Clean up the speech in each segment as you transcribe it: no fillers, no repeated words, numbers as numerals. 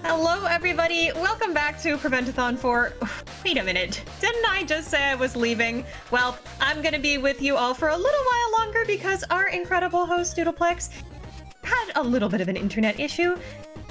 Hello, everybody. Welcome back to Prevent-A-Thon 4. Wait a minute. Didn't I just say I was leaving? Well, I'm gonna be with you all for a little while longer because our incredible host, Doodleplex, had a little bit of an internet issue.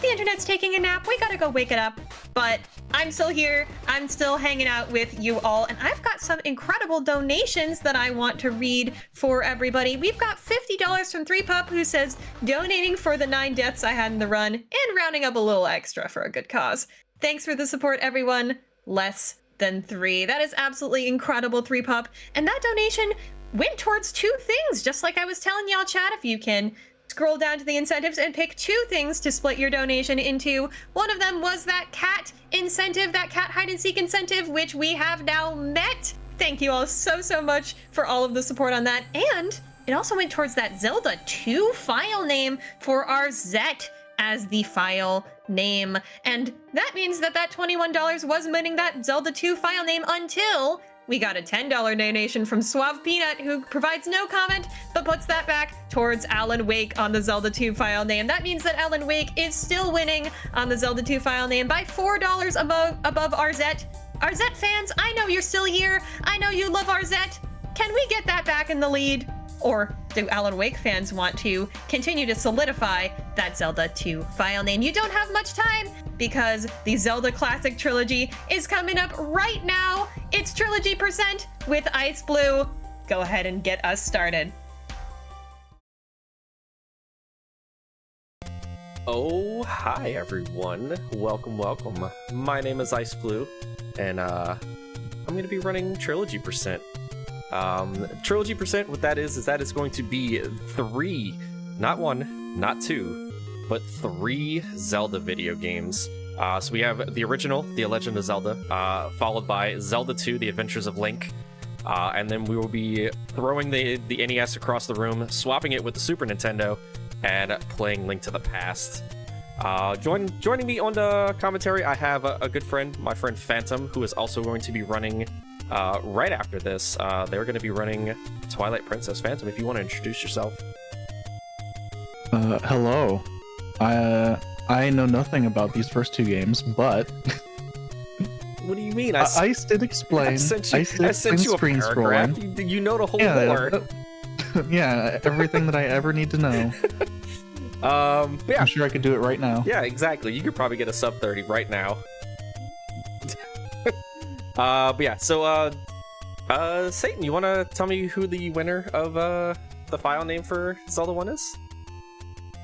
The internet's taking a nap. We gotta go wake it up. But I'm still here. I'm still hanging out with you all. And I've got some incredible donations that I want to read for everybody. We've got $50 from 3Pup, who says, donating for the 9 deaths I had in the run and rounding up a little extra for a good cause. Thanks for the support, everyone. Less than 3. That is absolutely incredible, 3Pup. And that donation went towards 2 things, just like I was telling y'all, chat. If you can scroll down to the incentives and pick 2 things to split your donation into. One of them was that cat incentive, that cat hide and seek incentive, which we have now met. Thank you all so much for all of the support on that. And it also went towards that Zelda 2 file name for our Zet as the file name. And that means that that $21 wasn't winning that Zelda 2 file name until we got a $10 donation from Suave Peanut, who provides no comment, but puts that back towards Alan Wake on the Zelda 2 file name. That means that Alan Wake is still winning on the Zelda 2 file name by $4 above our Zet. Our Zet fans, I know you're still here. I know you love our Zet. Can we get that back in the lead? Or do Alan Wake fans want to continue to solidify that Zelda 2 file name? You don't have much time because the Zelda Classic Trilogy is coming up right now. It's Trilogy % with Iceblue. Go ahead and get us started. Oh, hi everyone. Welcome. My name is Iceblue, and I'm going to be running Trilogy %. Trilogy %, what that is that it's going to be 3, not 1, not 2, but 3 Zelda video games. So we have the original, The Legend of Zelda, followed by Zelda 2, The Adventures of Link, and then we will be throwing the NES across the room, swapping it with the Super Nintendo, and playing Link to the Past. Joining me on the commentary, I have a good friend, my friend Phantom, who is also going to be running right after this. They're going to be running Twilight Princess. Phantom, if you want to introduce yourself. Hello. I know nothing about these first 2 games, but What do you mean? Ice did explain. I sent you a screen paragraph. scrolling. You know the whole Yeah, lore. yeah, everything that I ever need to know. Yeah. I'm sure I could do it right now. Yeah, exactly. You could probably get a sub 30 right now. But yeah, so Satan, you want to tell me who the winner of the file name for Zelda 1 is?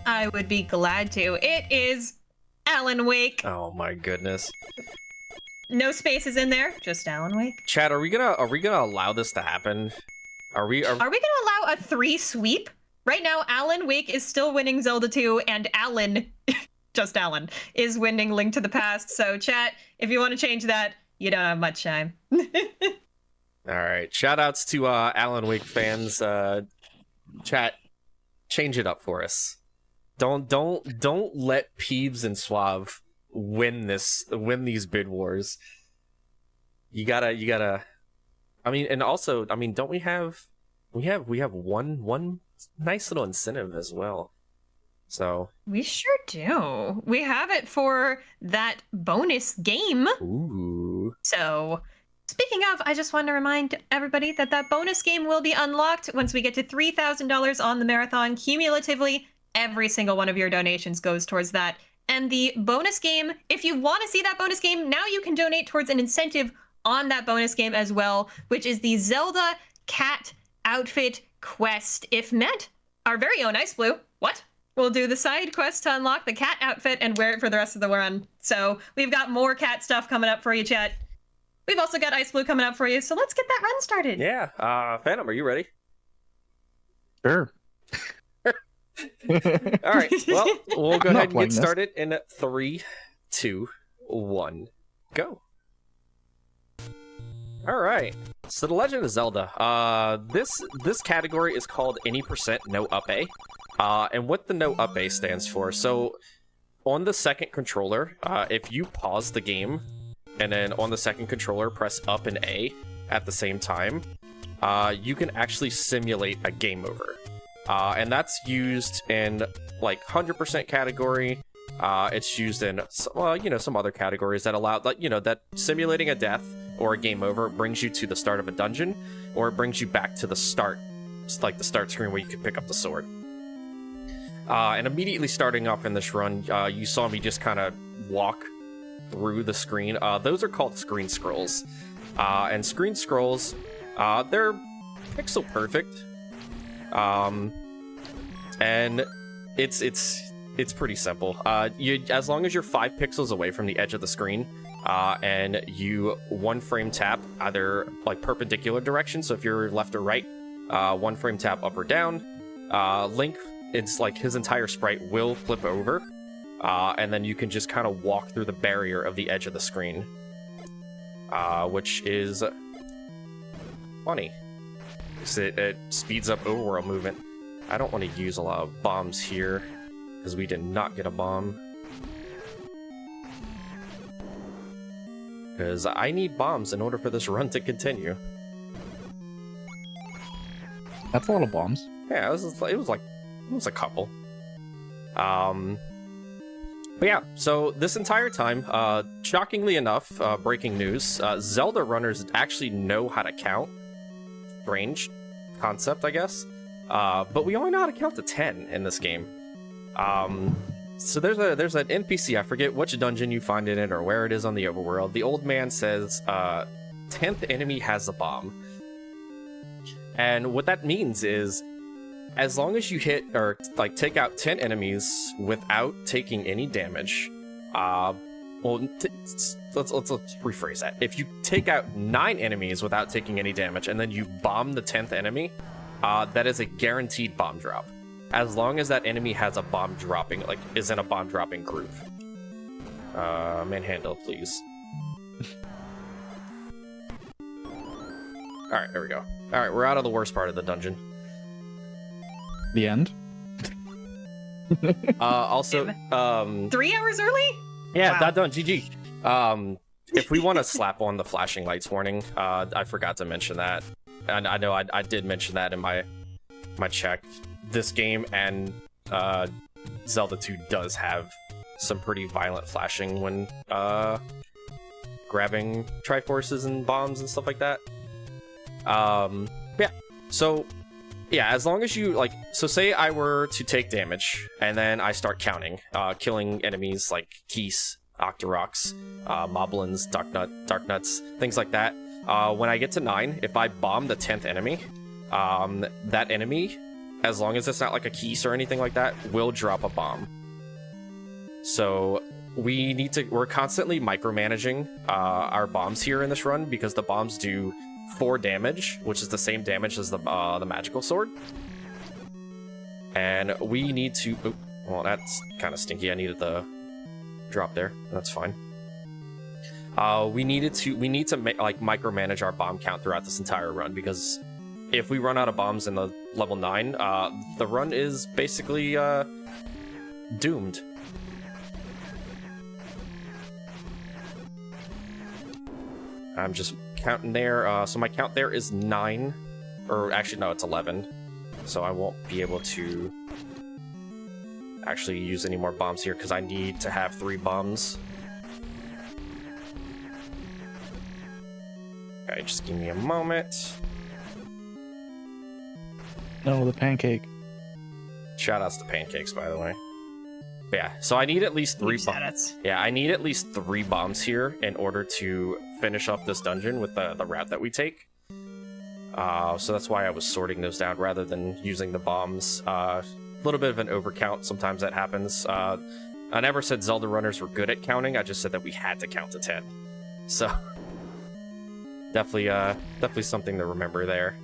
I would be glad to. It is Alan Wake. Oh my goodness. No spaces in there, just Alan Wake. Chad, are we gonna allow this to happen? Are we gonna allow a 3 sweep? Right now, Alan Wake is still winning Zelda 2, and Alan, just Alan, is winning Link to the Past. So chat, if you want to change that, you don't have much time. All right, shout outs to Alan Wake fans. Chat, change it up for us. Don't let Peeves and Suave win these bid wars. You gotta. I mean, and also, I mean, don't we have one nice little incentive as well. So we sure do. We have it for that bonus game. Ooh. So speaking of, I just want to remind everybody that that bonus game will be unlocked once we get to $3,000 on the marathon. Cumulatively, every single one of your donations goes towards that. And the bonus game, if you want to see that bonus game, now you can donate towards an incentive on that bonus game as well, which is the Zelda Cat Outfit Quest. If met, our very own Iceblue, we'll do the side quest to unlock the cat outfit and wear it for the rest of the run. So we've got more cat stuff coming up for you, chat. We've also got Iceblue coming up for you, so let's get that run started. Yeah, Phantom, are you ready? Sure. All right, well, we'll go ahead and get started in 3, 2, 1, go. All right, so The Legend of Zelda. This category is called any % no up A. And what the no up A stands for. So on the second controller, if you pause the game and then on the second controller press up and A at the same time, you can actually simulate a game over. And that's used in like 100% category, It's used in, well, some other categories that allow, that simulating a death or a game over brings you to the start of a dungeon, or it brings you back to the start, like the start screen where you can pick up the sword. And immediately starting off in this run, you saw me just kind of walk through the screen. Those are called screen scrolls. And screen scrolls, they're pixel perfect. And it's pretty simple. As long as you're 5 pixels away from the edge of the screen, and you 1 frame tap either like perpendicular direction, so if you're left or right, 1 frame tap up or down, Link, it's like his entire sprite will flip over, and then you can just kind of walk through the barrier of the edge of the screen, which is funny. It speeds up overworld movement. I don't want to use a lot of bombs here, because we did not get a bomb. Because I need bombs in order for this run to continue. That's a lot of bombs. Yeah, it was a couple. But yeah, so this entire time, shockingly enough, breaking news, Zelda runners actually know how to count. Strange concept, I guess. But we only know how to count to 10 in this game. So there's an NPC, I forget which dungeon you find in it or where it is on the overworld. The old man says, 10th enemy has a bomb. And what that means is, as long as you hit or like take out 10 enemies without taking any damage, let's rephrase that. If you take out 9 enemies without taking any damage and then you bomb the 10th enemy, that is a guaranteed bomb drop. As long as that enemy has a bomb dropping, like is in a bomb dropping group. Manhandle, please. Alright, there we go. Alright, we're out of the worst part of the dungeon. The end? Also, 3 hours early? yeah, Wow. that done, GG. If we want to slap on the flashing lights warning, I forgot to mention that. And I know I did mention that in my check. This game and Zelda 2 does have some pretty violent flashing when grabbing Triforces and bombs and stuff like that. Yeah, so yeah, as long as you so say I were to take damage and then I start counting, killing enemies like Keese, Octoroks, Moblins, Darknuts, things like that. When I get to 9, if I bomb the 10th enemy, that enemy, as long as it's not like a Keese or anything like that, will drop a bomb. So we're constantly micromanaging our bombs here in this run, because the bombs do 4 damage, which is the same damage as the magical sword. And we need to... Oh, well, that's kind of stinky. I needed the drop there. That's fine. We need to micromanage our bomb count throughout this entire run, because if we run out of bombs in the level 9, the run is basically doomed. I'm just counting there. So my count there is 9, or actually no, it's 11. So I won't be able to actually use any more bombs here because I need to have 3 bombs. Okay, just give me a moment. No, the pancake. Shoutouts to pancakes, by the way. But yeah, so I need at least 3 bombs. Yeah, I need at least 3 bombs here in order to finish up this dungeon with the route that we take. So that's why I was sorting those down rather than using the bombs. A little bit of an overcount, sometimes that happens. I never said Zelda runners were good at counting, I just said that we had to count to 10. So, definitely something to remember there.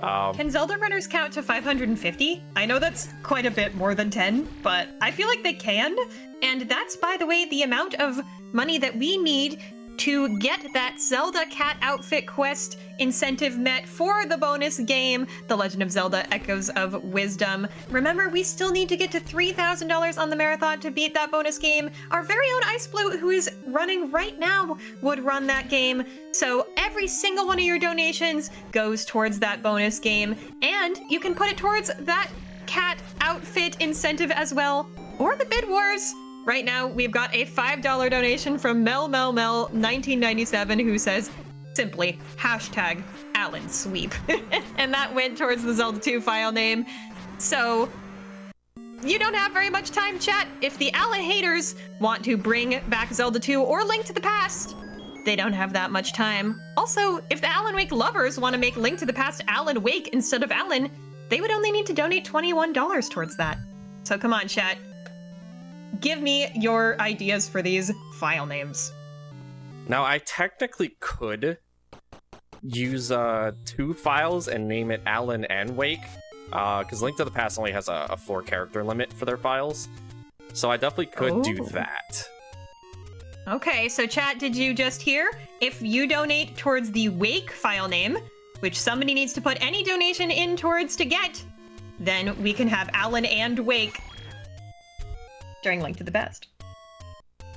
Can Zelda runners count to 550? I know that's quite a bit more than 10, but I feel like they can. And that's, by the way, the amount of money that we need to get that Zelda cat outfit quest incentive met for the bonus game, The Legend of Zelda Echoes of Wisdom. Remember, we still need to get to $3,000 on the marathon to beat that bonus game. Our very own Iceblue, who is running right now, would run that game. So every single one of your donations goes towards that bonus game, and you can put it towards that cat outfit incentive as well, or the bid wars. Right now, we've got a $5 donation from Mel1997 who says, simply, hashtag Alan Sweep. And that went towards the Zelda 2 file name. So, you don't have very much time, chat. If the Alan haters want to bring back Zelda 2 or Link to the Past, they don't have that much time. Also, if the Alan Wake lovers want to make Link to the Past Alan Wake instead of Alan, they would only need to donate $21 towards that. So come on, chat. Give me your ideas for these file names. Now, I technically could use 2 files and name it Alan and Wake, because Link to the Past only has a 4-character limit for their files. So I definitely could do that. Okay, so chat, did you just hear? If you donate towards the Wake file name, which somebody needs to put any donation in towards to get, then we can have Alan and Wake during Link to the Past.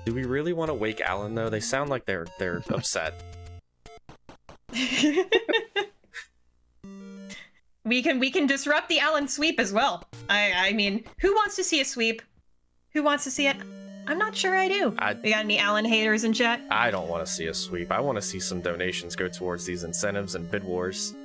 Do we really want to wake Alan though? They sound like they're upset. We can disrupt the Alan sweep as well. I mean, who wants to see a sweep? Who wants to see it? I'm not sure I do. We got any Alan haters in chat? I don't want to see a sweep. I want to see some donations go towards these incentives and bid wars.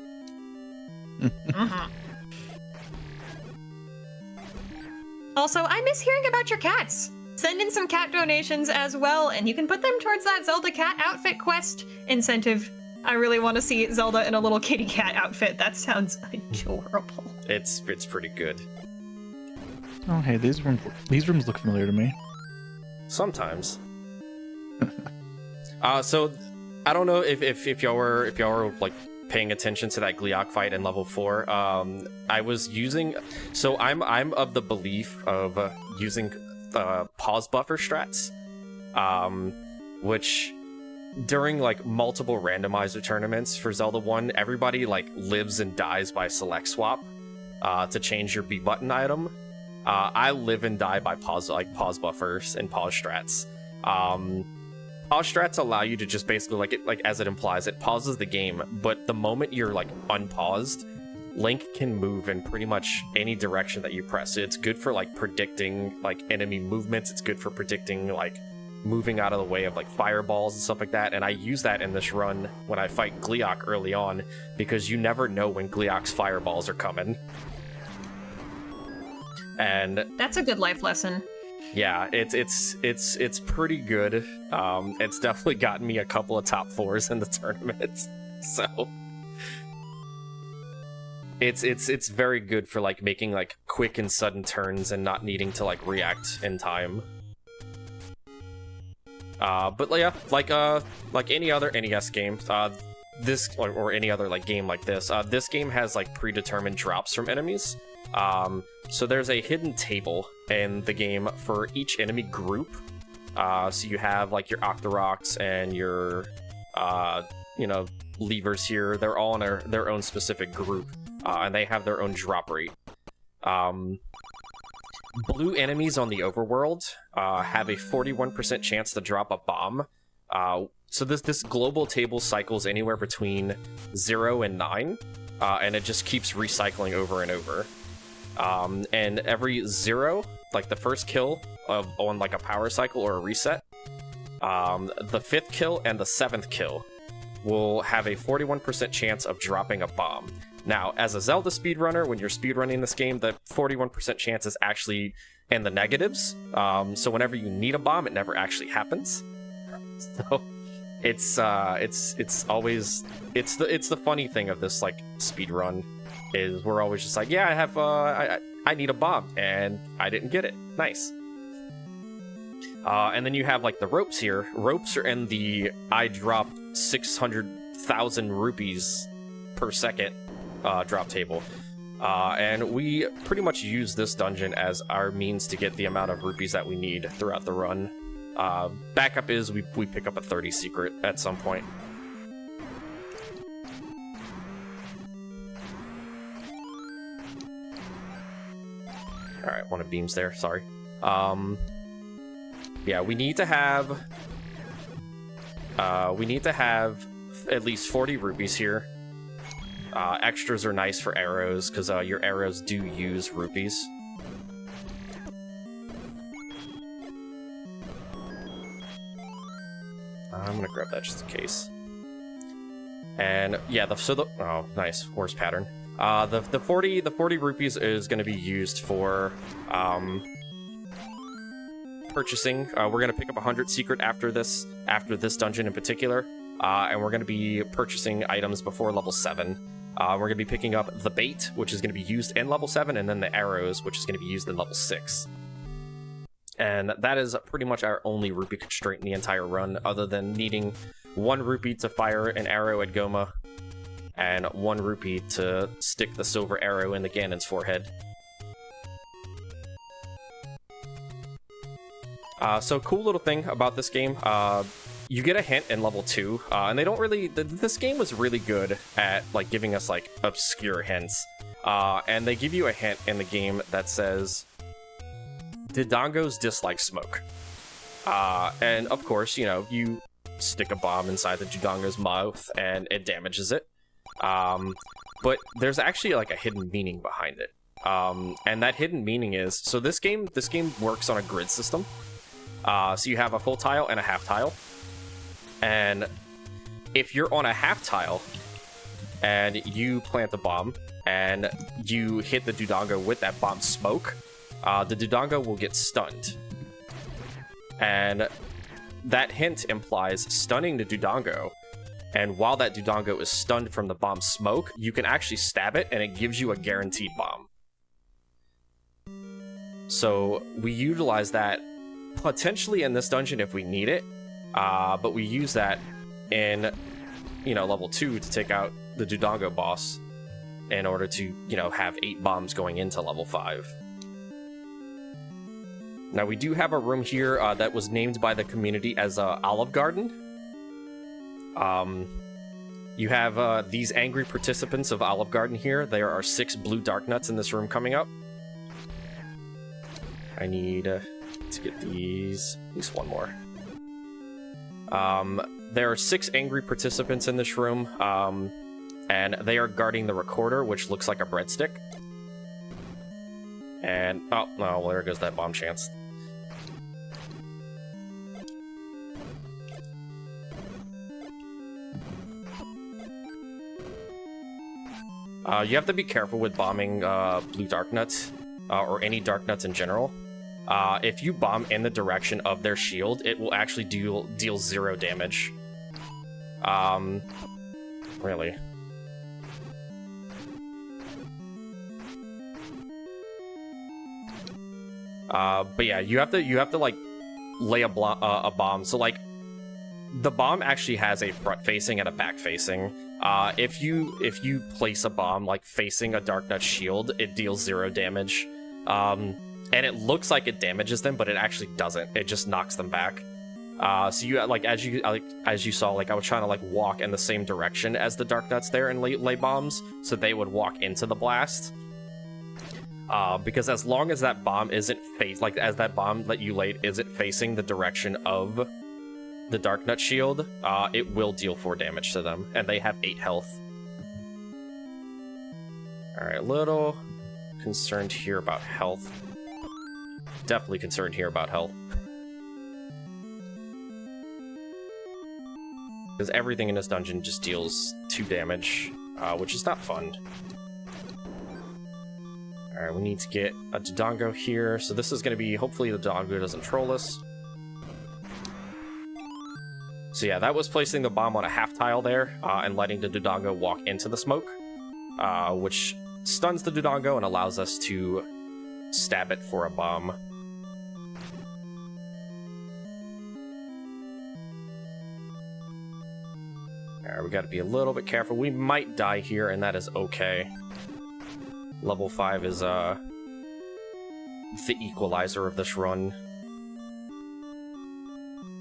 Also, I miss hearing about your cats. Send in some cat donations as well, and you can put them towards that Zelda cat outfit quest incentive. I really want to see Zelda in a little kitty cat outfit. That sounds adorable. It's pretty good. Oh, hey, these rooms look familiar to me. Sometimes. So I don't know if y'all were like paying attention to that Gleeok fight in level 4. I was using, so I'm of the belief of using pause buffer strats, which during like multiple randomizer tournaments for Zelda 1, everybody like lives and dies by select swap to change your B button item. I live and die by pause buffers and pause strats. Pause strats allow you to just basically, like as it implies, it pauses the game, but the moment you're like unpaused, Link can move in pretty much any direction that you press. It's good for like predicting like enemy movements. It's good for predicting like moving out of the way of like fireballs and stuff like that. And I use that in this run when I fight Gleeok early on, because you never know when Gleeok's fireballs are coming. And that's a good life lesson. Yeah, it's pretty good. It's definitely gotten me a couple of top 4s in the tournament. So it's very good for like making like quick and sudden turns and not needing to like react in time. But yeah, like any other NES game, this or any other like game like this game has like predetermined drops from enemies. So there's a hidden table in the game for each enemy group. So you have like your Octoroks and your, levers here. They're all in their own specific group, and they have their own drop rate. Blue enemies on the overworld have a 41% chance to drop a bomb. So this global table cycles anywhere between 0 and 9, and it just keeps recycling over and over. And every 0, like the first kill on like a power cycle or a reset, the 5th kill and the 7th kill will have a 41% chance of dropping a bomb. Now, as a Zelda speedrunner, when you're speedrunning this game, the 41% chance is actually in the negatives. So whenever you need a bomb, it never actually happens. So it's always the funny thing of this like speedrun. Is we're always just like, yeah, I have I need a bomb and I didn't get it. Nice. And then you have like the ropes here. Ropes are in the I drop 600,000 rupees per second drop table. And we pretty much use this dungeon as our means to get the amount of rupees that we need throughout the run. Backup is we pick up a 30 secret at some point. Alright, one of beams there, sorry. Yeah, we need to have at least 40 rupees here. Extras are nice for arrows, because your arrows do use rupees. I'm gonna grab that just in case. And yeah, oh, nice horse pattern. The 40 rupees is gonna be used for purchasing. We're gonna pick up 100 secret after this dungeon in particular, and we're gonna be purchasing items before level 7. We're gonna be picking up the bait, which is gonna be used in level 7, and then the arrows, which is gonna be used in level 6. And that is pretty much our only rupee constraint in the entire run, other than needing 1 rupee to fire an arrow at Goma, and 1 rupee to stick the silver arrow in the Ganon's forehead. So cool little thing about this game, you get a hint in level 2, and they don't really, this game was really good at like giving us like obscure hints, and they give you a hint in the game that says, Dodongos dislike smoke. And of course, you know, you stick a bomb inside the Dodongo's mouth and it damages it. But there's actually like a hidden meaning behind it. And that hidden meaning is, so this game works on a grid system. So you have a full tile and a half tile. And if you're on a half tile and you plant a bomb and you hit the Dodongo with that bomb smoke, the Dodongo will get stunned. And that hint implies stunning the Dodongo. And while that Dodongo is stunned from the bomb smoke, you can actually stab it and it gives you a guaranteed bomb. So we utilize that potentially in this dungeon if we need it. But we use that in, you know, level 2 to take out the Dodongo boss in order to, you know, have 8 bombs going into level 5. Now, we do have a room here that was named by the community as Olive Garden. You have these angry participants of Olive Garden here. There are 6 blue dark nuts in this room coming up. I need to get these, at least 1 more. There are 6 angry participants in this room, and they are guarding the recorder, which looks like a breadstick. And, oh, no, well, there goes that bomb chance. You have to be careful with bombing blue dark nuts, or any dark nuts in general. If you bomb in the direction of their shield, it will actually deal 0 damage. Really. But yeah, you have to like lay a bomb. So like, the bomb actually has a front facing and a back facing. If you place a bomb like facing a dark nut shield, it deals 0 damage. And it looks like it damages them, but it actually doesn't. It just knocks them back. So you like as you saw, like I was trying to like walk in the same direction as the dark nuts there and lay bombs, so they would walk into the blast. Because as long as that bomb isn't as that bomb that you laid isn't facing the direction of the dark nut shield, it will deal 4 damage to them, and they have 8 health. All right, a little concerned here about health. Definitely concerned here about health. Because everything in this dungeon just deals 2 damage, which is not fun. Alright, we need to get a Dodongo here. So this is going to be, hopefully the Dodongo doesn't troll us. So yeah, that was placing the bomb on a half tile there, and letting the Dodongo walk into the smoke, which stuns the Dodongo and allows us to stab it for a bomb. Alright, we gotta be a little bit careful. We might die here, and that is okay. Level 5 is the equalizer of this run.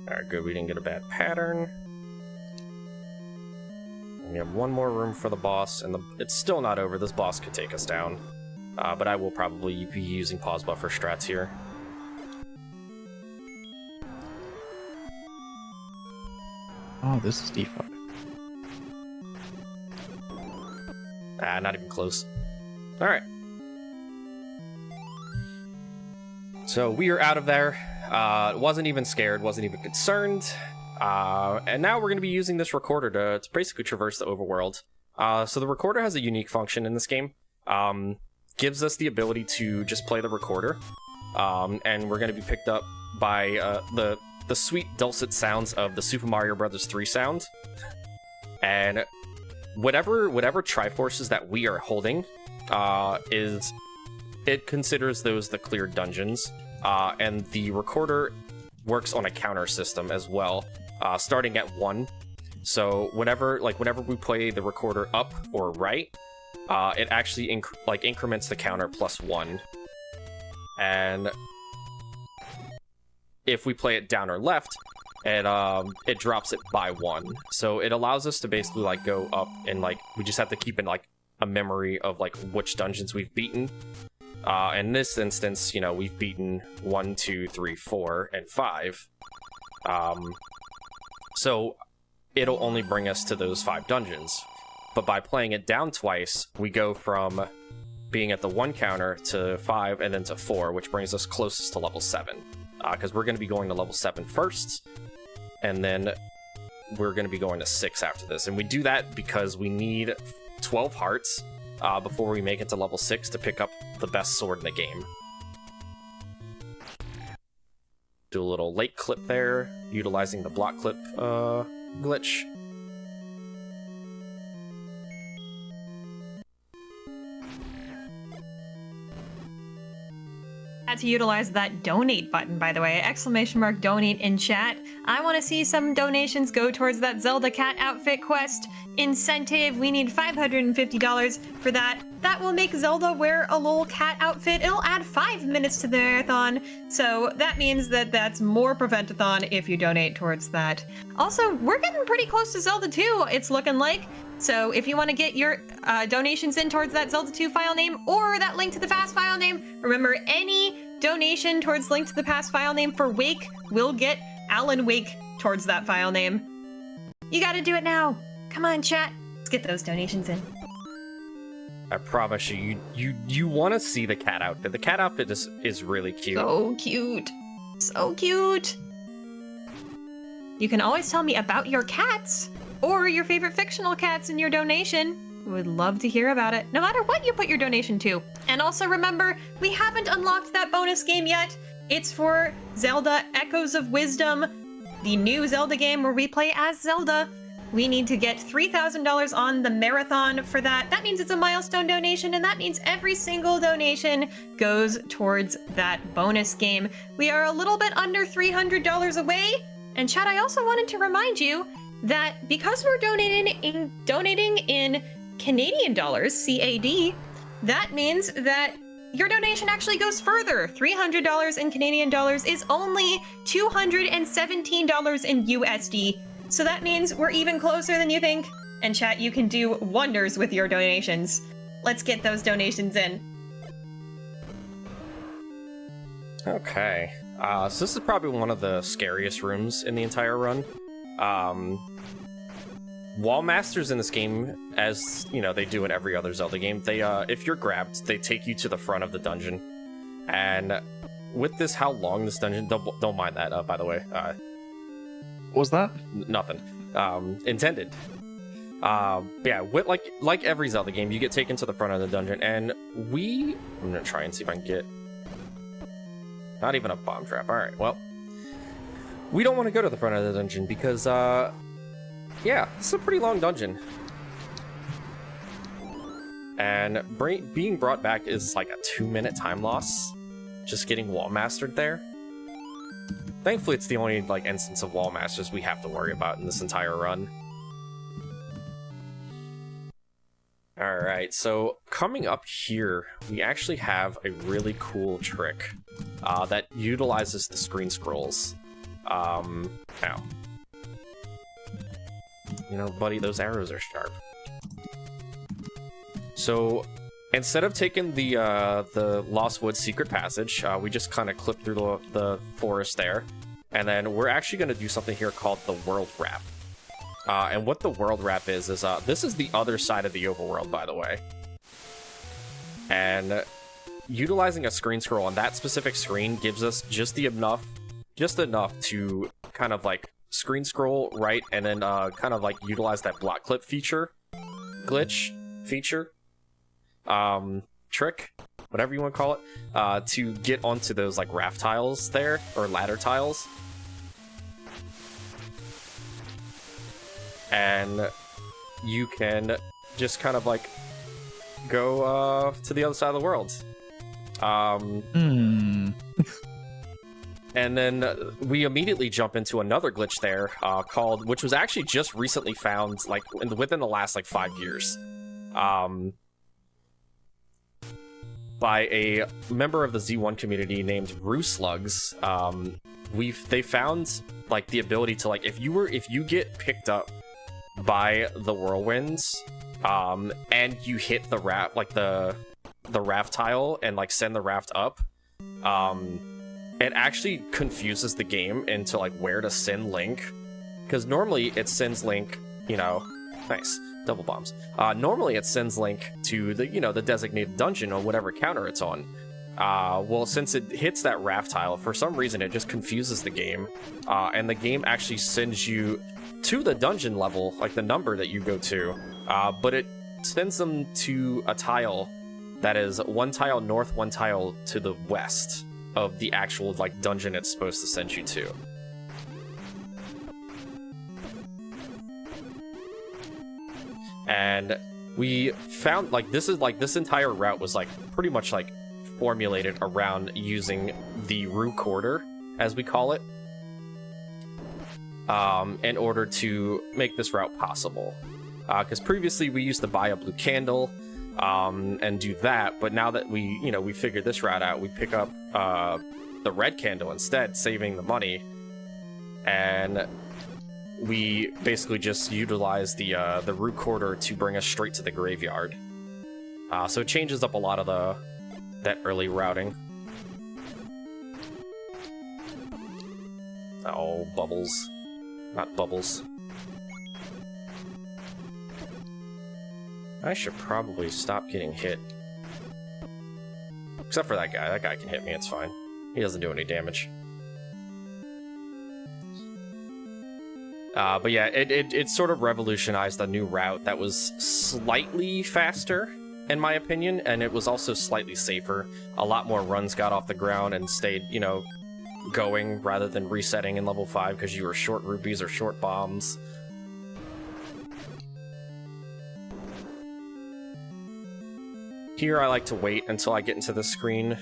Alright, good, we didn't get a bad pattern. We have 1 more room for the boss, and it's still not over. This boss could take us down. But I will probably be using pause buffer strats here. Oh, this is D5. Ah, not even close. Alright. So we are out of there. Wasn't even scared, wasn't even concerned. And now we're going to be using this recorder to basically traverse the overworld. So the recorder has a unique function in this game. Gives us the ability to just play the recorder. And we're going to be picked up by the sweet dulcet sounds of the Super Mario Bros. 3 sound. And whatever Triforces that we are holding it considers those the cleared dungeons. And the recorder works on a counter system as well, starting at 1. So whenever we play the recorder up or right, it actually increments the counter +1. And if we play it down or left, it drops it by 1. So it allows us to basically go up and we just have to keep in a memory of which dungeons we've beaten. In this instance, we've beaten 1, 2, 3, 4, and 5. So it'll only bring us to those 5 dungeons. But by playing it down twice, we go from being at the 1 counter to 5 and then to 4, which brings us closest to level 7. Because we're going to be going to level 7 first, and then we're going to be going to 6 after this. And we do that because we need 12 hearts before we make it to level 6 to pick up the best sword in the game. Do a little late clip there, utilizing the block clip glitch. Had to utilize that donate button, by the way, ! Donate in chat. I want to see some donations go towards that Zelda cat outfit quest incentive. We need $550 for that. That will make Zelda wear a little cat outfit. It'll add 5 minutes to the marathon, so that means that that's more Prevent-A-Thon if you donate towards that. Also, we're getting pretty close to Zelda 2, it's looking like. So if you want to get your donations in towards that Zelda 2 file name or that Link to the Past file name, remember any donation towards Link to the Past file name for Wake will get Alan Wake towards that file name. You gotta do it now. Come on, chat. Let's get those donations in. I promise you want to see the cat outfit. The cat outfit is really cute. So cute. So cute. You can always tell me about your cats or your favorite fictional cats in your donation. Would love to hear about it, no matter what you put your donation to. And also remember, we haven't unlocked that bonus game yet. It's for Zelda Echoes of Wisdom, the new Zelda game where we play as Zelda. We need to get $3,000 on the marathon for that. That means it's a milestone donation, and that means every single donation goes towards that bonus game. We are a little bit under $300 away. And chat, I also wanted to remind you that because we're donating in Canadian dollars, CAD, that means that your donation actually goes further. $300 in Canadian dollars is only $217 in USD. So that means we're even closer than you think. And chat, you can do wonders with your donations. Let's get those donations in. Okay. So this is probably one of the scariest rooms in the entire run. Wall masters in this game, as they do in every other Zelda game, they if you're grabbed, they take you to the front of the dungeon. And with this, how long this dungeon, don't mind that, by the way. What was that? Nothing. Intended. Yeah, with like every Zelda game, you get taken to the front of the dungeon, and I'm gonna try and see if I can get not even a bomb trap. All right, well, we don't want to go to the front of the dungeon because yeah, it's a pretty long dungeon. And being brought back is like a 2-minute time loss. Just getting wall mastered there. Thankfully, it's the only instance of wall masters we have to worry about in this entire run. Alright, so coming up here, we actually have a really cool trick that utilizes the screen scrolls. Ow. Buddy, those arrows are sharp. So, instead of taking the Lost Woods secret passage, we just kind of clip through the forest there, and then we're actually going to do something here called the World Wrap. And what the World Wrap is this is the other side of the overworld, by the way. And utilizing a screen scroll on that specific screen gives us just enough to kind of screen scroll right, and then kind of like utilize that block clip glitch feature, trick, whatever you want to call it, to get onto those like raft tiles there, or ladder tiles. And you can just kind of like go to the other side of the world. And then we immediately jump into another glitch there, which was actually just recently found, like within the last like 5 years, by a member of the Z1 community named Rooslugs. They found like the ability to, like, if you get picked up by the whirlwinds, and you hit the raft, like the raft tile, and like send the raft up, it actually confuses the game into like where to send Link, because normally it sends Link, nice double bombs. Normally it sends Link to the the designated dungeon or whatever counter it's on. Well, since it hits that raft tile, for some reason it just confuses the game, and the game actually sends you to the dungeon level, like the number that you go to, but it sends them to a tile that is one tile north, one tile to the west of the actual like dungeon it's supposed to send you to. And we found like this entire route was like pretty much like formulated around using the recorder, as we call it, in order to make this route possible. Because previously we used to buy a blue candle and do that, but now that we figured this route out, we pick up the red candle instead, saving the money, and we basically just utilize the recorder to bring us straight to the graveyard. So it changes up a lot of that early routing. Oh, bubbles. Not bubbles. I should probably stop getting hit. Except for that guy. That guy can hit me, it's fine. He doesn't do any damage. But yeah, it sort of revolutionized a new route that was slightly faster, in my opinion, and it was also slightly safer. A lot more runs got off the ground and stayed, going rather than resetting in level 5 because you were short rupees or short bombs. Here I like to wait until I get into the screen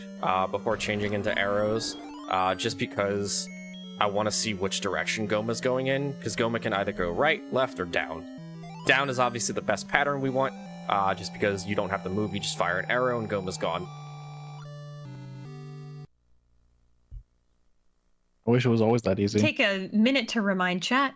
before changing into arrows, just because I want to see which direction Goma's going in, because Goma can either go right, left, or down. Down is obviously the best pattern we want, just because you don't have to move, you just fire an arrow and Goma's gone. I wish it was always that easy. Take a minute to remind chat,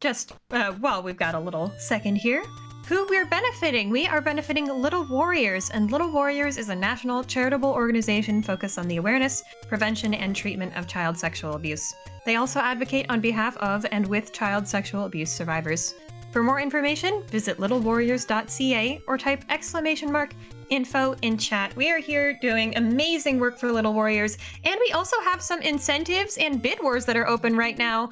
just while we've got a little second here, who we're benefiting. We are benefiting Little Warriors, and Little Warriors is a national charitable organization focused on the awareness, prevention, and treatment of child sexual abuse. They also advocate on behalf of and with child sexual abuse survivors. For more information, visit littlewarriors.ca or type !info in chat. We are here doing amazing work for Little Warriors, and we also have some incentives and bid wars that are open right now.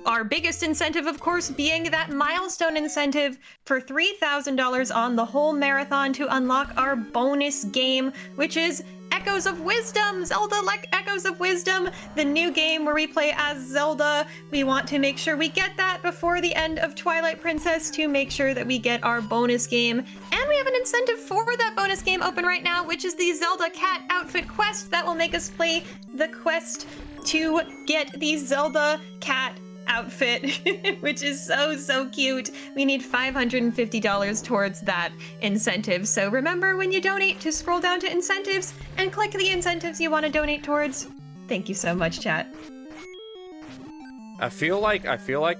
Our biggest incentive, of course, being that milestone incentive for $3,000 on the whole marathon to unlock our bonus game, which is Echoes of Wisdom, Zelda like Echoes of Wisdom, the new game where we play as Zelda. We want to make sure we get that before the end of Twilight Princess to make sure that we get our bonus game. And we have an incentive for that bonus game open right now, which is the Zelda cat outfit quest that will make us play the quest to get the Zelda cat outfit, which is so cute. We need $550 towards that incentive. So remember, when you donate, to scroll down to incentives and click the incentives you want to donate towards. Thank you so much, chat. I feel like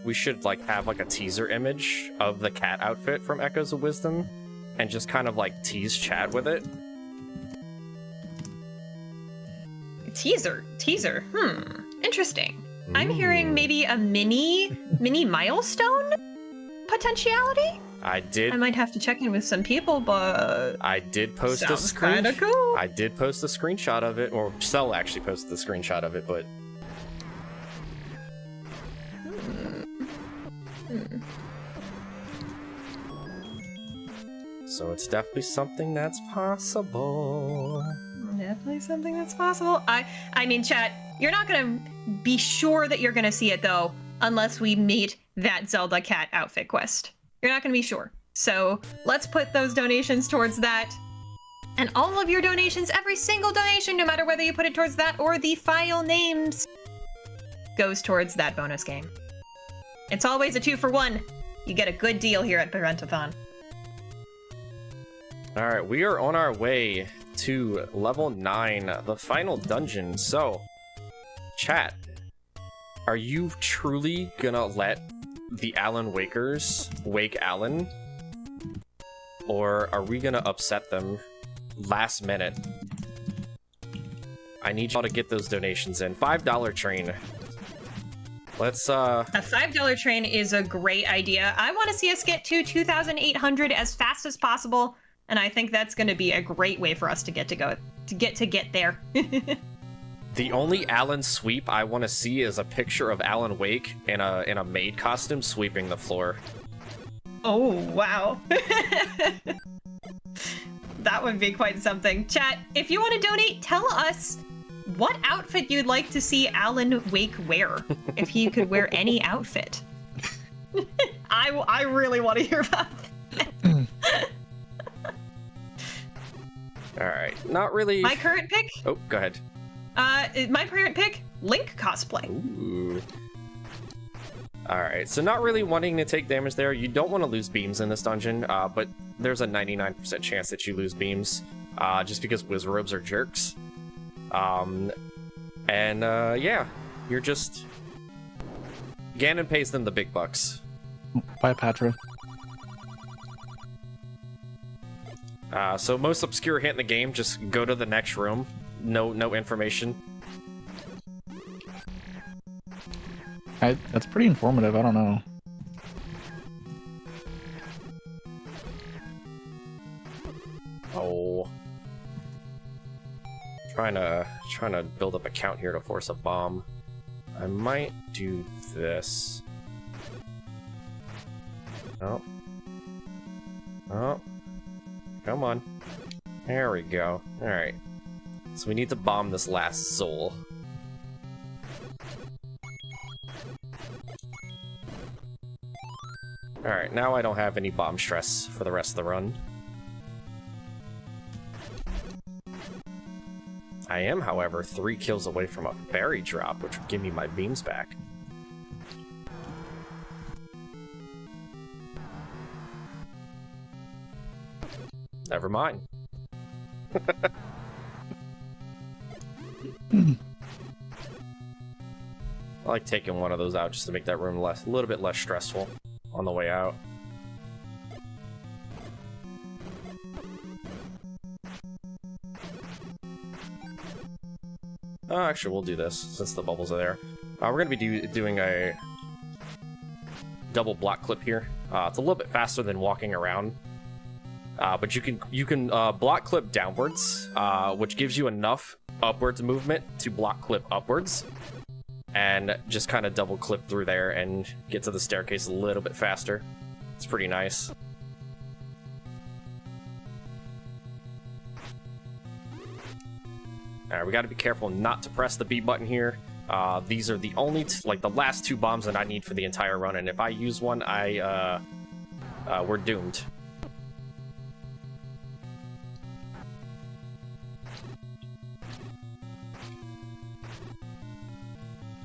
we should like have like a teaser image of the cat outfit from Echoes of Wisdom and just kind of like tease chat with it. Teaser. Interesting. I'm hearing maybe a mini milestone potentiality. I might have to check in with some people, but I did post a kinda cool. I did post a screenshot of it, or Cell actually posted the screenshot of it, but So it's definitely something that's possible. Definitely something that's possible. I mean, chat, you're not gonna be sure that you're gonna see it though, unless we meet that Zelda cat outfit quest. You're not gonna be sure. So let's put those donations towards that. And all of your donations, every single donation, no matter whether you put it towards that or the file names, goes towards that bonus game. It's always a 2-for-1. You get a good deal here at Prevent-A-Thon. All right, we are on our way to level 9, the final dungeon. So, chat, are you truly gonna let the Alan Wakers wake Alan? Or are we gonna upset them last minute? I need y'all to get those donations in. $5 train. Let's A $5 train is a great idea. I want to see us get to 2,800 as fast as possible, and I think that's going to be a great way for us to get there. The only Alan sweep I want to see is a picture of Alan Wake in a maid costume sweeping the floor. Oh, wow. That would be quite something. Chat, if you want to donate, tell us what outfit you'd like to see Alan Wake wear, if he could wear any outfit. I really want to hear about that. All right, not really. My current pick? Oh, go ahead. My current pick, Link cosplay. Ooh. All right, so not really wanting to take damage there. You don't want to lose beams in this dungeon, but there's a 99% chance that you lose beams, just because Wizrobes are jerks. Yeah, you're just... Ganon pays them the big bucks. Bye, Patra. So most obscure hint in the game, just go to the next room. No information. That's pretty informative. I don't know. Oh. Trying to build up a count here to force a bomb. I might do this. Oh. Oh. Come on. There we go. Alright. So we need to bomb this last Zol. Alright, now I don't have any bomb stress for the rest of the run. I am, however, 3 kills away from a berry drop, which would give me my beams back. Never mind. I like taking one of those out just to make that room a little bit less stressful on the way out. Actually, we'll do this since the bubbles are there. We're going to be doing a double block clip here. It's a little bit faster than walking around, but you can block clip downwards, which gives you enough upwards movement to block clip upwards, and just kind of double clip through there and get to the staircase a little bit faster. It's pretty nice. Alright, we gotta be careful not to press the B button here. These are the only, the last 2 bombs that I need for the entire run, and if I use one, we're doomed.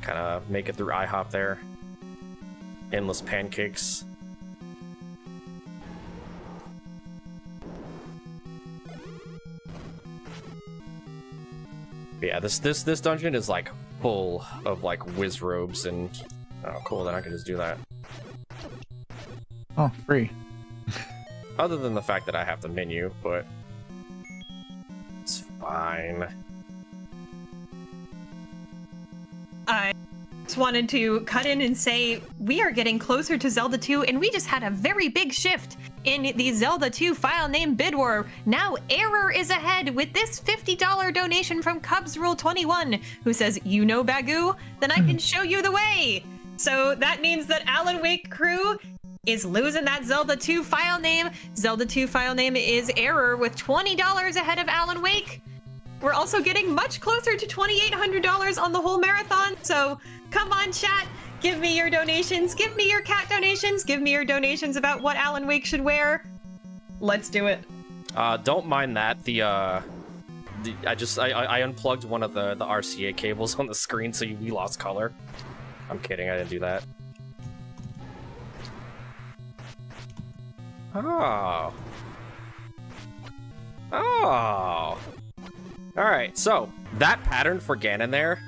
Kind of make it through IHOP there. Endless pancakes. Yeah, this dungeon is like full of like Wizrobes and oh cool, then I can just do that. Oh, free. Other than the fact that I have the menu, but it's fine. I just wanted to cut in and say we are getting closer to Zelda 2, and we just had a very big shift in the Zelda 2 file name bid war. Now Error is ahead with this $50 donation from Cubs Rule 21, who says, "You know Bagoo? Then I can show you the way." So that means that Alan Wake crew is losing that Zelda 2 file name. Zelda 2 file name is Error with $20 ahead of Alan Wake. We're also getting much closer to $2,800 on the whole marathon, so come on, chat. Give me your donations. Give me your cat donations. Give me your donations about what Alan Wake should wear. Let's do it. Don't mind that. I unplugged one of the RCA cables on the screen, so we lost color. I'm kidding. I didn't do that. Oh. Oh. Alright, so that pattern for Ganon there.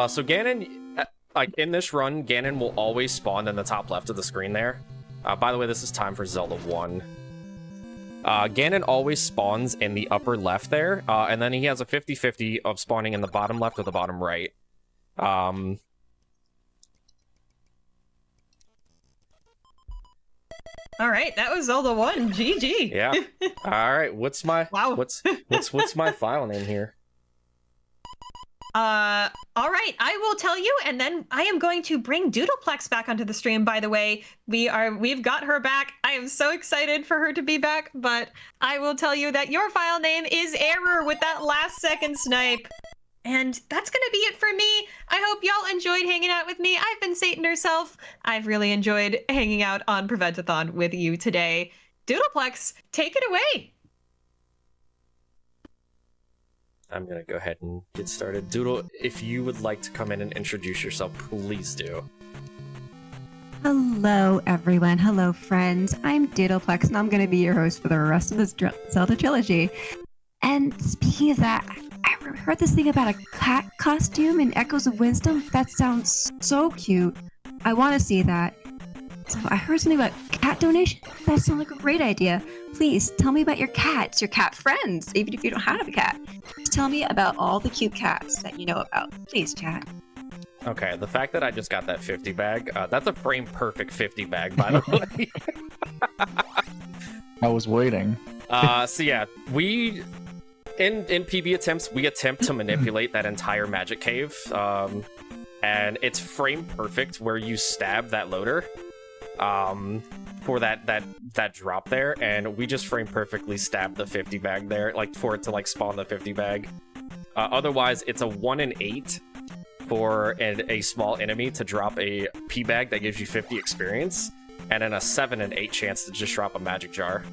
So Ganon, like in this run, Ganon will always spawn in the top left of the screen there. By the way, this is time for Zelda 1. Ganon always spawns in the upper left there, and then he has a 50-50 of spawning in the bottom left or the bottom right. All right, that was Zelda 1. GG. Yeah. All right, what's my Wow. what's my file name here? All right, I will tell you, and then I am going to bring Doodleplex back onto the stream, by the way. We've got her back. I am so excited for her to be back, but I will tell you that your file name is Error with that last second snipe. And that's gonna be it for me. I hope y'all enjoyed hanging out with me. I've been Satan herself. I've really enjoyed hanging out on Prevent-A-Thon with you today. Doodleplex, take it away. I'm gonna go ahead and get started. Doodle, if you would like to come in and introduce yourself, please do. Hello, everyone. Hello, friends. I'm Doodleplex, and I'm going to be your host for the rest of this Zelda trilogy. And speaking of that, I heard this thing about a cat costume in Echoes of Wisdom. That sounds so cute. I want to see that. So I heard something about cat donation. That sounds like a great idea. Please tell me about your cats, your cat friends, even if you don't have a cat. Just tell me about all the cute cats that you know about. Please, chat. Okay, the fact that I just got that 50 bag, that's a frame perfect 50 bag, by the way. I was waiting. So yeah, in PB attempts, we attempt to manipulate that entire magic cave, and it's frame perfect where you stab that loader, for that drop there, and we just frame perfectly stab the 50 bag there, like for it to like spawn the 50 bag. Otherwise, it's a 1 in 8 for a small enemy to drop a P bag that gives you 50 experience, and then a 7 in 8 chance to just drop a magic jar.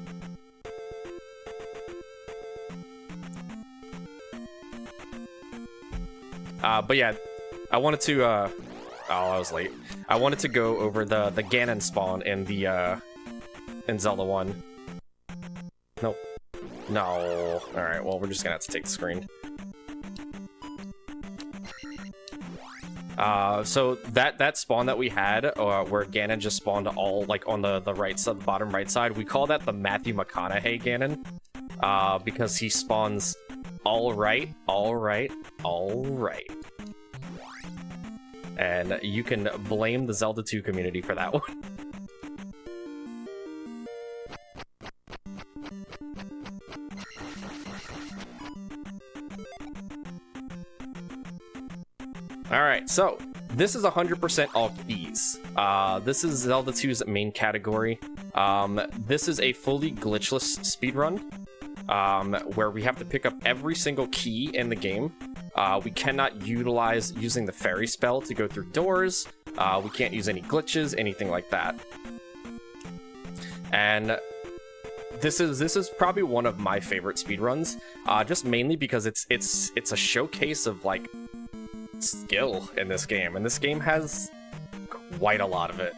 But yeah, I wanted to, oh, I was late. I wanted to go over the Ganon spawn in in Zelda 1. Nope. No. Alright, well, we're just gonna have to take the screen. So that spawn that we had, where Ganon just spawned all, like, on the right side, the bottom right side, we call that the Matthew McConaughey Ganon, because he spawns all right. And you can blame the Zelda 2 community for that one. Alright, so this is 100% all keys. This is Zelda 2's main category. This is a fully glitchless speedrun, where we have to pick up every single key in the game. We cannot utilize using the fairy spell to go through doors. We can't use any glitches, anything like that. And this is probably one of my favorite speedruns, just mainly because it's a showcase of like skill in this game, and this game has quite a lot of it.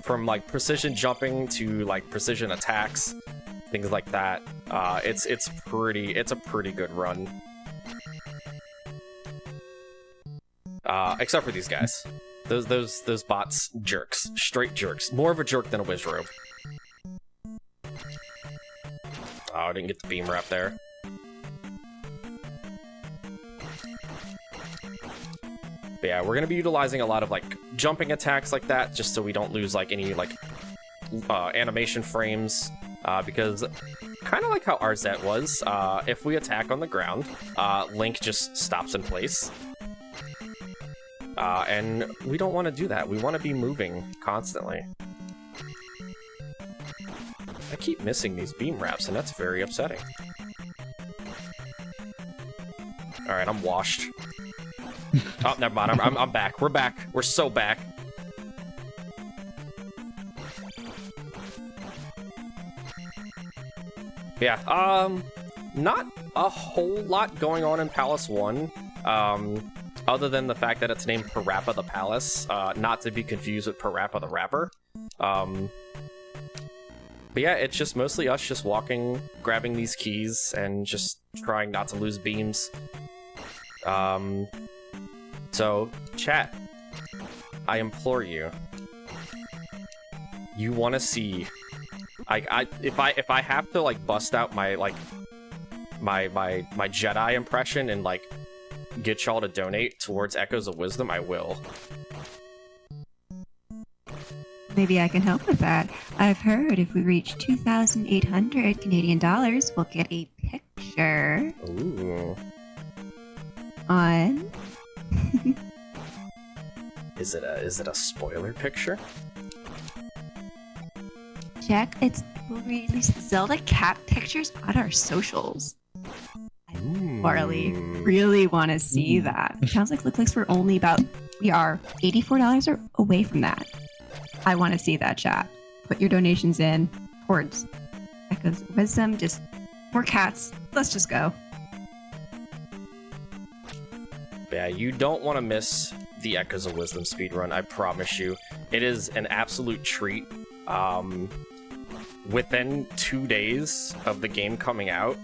From like precision jumping to like precision attacks, things like that. It's a pretty good run. Except for these guys. Those bots, jerks. Straight jerks. More of a jerk than a Wizrobe. Oh, I didn't get the beam wrap there. But yeah, we're gonna be utilizing a lot of like jumping attacks like that, just so we don't lose like any like animation frames, because kind of like how RZ was, if we attack on the ground, Link just stops in place. And we don't want to do that. We want to be moving constantly. I keep missing these beam wraps, and that's very upsetting. Alright, I'm washed. Oh, never mind. I'm back. We're back. We're so back. Yeah, not a whole lot going on in Palace 1. Other than the fact that it's named Parappa the Palace, not to be confused with Parappa the Rapper. But yeah, it's just mostly us just walking, grabbing these keys, and just trying not to lose beams. So, chat, I implore you. You want to see, if I have to like bust out my my Jedi impression and like get y'all to donate towards Echoes of Wisdom, I will. Maybe I can help with that. I've heard if we reach 2,800 Canadian dollars, we'll get a picture. Ooh. On. Is it a spoiler picture? Check. We'll release Zelda cat pictures on our socials. I really want to see that. It sounds like looks we're we are $84 away from that. I want to see that, chat. Put your donations in towards Echoes of Wisdom. Just more cats. Let's just go. Yeah, you don't want to miss the Echoes of Wisdom speedrun, I promise you. It is an absolute treat. Within 2 days of the game coming out,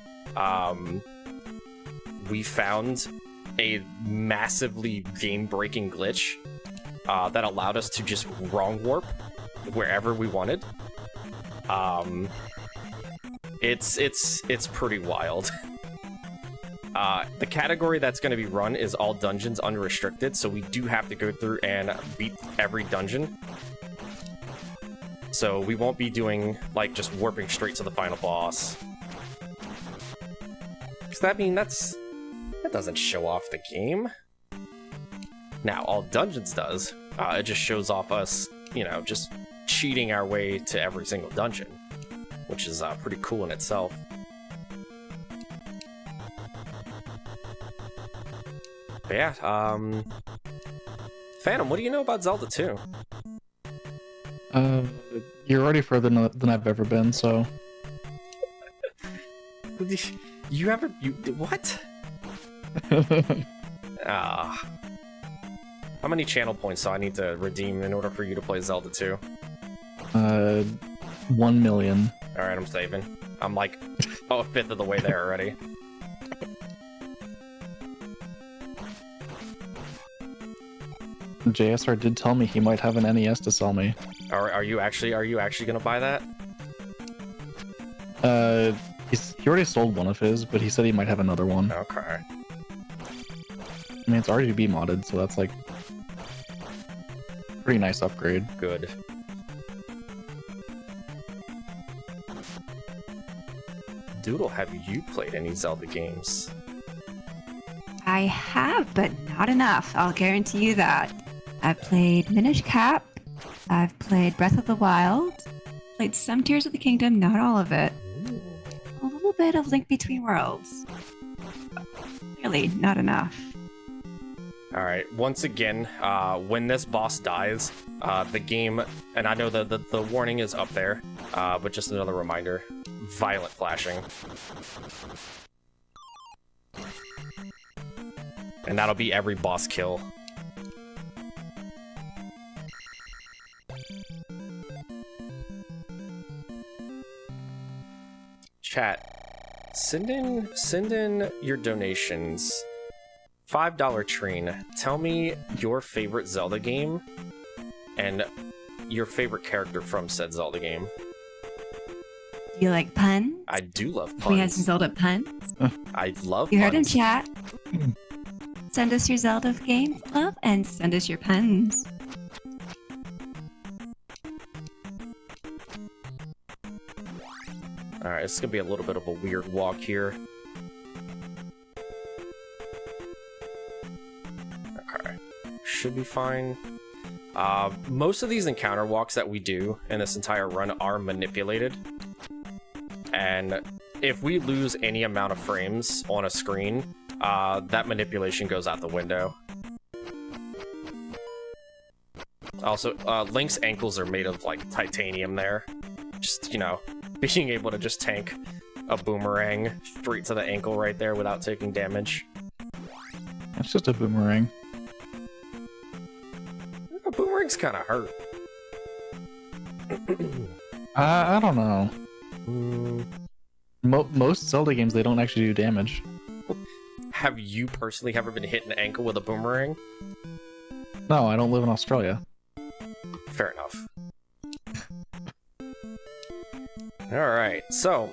we found a massively game-breaking glitch that allowed us to just wrong warp wherever we wanted. It's pretty wild. The category that's going to be run is all dungeons unrestricted, so we do have to go through and beat every dungeon. So we won't be doing, like, just warping straight to the final boss. Because that doesn't show off the game. Now, all dungeons does, it just shows off us, you know, just cheating our way to every single dungeon, which is pretty cool in itself. But yeah, Phantom, what do you know about Zelda 2? You're already further than I've ever been, so... What? How many channel points do I need to redeem in order for you to play Zelda 2? 1 million. Alright, I'm saving. I'm like, a fifth of the way there already. JSR did tell me he might have an NES to sell me. Are you actually gonna buy that? He already sold one of his, but he said he might have another one. Okay. I mean, it's RGB modded, so that's like pretty nice upgrade. Good. Doodle, have you played any Zelda games? I have, but not enough. I'll guarantee you that. I've played Minish Cap. I've played Breath of the Wild. Played some Tears of the Kingdom, not all of it. Ooh. A little bit of Link Between Worlds. Really, not enough. Alright, once again, when this boss dies, the game, and I know the warning is up there, but just another reminder, violent flashing. And that'll be every boss kill. Chat, send in your donations. $5 Trine, tell me your favorite Zelda game and your favorite character from said Zelda game. Do you like puns? I do love puns. We had some Zelda puns. I love You puns. heard him, chat. Send us your Zelda games love and send us your puns. Alright, it's gonna be a little bit of a weird walk here. Okay, should be fine. Most of these encounter walks that we do in this entire run are manipulated. and if we lose any amount of frames on a screen, that manipulation goes out the window. Also, Link's ankles are made of, like, titanium there. Just, you know, being able to just tank a boomerang straight to the ankle right there without taking damage. It's just a boomerang. A boomerang's kind of hurt. I don't know. Most Zelda games, they don't actually do damage. Have you personally ever been hit in the ankle with a boomerang? No, I don't live in Australia. Fair enough. Alright, so,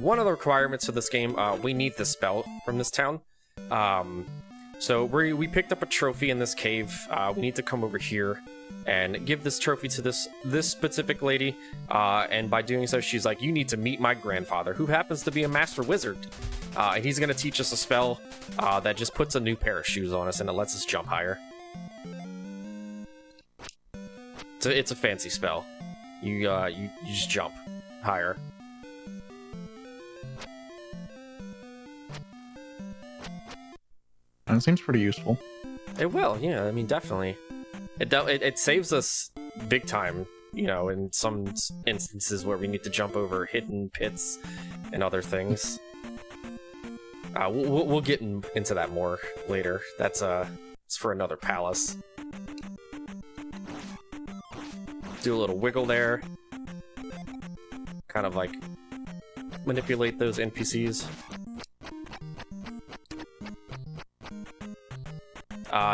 one of the requirements for this game, we need the spell from this town. So we picked up a trophy in this cave. We need to come over here and give this trophy to this specific lady. And by doing so, she's like, you need to meet my grandfather, who happens to be a master wizard. And he's going to teach us a spell that just puts a new pair of shoes on us and it lets us jump higher. It's a fancy spell. You just jump higher. That seems pretty useful. It will, yeah. I mean, definitely. It saves us big time, you know, in some instances where we need to jump over hidden pits and other things. We'll get into that more later. That's it's for another palace. Do a little wiggle there. Kind of like manipulate those NPCs.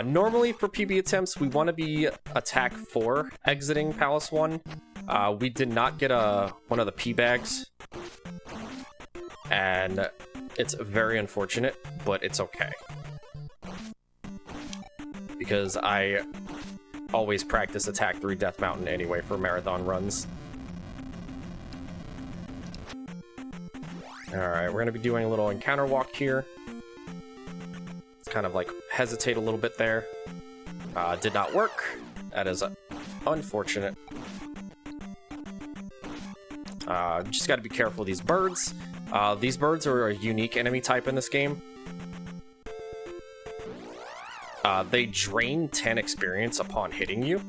Normally for PB attempts, we want to be attack 4 exiting Palace 1. We did not get one of the P bags, and it's very unfortunate, but it's okay. Because I always practice attack 3 Death Mountain anyway for marathon runs. Alright, we're going to be doing a little encounter walk here. Kind of like hesitate a little bit there. Did not work. That is unfortunate. Just got to be careful of these birds. These birds are a unique enemy type in this game. They drain 10 experience upon hitting you.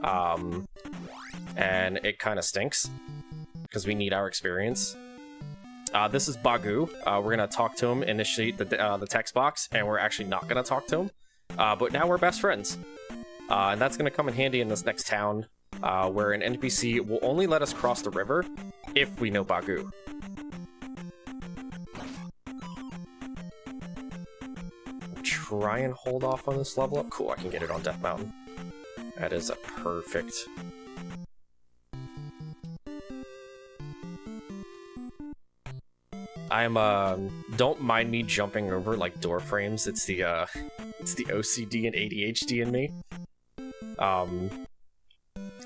And it kind of stinks because we need our experience. This is Bagu. We're going to talk to him, initiate the text box, and we're actually not going to talk to him. But now we're best friends. And that's going to come in handy in this next town, where an NPC will only let us cross the river if we know Bagu. Try and hold off on this level up. Cool, I can get it on Death Mountain. That is perfect. Don't mind me jumping over like door frames. It's the OCD and ADHD in me.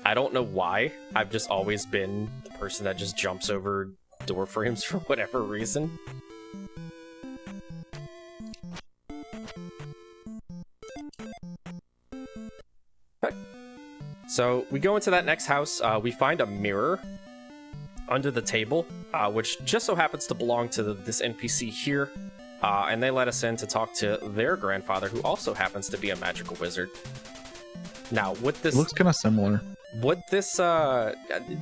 I don't know why. I've just always been the person that just jumps over door frames for whatever reason. Okay. So we go into that next house. We find a mirror under the table, which just so happens to belong to this NPC here, and they let us in to talk to their grandfather, who also happens to be a magical wizard. Now, what this... It looks kind of similar. What this,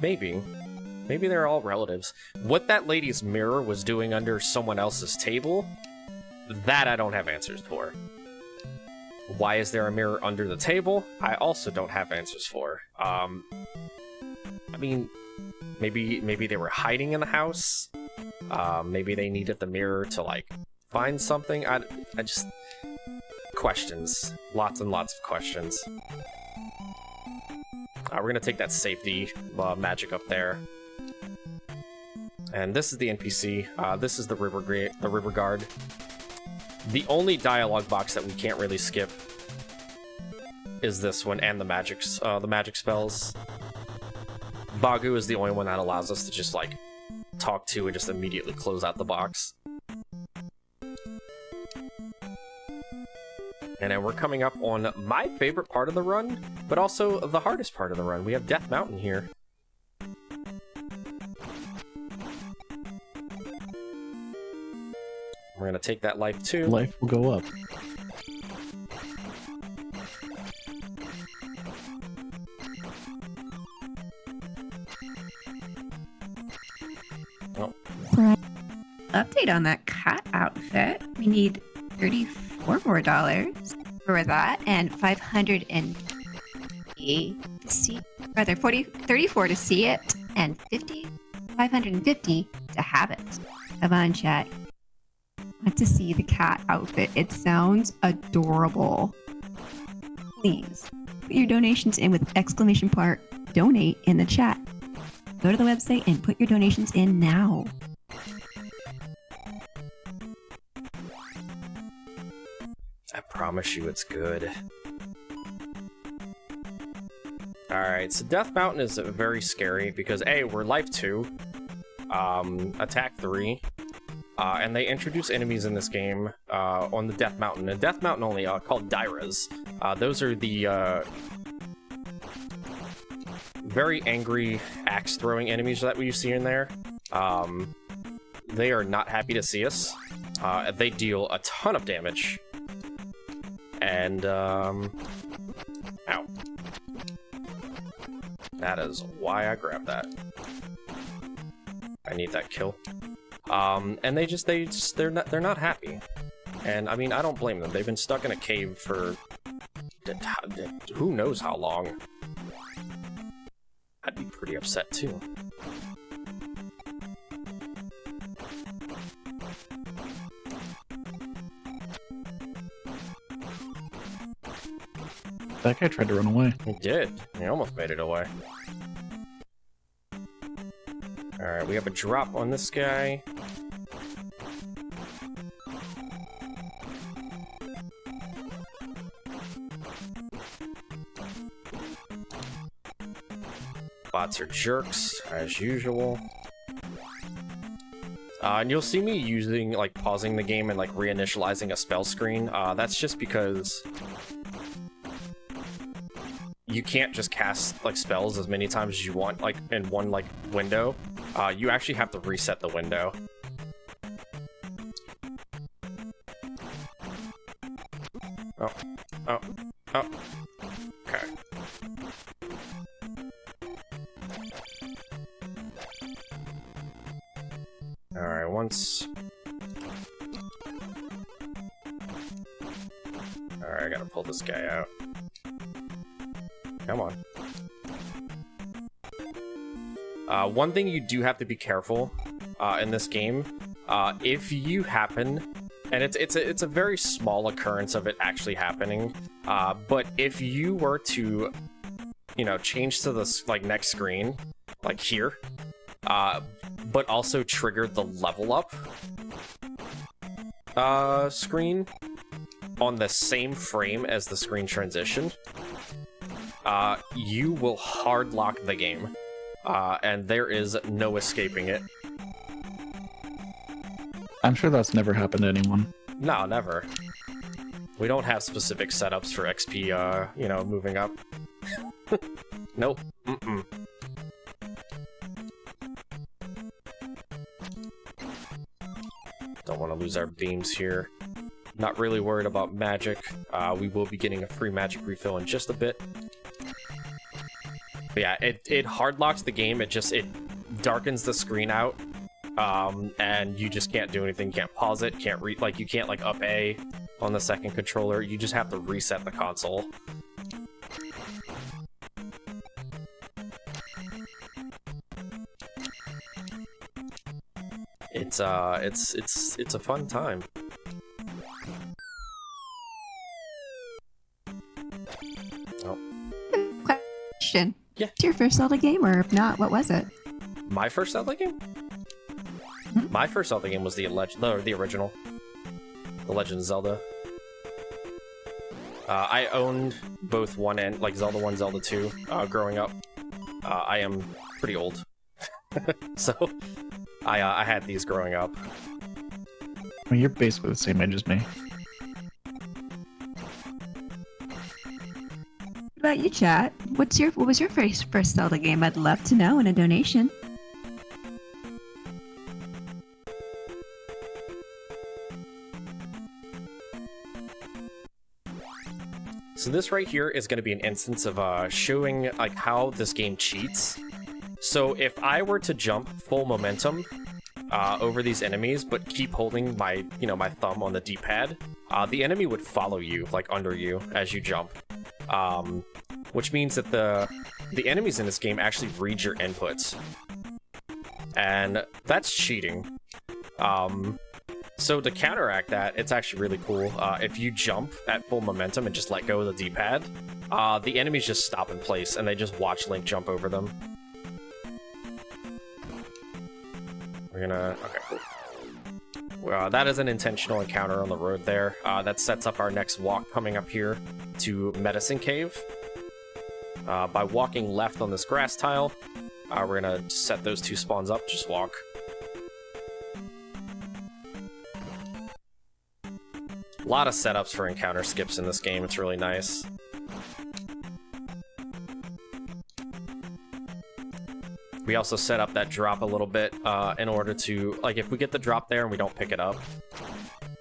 maybe they're all relatives. What that lady's mirror was doing under someone else's table, that I don't have answers for. Why is there a mirror under the table? I also don't have answers for. I mean... Maybe they were hiding in the house. Maybe they needed the mirror to, like, find something. I just... Questions. Lots and lots of questions. We're gonna take that safety magic up there. And this is the NPC. This is the river guard. The only dialogue box that we can't really skip is this one, and the magic spells. Bagu is the only one that allows us to just, like, talk to and just immediately close out the box. And then we're coming up on my favorite part of the run, but also the hardest part of the run. We have Death Mountain here. We're gonna take that life too. Life will go up. For an update on that cat outfit, we need $34 more for that, and 34 to see it, and 550 to have it. Come on, chat. I want to see the cat outfit. It sounds adorable. Please put your donations in with exclamation part donate in the chat. Go to the website and put your donations in now. I promise you it's good. Alright, so Death Mountain is very scary because A, we're life 2, attack 3, and they introduce enemies in this game on the Death Mountain. And Death Mountain only called Dairas. Those are the very angry axe-throwing enemies that we see in there. They are not happy to see us. They deal a ton of damage. And, ow. That is why I grabbed that. I need that kill. And they're not happy. And I mean, I don't blame them. They've been stuck in a cave for who knows how long. I'd be pretty upset too. That guy tried to run away. He did. He almost made it away. Alright, we have a drop on this guy. Bots are jerks, as usual. And you'll see me using, like, pausing the game and, like, reinitializing a spell screen. That's just because you can't just cast, like, spells as many times as you want, like, in one, like, window. You actually have to reset the window. Oh. Oh. Oh. Okay. Alright, once... Alright, I gotta pull this guy out. Come on. One thing you do have to be careful in this game, if you happen, and it's a very small occurrence of it actually happening, but if you were to, you know, change to this like next screen, like here, but also trigger the level up screen on the same frame as the screen transition, you will hard lock the game, and there is no escaping it. I'm sure that's never happened to anyone. No, never. We don't have specific setups for XP, you know, moving up. Nope. Mm-mm. Don't want to lose our beams here. Not really worried about magic. We will be getting a free magic refill in just a bit. But yeah, it hard locks the game. It darkens the screen out, and you just can't do anything. You can't pause it. Can't you can't like up A on the second controller. You just have to reset the console. It's a fun time. Oh. Question. Yeah. It's your first Zelda game, or if not, what was it? My first Zelda game? Hmm? My first Zelda game was the original. The Legend of Zelda. I owned both Zelda 1, Zelda 2, growing up. I am pretty old. So, I had these growing up. Well, you're basically the same age as me. What about you, chat? What was your first Zelda game? I'd love to know in a donation. So this right here is going to be an instance of showing like how this game cheats. So if I were to jump full momentum over these enemies, but keep holding my, my thumb on the D-pad, the enemy would follow you, like under you, as you jump. Which means that the enemies in this game actually read your inputs. And that's cheating. So to counteract that, it's actually really cool. If you jump at full momentum and just let go of the D-pad, the enemies just stop in place and they just watch Link jump over them. We're gonna... Okay, cool. Well, that is an intentional encounter on the road there. That sets up our next walk coming up here to Medicine Cave. By walking left on this grass tile, we're gonna set those two spawns up, just walk. A lot of setups for encounter skips in this game, it's really nice. We also set up that drop a little bit in order to, like, if we get the drop there and we don't pick it up,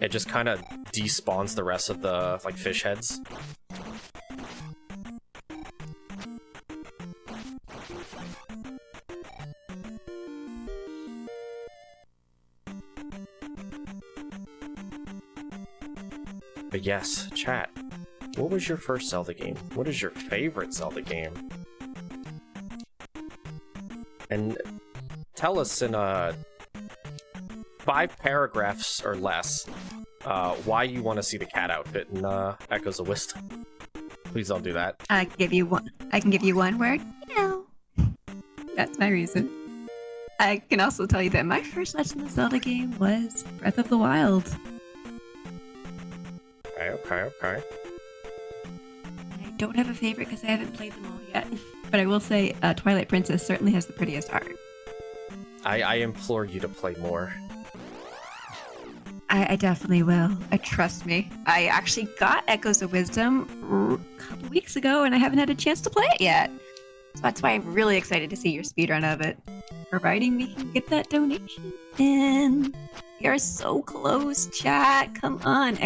it just kind of despawns the rest of the, like, fish heads. But yes, chat, what was your first Zelda game? What is your favorite Zelda game? And tell us in 5 paragraphs or less why you want to see the cat outfit in Echoes of Wisdom. Please don't do that. I can give you one word. No. That's my reason. I can also tell you that my first Legend of Zelda game was Breath of the Wild. Okay. I don't have a favorite because I haven't played them all yet. But I will say Twilight Princess certainly has the prettiest art. I implore you to play more. I definitely will. Trust me. I actually got Echoes of Wisdom a couple weeks ago, and I haven't had a chance to play it yet. So that's why I'm really excited to see your speedrun of it. Providing we can get that donation in. We are so close, chat. Come on, !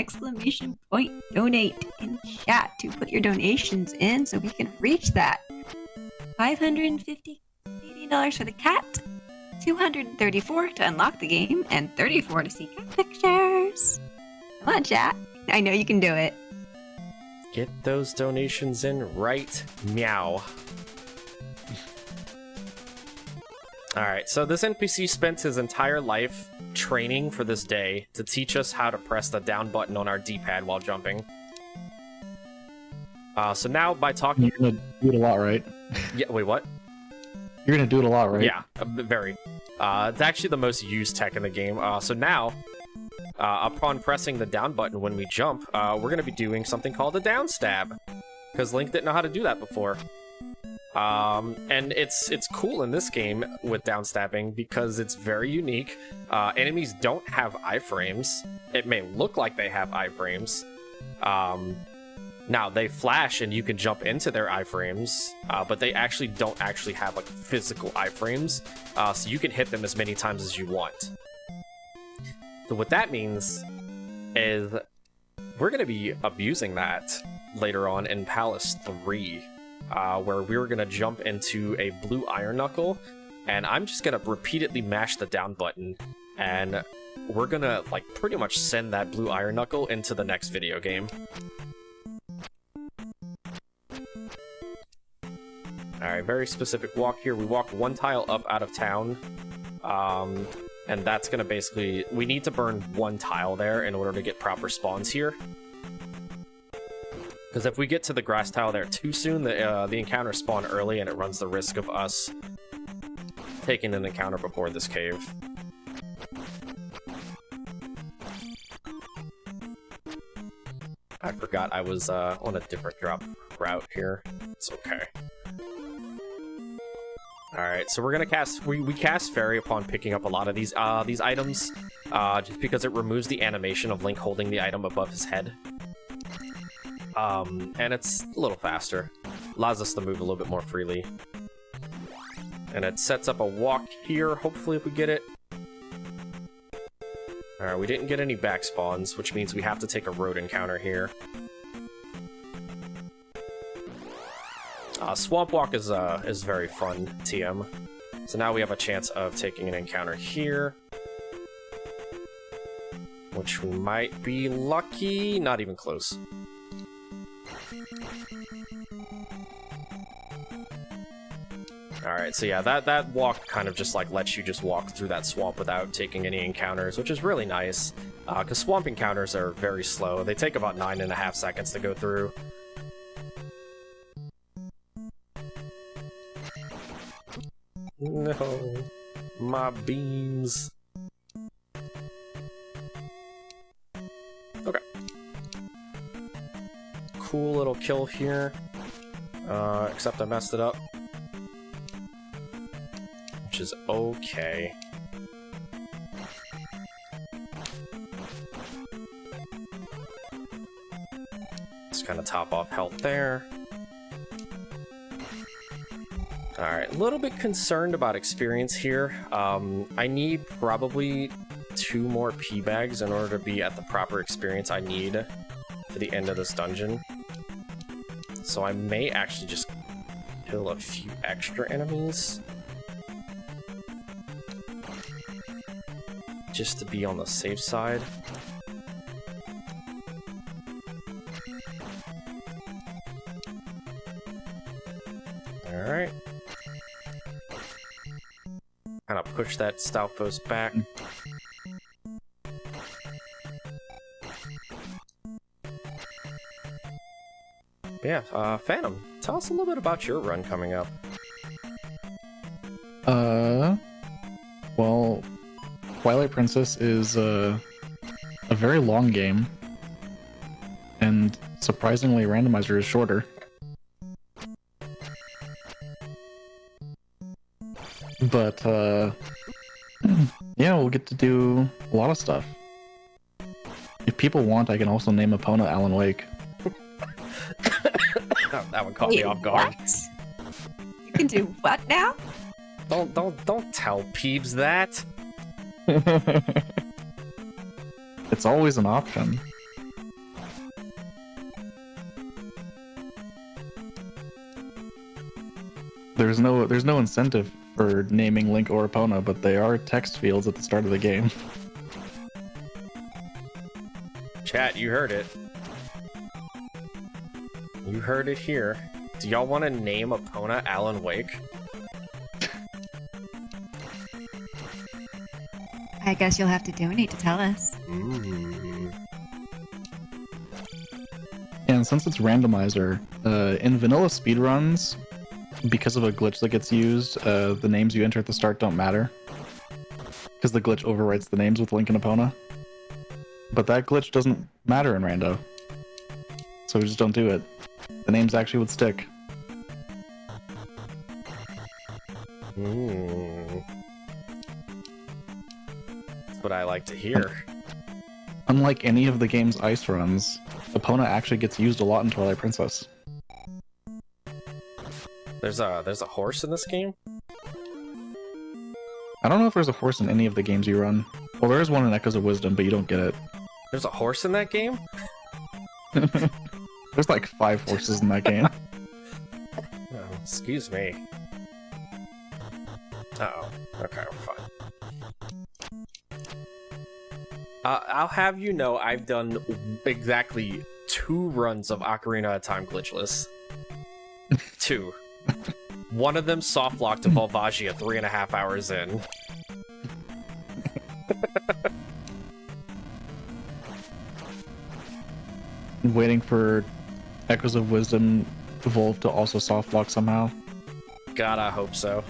Donate in chat to put your donations in so we can reach that. $550 Canadian for the cat, $234 to unlock the game, and $34 to see cat pictures. Come on, chat. I know you can do it. Get those donations in right meow. Alright, so this NPC spent his entire life training for this day to teach us how to press the down button on our D-pad while jumping. So now by talking... You're gonna do it a lot, right? Yeah, wait, what? You're gonna do it a lot, right? Yeah, very. It's actually the most used tech in the game. So now, upon pressing the down button when we jump, we're gonna be doing something called a down stab. Because Link didn't know how to do that before. And it's cool in this game with down stabbing because it's very unique. Enemies don't have iframes. It may look like they have iframes. Now they flash and you can jump into their iframes, but they actually don't actually have like physical iframes. So you can hit them as many times as you want. So what that means is we're going to be abusing that later on in Palace 3. Where we were going to jump into a blue iron knuckle, and I'm just going to repeatedly mash the down button, and we're going to like pretty much send that blue iron knuckle into the next video game. Alright, very specific walk here. We walk one tile up out of town, and that's going to basically... We need to burn one tile there in order to get proper spawns here. Because if we get to the grass tile there too soon, the encounters spawn early and it runs the risk of us taking an encounter before this cave. I forgot I was on a different drop route here. It's okay. Alright, so we're gonna cast... We cast Fairy upon picking up a lot of these items, just because it removes the animation of Link holding the item above his head. And it's a little faster. Allows us to move a little bit more freely. And it sets up a walk here, hopefully if we get it. Alright, we didn't get any back spawns, which means we have to take a road encounter here. Swamp Walk is very fun, TM. So now we have a chance of taking an encounter here. Which we might be lucky. Not even close. Alright, so yeah, that walk kind of just like lets you just walk through that swamp without taking any encounters, which is really nice. Because swamp encounters are very slow. They take about 9.5 seconds to go through. No, my beams. Okay. Cool little kill here. Except I messed it up. Which is okay. Just kind of top off health there. Alright, a little bit concerned about experience here. I need probably 2 more P bags in order to be at the proper experience I need for the end of this dungeon. So I may actually just kill a few extra enemies. Just to be on the safe side. Alright. Kind of push that stout post back. Yeah, Phantom, tell us a little bit about your run coming up. Well, Twilight Princess is a very long game, and surprisingly, randomizer is shorter. But yeah, we'll get to do a lot of stuff. If people want, I can also name Epona Alan Wake. That one caught me off guard. What? You can do what now? Don't tell Peebs that. It's always an option. There's no incentive for naming Link or Epona, but they are text fields at the start of the game. Chat, you heard it. You heard it here. Do y'all want to name Epona Alan Wake? I guess you'll have to donate to tell us. And since it's randomizer, in vanilla speedruns, because of a glitch that gets used, the names you enter at the start don't matter. Because the glitch overwrites the names with Link and Epona. But that glitch doesn't matter in rando. So we just don't do it. The names actually would stick. That's what I like to hear. Unlike any of the game's ice runs, Epona actually gets used a lot in Twilight Princess. There's a horse in this game? I don't know if there's a horse in any of the games you run. Well, there is one in Echoes of Wisdom, but you don't get it. There's a horse in that game? There's like 5 horses in that game. Oh, excuse me. Uh-oh. Okay, I'm fine. I'll have you know I've done exactly 2 runs of Ocarina of Time glitchless. 2. One of them soft locked to Volvagia 3.5 hours in. Waiting for Echoes of Wisdom Evolve to also soft lock somehow. God, I hope so.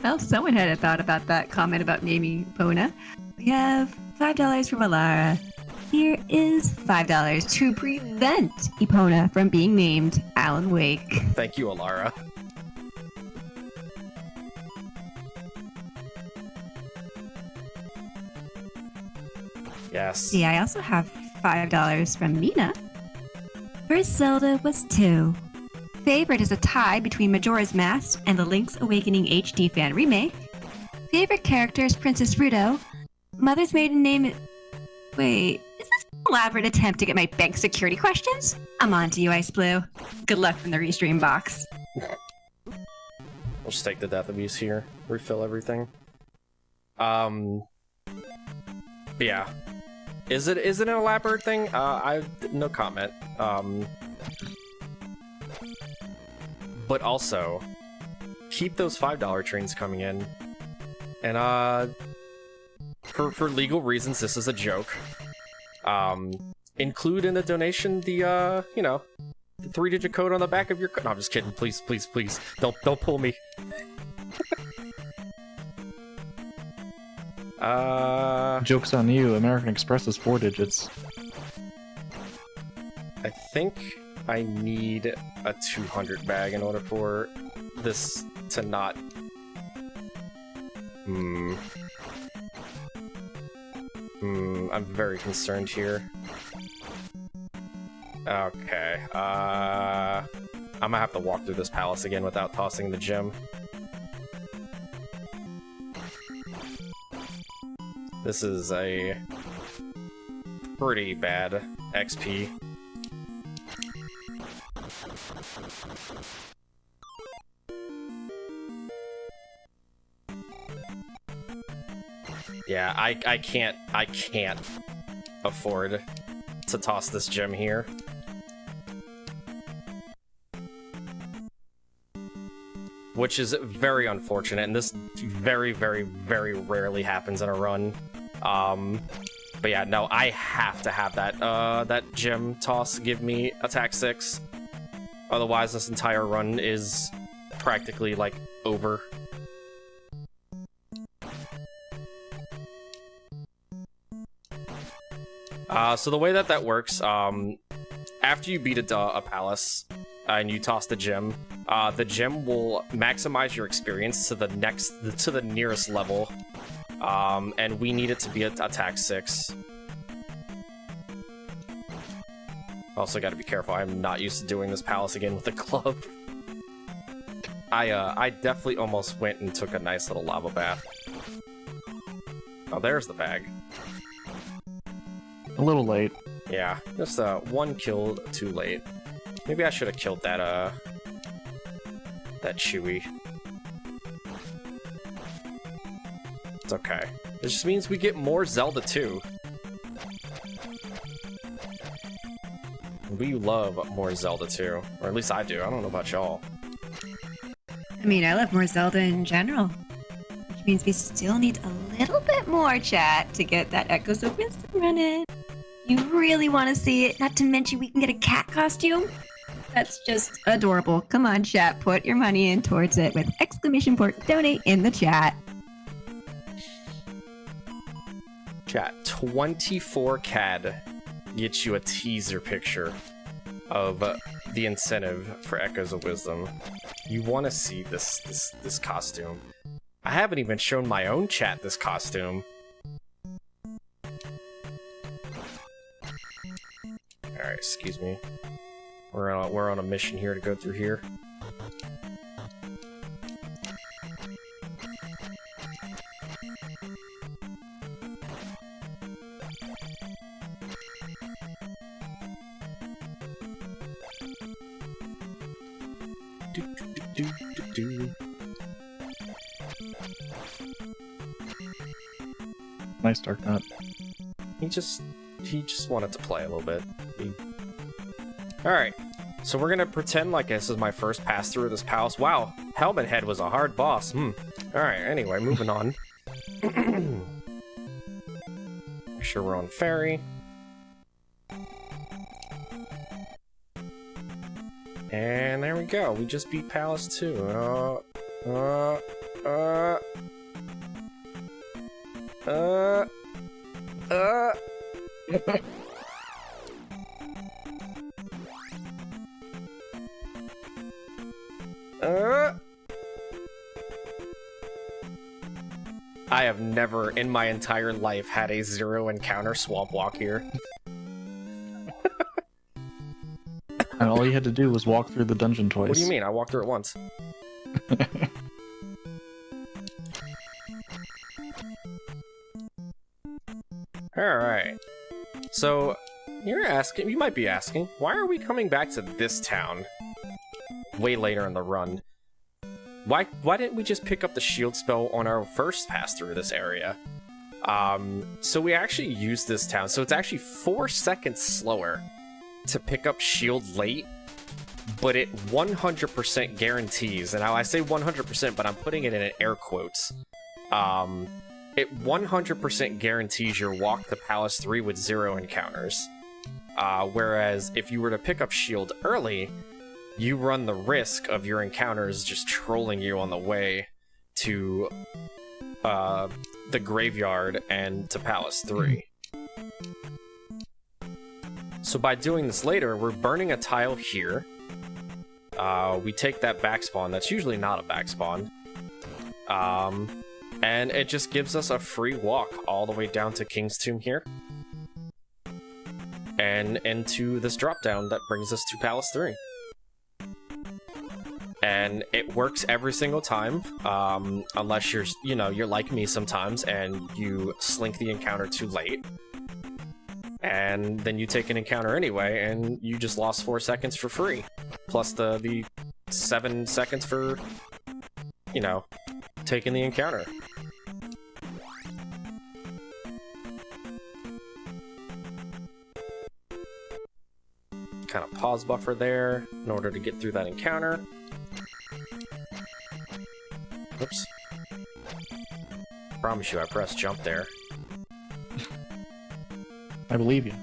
Well, someone had a thought about that comment about naming Epona. We have $5 from Alara. Here is $5 to prevent Epona from being named Alan Wake. Thank you, Alara. Yes. See, I also have $5 from Mina. First Zelda was 2. Favorite is a tie between Majora's Mask and the Link's Awakening HD fan remake. Favorite character is Princess Ruto. Mother's maiden name is... Wait, is this an elaborate attempt to get my bank security questions? I'm on to you, Iceblue. Good luck from the restream box. We'll just take the death abuse here. Refill everything. Yeah. Is it an elaborate thing? No comment. But also, keep those $5 trains coming in. And for legal reasons, this is a joke. Include in the donation the you know, the 3-digit code on the back of your. No, I'm just kidding. Please, please, please, don't pull me. Joke's on you. American Express is 4 digits. I think I need a 200 bag in order for this to not. I'm very concerned here. Okay, I'm gonna have to walk through this palace again without tossing the gem. This is a pretty bad XP. Yeah, I can't afford to toss this gem here. Which is very unfortunate, and this very, very, very rarely happens in a run. But yeah, no, I have to have that that gem toss give me attack 6. Otherwise, this entire run is practically, like, over. So the way that works, after you beat a palace and you toss the gem will maximize your experience to the nearest level, and we need it to be attack 6. Also, got to be careful. I'm not used to doing this palace again with the club. I definitely almost went and took a nice little lava bath. Oh, there's the bag. A little late. Yeah, just one kill too late. Maybe I should have killed that that Chewy. It's okay. This just means we get more Zelda too. We love more Zelda too, or at least I do. I don't know about y'all. I mean, I love more Zelda in general. Which means we still need a little bit more, chat, to get that Echoes of Wisdom running. You really want to see it? Not to mention we can get a cat costume? That's just adorable. Come on, chat, put your money in towards it with exclamation point donate in the chat. Chat, 24 CAD gets you a teaser picture of the incentive for Echoes of Wisdom. You want to see this costume. I haven't even shown my own chat this costume. Alright, excuse me. We're on a mission here to go through here. Nice Dark Nut. He just wanted to play a little bit. Alright, so we're gonna pretend like this is my first pass through this palace. Wow, Helmet Head was a hard boss. Alright, anyway, moving on. Make sure we're on ferry. And there we go, we just beat Palace 2. I have never in my entire life had a 0 encounter swamp walk here. And all you had to do was walk through the dungeon twice. What do you mean? I walked through it once. Alright. So, you might be asking, why are we coming back to this town way later in the run? Why didn't we just pick up the shield spell on our first pass through this area? So we actually use this town, so it's actually 4 seconds slower to pick up shield late, but it 100% guarantees, and I say 100%, but I'm putting it in air quotes. It 100% guarantees your walk to Palace 3 with 0 encounters. Whereas if you were to pick up shield early, you run the risk of your encounters just trolling you on the way to the graveyard and to Palace 3. So by doing this later, we're burning a tile here. We take that back spawn, that's usually not a back spawn. And it just gives us a free walk all the way down to King's Tomb here. And into this drop down that brings us to Palace 3. And it works every single time, unless you're like me sometimes and you slink the encounter too late. And then you take an encounter anyway, and you just lost 4 seconds for free. Plus the 7 seconds for, taking the encounter. Kind of pause buffer there in order to get through that encounter. Oops. Promise you I pressed jump there. I believe you.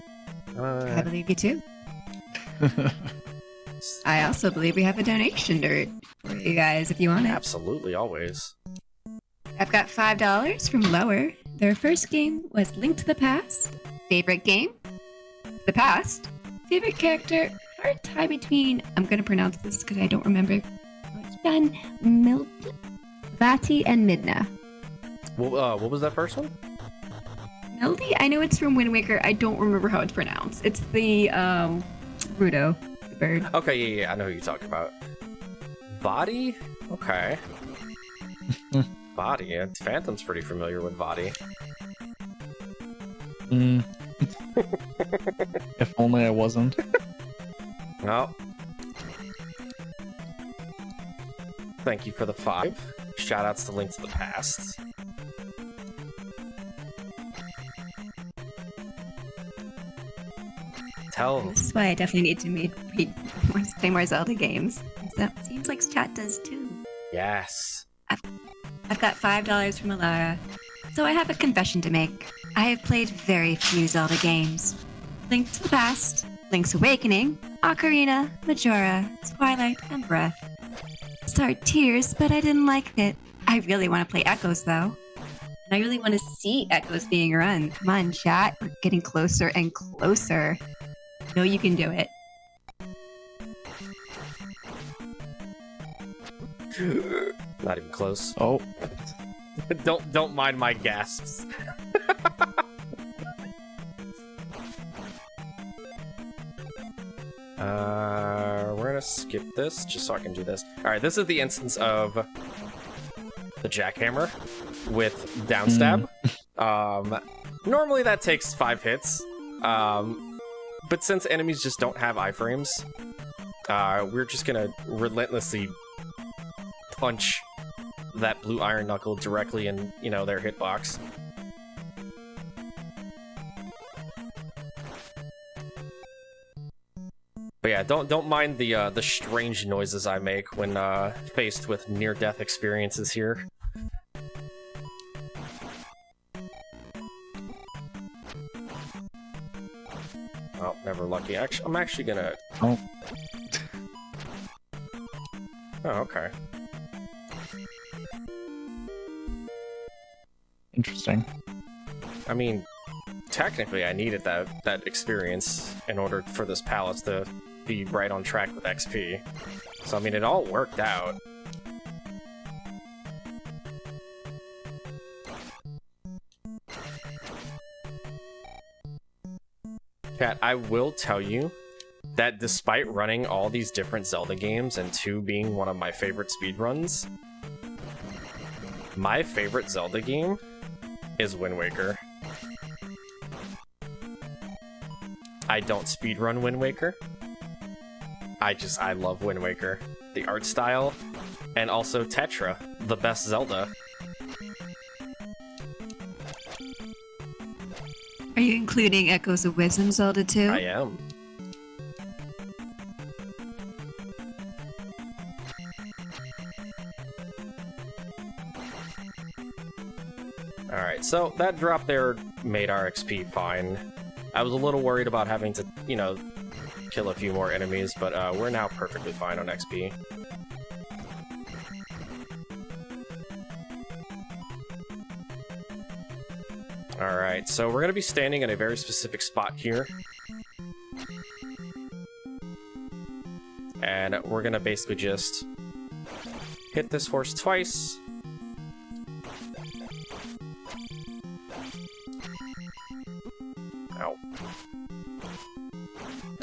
I believe you too. I also believe we have a donation dirt for you guys if you want it. Absolutely, always. I've got $5 from Lower. Their first game was Link to the Past. Favorite game? The Past. Favorite character? Hard tie between, I'm going to pronounce this because I don't remember. It's done. Vati and Midna. What was that first one? Melody? I know it's from Wind Waker. I don't remember how it's pronounced. It's the, Rudo, the bird. Okay, yeah, I know who you're talking about. Vati? Okay. Vati, yeah. Phantom's pretty familiar with Vati. If only I wasn't. Well. Thank you for the 5. Shoutouts to Link to the Past. This is why I definitely need to play more Zelda games. That seems like chat does too. Yes. I've got $5 from Alara. So I have a confession to make. I have played very few Zelda games. Link to the Past, Link's Awakening, Ocarina, Majora, Twilight, and Breath. Start Tears, but I didn't like it. I really want to play Echoes though. And I really want to see Echoes being run. Come on, chat. We're getting closer and closer. I know you can do it. Not even close. Oh. Don't mind my gasps. We're gonna skip this just so I can do this. Alright, this is the instance of the jackhammer with downstab. Normally that takes 5 hits. But since enemies just don't have iframes, we're just gonna relentlessly punch that blue iron knuckle directly in, their hitbox. But yeah, don't mind the strange noises I make when faced with near-death experiences here. Oh, never lucky. I'm actually gonna... Oh. Oh, okay. Interesting. I mean, technically I needed that experience in order for this palace to be right on track with XP. So, I mean, it all worked out. Chat, I will tell you that despite running all these different Zelda games and 2 being one of my favorite speedruns, my favorite Zelda game is Wind Waker. I don't speedrun Wind Waker. I love Wind Waker. The art style, and also Tetra, the best Zelda. Are you including Echoes of Wisdom Zelda too? I am. Alright, so that drop there made our XP fine. I was a little worried about having to, you know, kill a few more enemies, but we're now perfectly fine on XP. Alright, so we're going to be standing in a very specific spot here. And we're going to basically just hit this horse twice. Ow.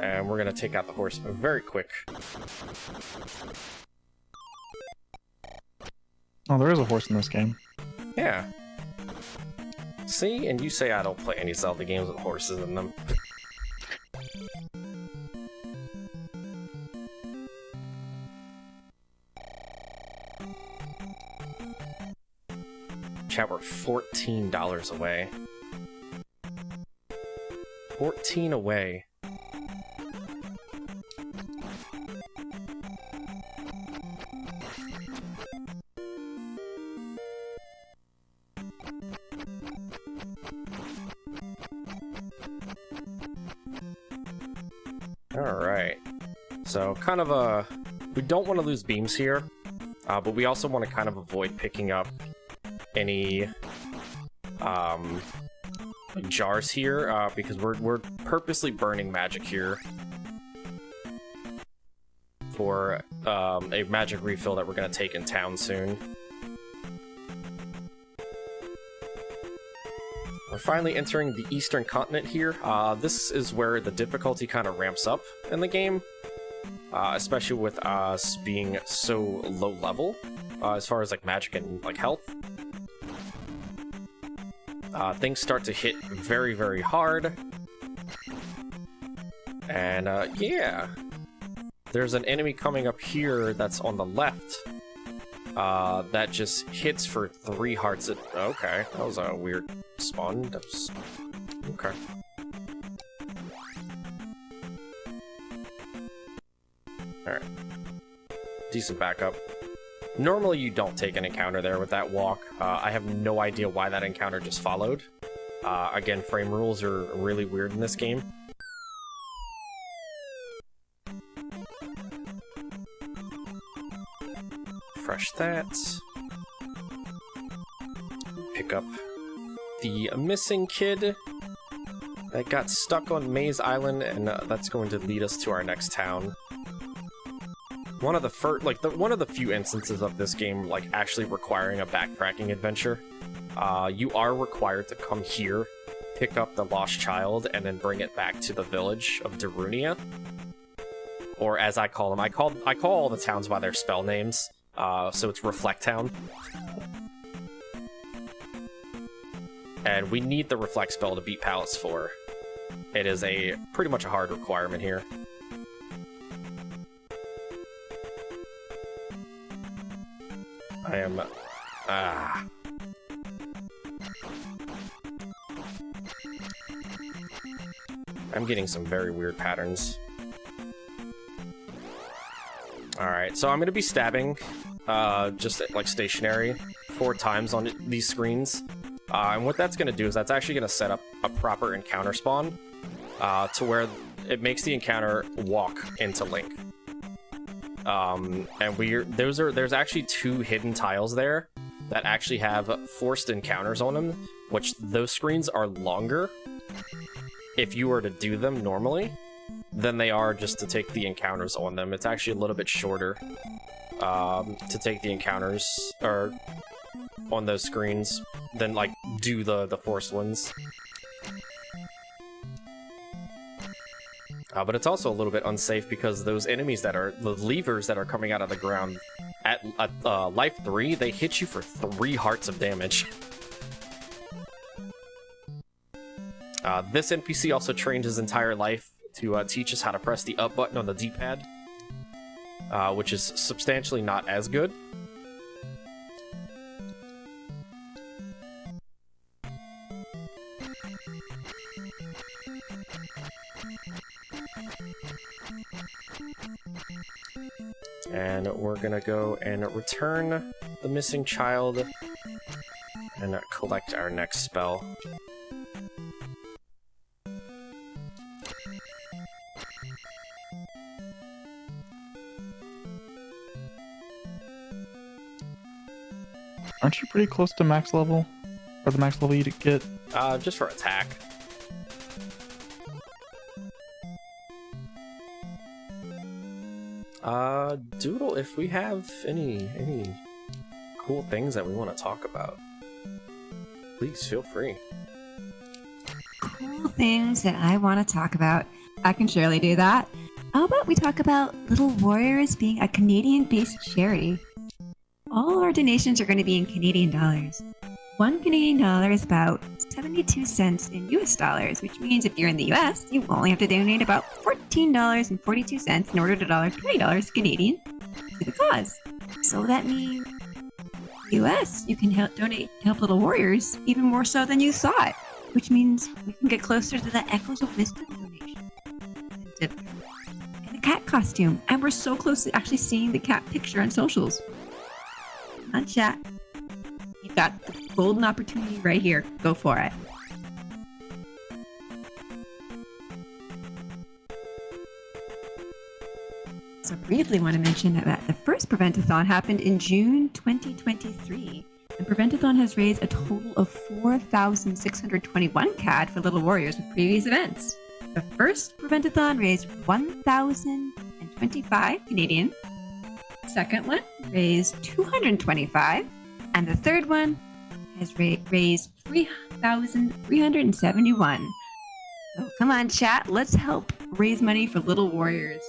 And we're going to take out the horse very quick. Oh, there is a horse in this game. Yeah. See? And you say I don't play any Zelda games with horses in them. Chat, we're $14 away. 14 away. Alright. So, kind of a... We don't want to lose beams here, but we also want to kind of avoid picking up any jars here, because we're purposely burning magic here for a magic refill that we're going to take in town soon. We're finally entering the eastern continent here. This is where the difficulty kind of ramps up in the game, especially with us being so low level as far as like magic and like health. Things start to hit very, very hard. And yeah, there's an enemy coming up here that's on the left that just hits for 3 hearts. Okay, that was a weird spawn. That was... Okay. Alright. Decent backup. Normally you don't take an encounter there with that walk. I have no idea why that encounter just followed. Again, frame rules are really weird in this game. Refresh that. Pick up the missing kid that got stuck on Maze Island, and that's going to lead us to our next town. One of the first, like, one of the few instances of this game, like, actually requiring a backtracking adventure. You are required to come here, pick up the lost child, and then bring it back to the village of Darunia. Or as I call them, I call all the towns by their spell names. So it's Reflect Town. And we need the Reflect spell to beat Palace 4. It is pretty much a hard requirement here. I am... I'm getting some very weird patterns. Alright, so I'm going to be stabbing, just like stationary, 4 times on these screens. And what that's going to do is that's actually going to set up a proper encounter spawn, to where it makes the encounter walk into Link. And there's actually 2 hidden tiles there that actually have forced encounters on them, which those screens are longer if you were to do them normally than they are just to take the encounters on them. It's actually a little bit shorter to take the encounters or on those screens than like do the forced ones. But it's also a little bit unsafe because those enemies that are the levers that are coming out of the ground at life 3, they hit you for 3 hearts of damage. This NPC also trained his entire life to teach us how to press the up button on the D-pad, which is substantially not as good. And we're gonna go and return the missing child and collect our next spell. Aren't you pretty close to max level? Or the max level you get? Just for attack. Doodle, if we have any cool things that we want to talk about, please feel free. Cool things that I want to talk about. I can surely do that. How about we talk about Little Warriors being a Canadian-based charity? All our donations are going to be in Canadian dollars. $1 Canadian is about 72 cents in US dollars, which means if you're in the US, you only have to donate about $14.42 in order to $20 Canadian to the cause. So that means US, you can help Little Warriors even more so than you thought, which means we can get closer to the Echoes of Wisdom donation. And the cat costume, and we're so close to actually seeing the cat picture on socials. On chat. You've got the golden opportunity right here. Go for it. So briefly want to mention that the first Prevent-A-Thon happened in June 2023. And Prevent-A-Thon has raised a total of 4,621 CAD for Little Warriors with previous events. The first Prevent-A-Thon raised 1,025 Canadian. The second one raised 225. And the third one has raised 3,371. So come on, chat. Let's help raise money for Little Warriors.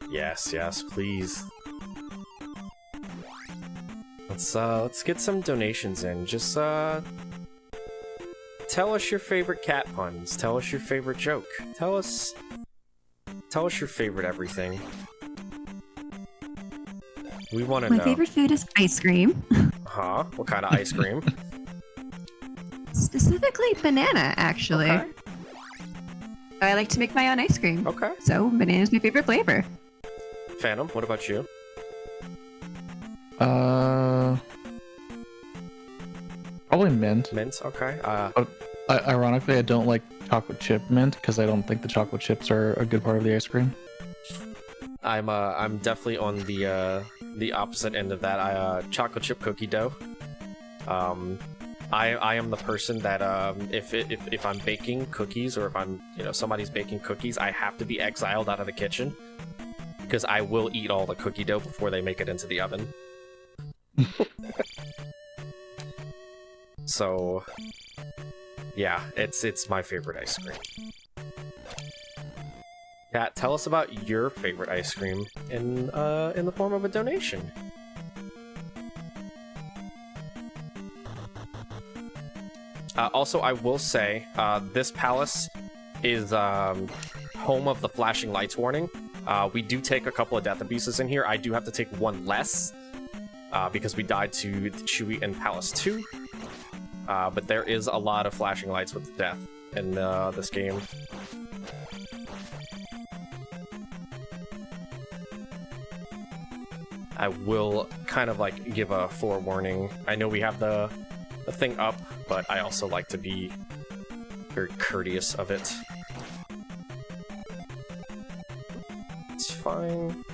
Yes, please. Let's get some donations in. Just tell us your favorite cat puns. Tell us your favorite joke. Tell us your favorite everything. We want to know. My favorite food is ice cream. Huh? What kind of ice cream? Specifically banana, actually. Okay. I like to make my own ice cream. Okay. So banana is my favorite flavor. Phantom, what about you? Probably mint. Mint, okay. Ironically, I don't like chocolate chip mint because I don't think the chocolate chips are a good part of the ice cream. I'm definitely on the opposite end of that. Chocolate chip cookie dough. I am the person that if I'm baking cookies or if I'm somebody's baking cookies, I have to be exiled out of the kitchen because I will eat all the cookie dough before they make it into the oven. So yeah, it's my favorite ice cream. Kat, tell us about your favorite ice cream in the form of a donation. Also, I will say, this palace is home of the flashing lights warning. We do take a couple of death abuses in here. I do have to take one less, because we died to Chewie in Palace 2. But there is a lot of flashing lights with death in this game. I will kind of like give a forewarning. I know we have the thing up, but I also like to be very courteous of it. It's fine.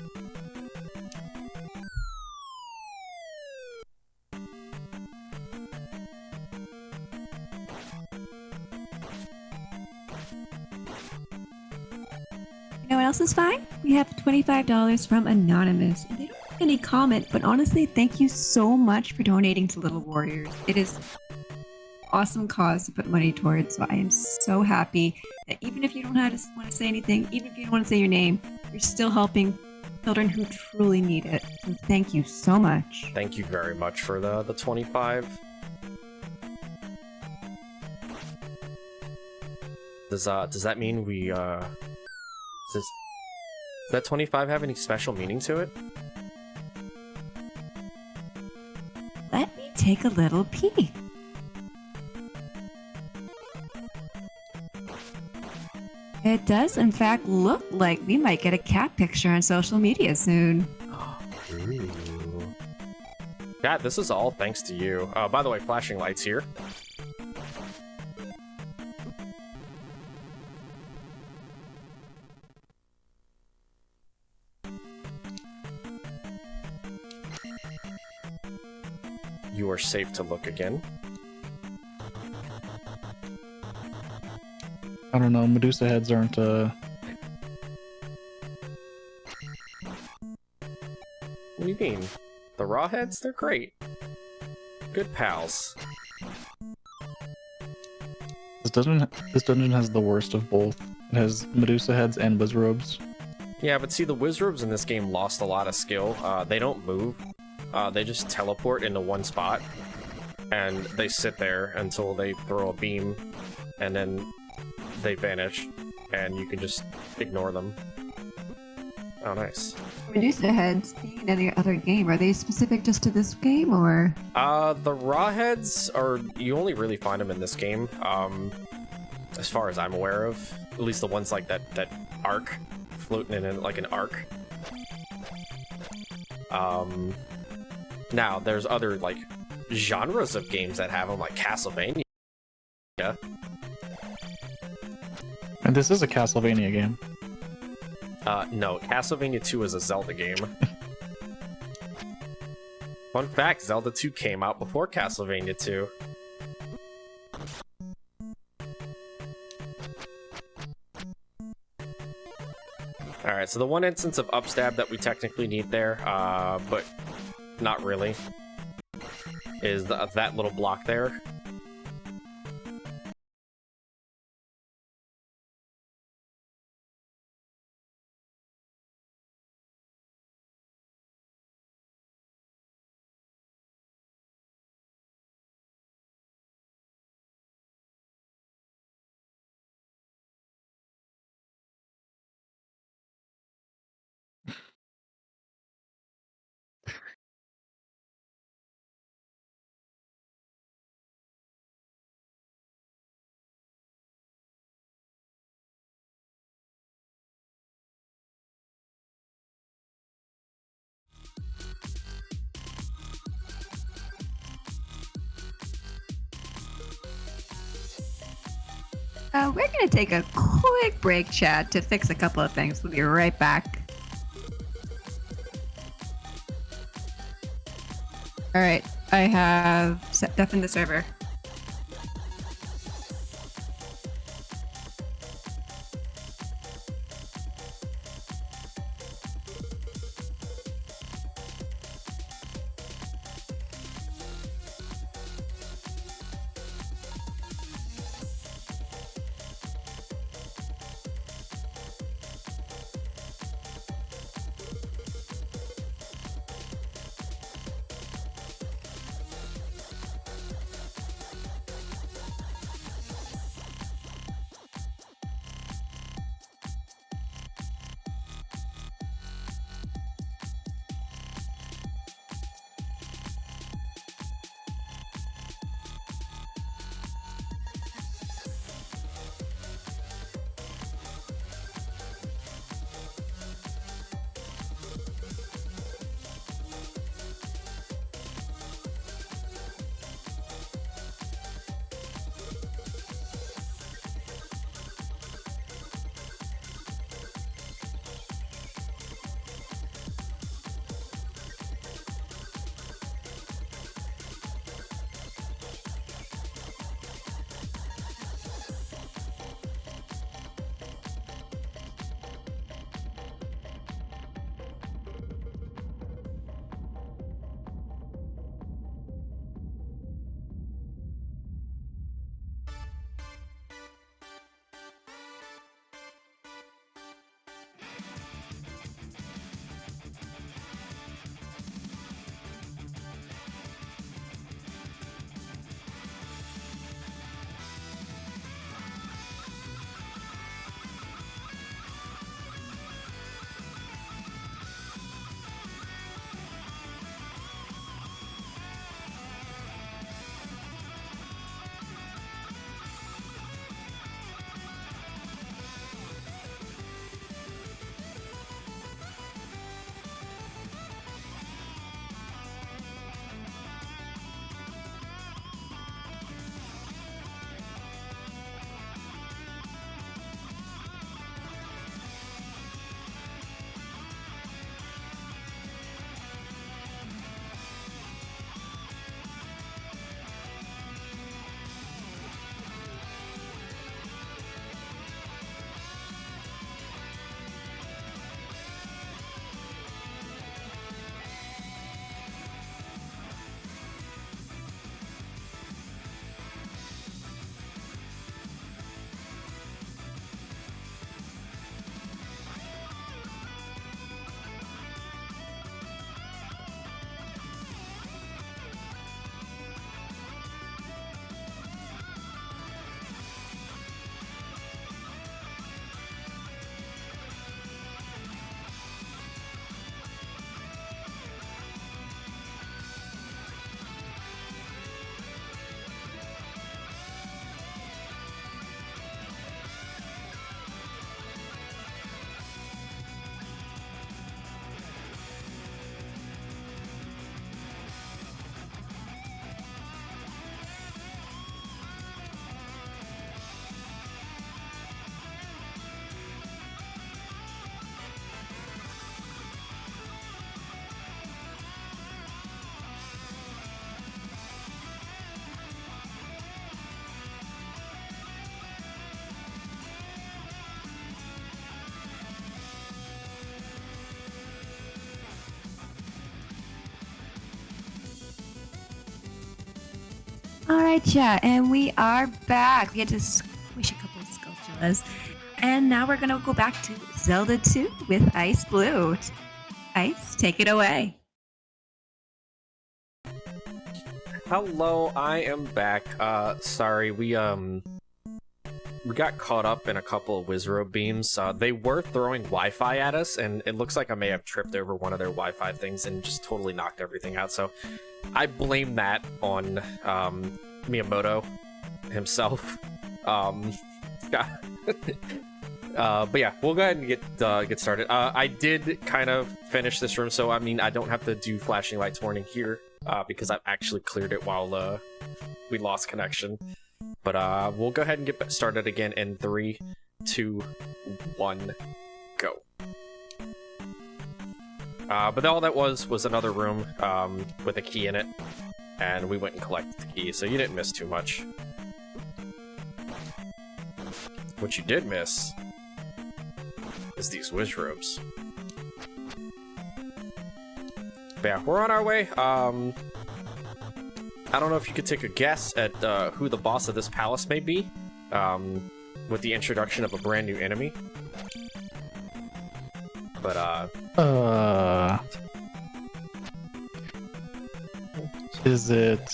You know what else is fine? We have $25 from Anonymous. And they don't have any comment, but honestly, thank you so much for donating to Little Warriors. It is an awesome cause to put money towards, so I am so happy that even if you don't want to say anything, even if you don't want to say your name, you're still helping children who truly need it. So thank you so much. Thank you very much for the 25. Does that mean we does that 25 have any special meaning to it? Let me take a little peek. It does, in fact, look like we might get a cat picture on social media soon. Ooh. God, this is all thanks to you. By the way, flashing lights here. You are safe to look again. I don't know, Medusa heads aren't, What do you mean? The raw heads? They're great. Good pals. This dungeon has the worst of both. It has Medusa heads and Wizrobes. Yeah, but see, the Wizrobes in this game lost a lot of skill. They don't move. They just teleport into one spot. And they sit there until they throw a beam. And then they vanish. And you can just ignore them. Oh, nice. Medusa heads, being any other game, are they specific just to this game, or? The raw heads are, you only really find them in this game. As far as I'm aware of, at least the ones like that arc, floating in like an arc. Now there's other like genres of games that have them, like Castlevania. Yeah. And this is a Castlevania game. No, Castlevania 2 is a Zelda game. Fun fact, Zelda 2 came out before Castlevania 2. Alright, so the one instance of upstab that we technically need there, but not really, is that little block there. We're gonna take a quick break, chat, to fix a couple of things. We'll be right back. Alright, I have deafened the server. Alright, chat, and we are back. We had to squish a couple of Skulltulas. And now we're gonna go back to Zelda 2 with Iceblue. Ice, take it away. Hello, I am back. Sorry, we got caught up in a couple of Wizrobe beams. They were throwing Wi-Fi at us, and it looks like I may have tripped over one of their Wi-Fi things and just totally knocked everything out. So I blame that on Miyamoto himself. But yeah, we'll go ahead and get started. I did kind of finish this room, so I mean I don't have to do flashing lights warning here because I've actually cleared it while we lost connection. But we'll go ahead and get started again in 3, 2, 1, go. But all that was another room with a key in it, and we went and collected the key, so you didn't miss too much. What you did miss is these Wizrobes. But yeah, we're on our way. I don't know if you could take a guess at who the boss of this palace may be, with the introduction of a brand new enemy. But Is it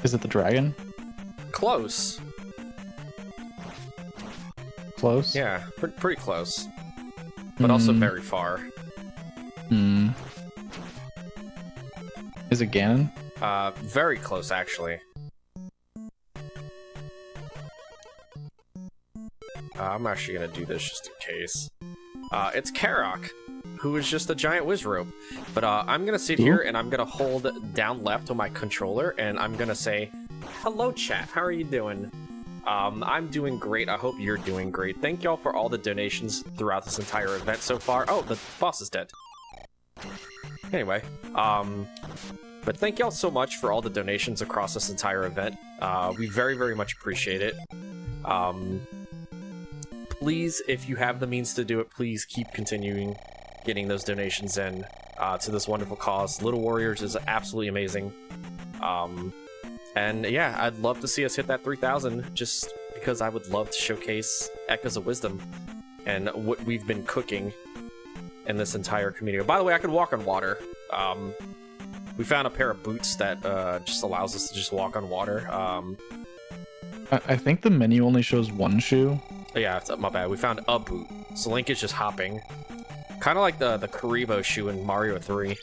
the dragon? Close. Close? Yeah, pretty close. But also very far. Hmm. Is it Ganon? Very close, actually. I'm actually gonna do this just in case. It's Karok, who is just a giant Wizrobe. But I'm gonna sit here and I'm gonna hold down left on my controller and I'm gonna say, "Hello, chat. How are you doing?" I'm doing great. I hope you're doing great. Thank y'all for all the donations throughout this entire event so far. Oh, the boss is dead. Anyway, but thank y'all so much for all the donations across this entire event. We very, very much appreciate it. Please, if you have the means to do it, please keep continuing getting those donations in to this wonderful cause. Little Warriors is absolutely amazing. And yeah, I'd love to see us hit that 3,000, just because I would love to showcase Echoes of Wisdom and what we've been cooking in this entire community. By the way, I can walk on water. We found a pair of boots that just allows us to just walk on water. I think the menu only shows one shoe. Yeah, my bad. We found a boot. So Link is just hopping. Kind of like the Karibo shoe in Mario 3.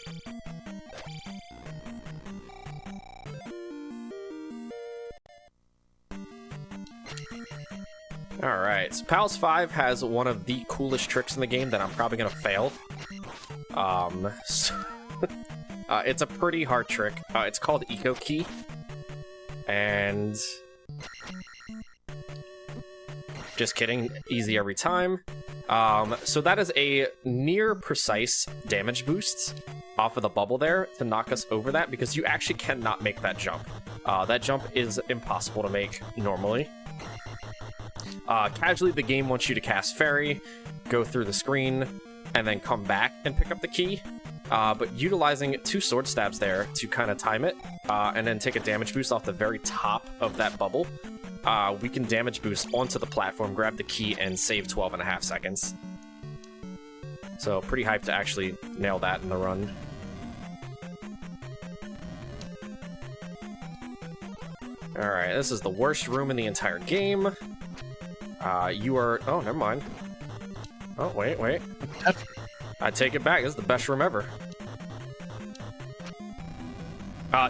Alright, so Palace 5 has one of the coolest tricks in the game that I'm probably gonna fail. It's a pretty hard trick. It's called Eco Key. And... just kidding, easy every time. So that is a near precise damage boost off of the bubble there to knock us over that, because you actually cannot make that jump. That jump is impossible to make normally. Casually, the game wants you to cast Fairy, go through the screen, and then come back and pick up the key. But utilizing 2 sword stabs there to kind of time it, and then take a damage boost off the very top of that bubble, we can damage boost onto the platform, grab the key, and save 12.5 seconds. So pretty hyped to actually nail that in the run. Alright, this is the worst room in the entire game. You are... oh, never mind. Oh, wait. I take it back. This is the best room ever.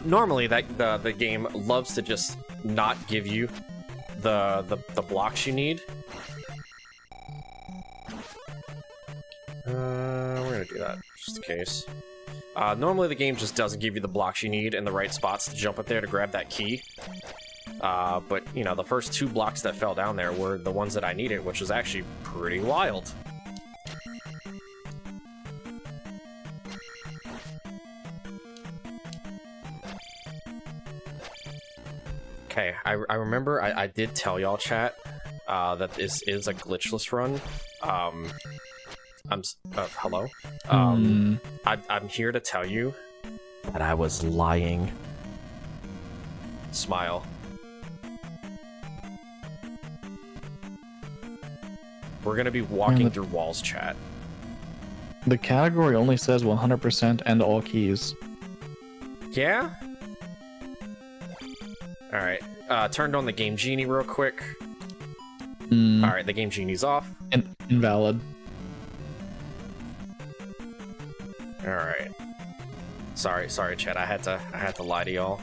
Normally, the game loves to just not give you the blocks you need. We're gonna do that just in case. Normally, the game just doesn't give you the blocks you need in the right spots to jump up there to grab that key. But, you know, the first 2 blocks that fell down there were the ones that I needed, which was actually pretty wild. Okay, I remember I did tell y'all, chat, that this is a glitchless run. Hello? I'm here to tell you that I was lying. Smile. We're gonna be walking through walls, chat. The category only says 100% and all keys. Yeah? Alright, turned on the Game Genie real quick. Alright, the Game Genie's off. Invalid. Alright. Sorry, chat, I had to lie to y'all.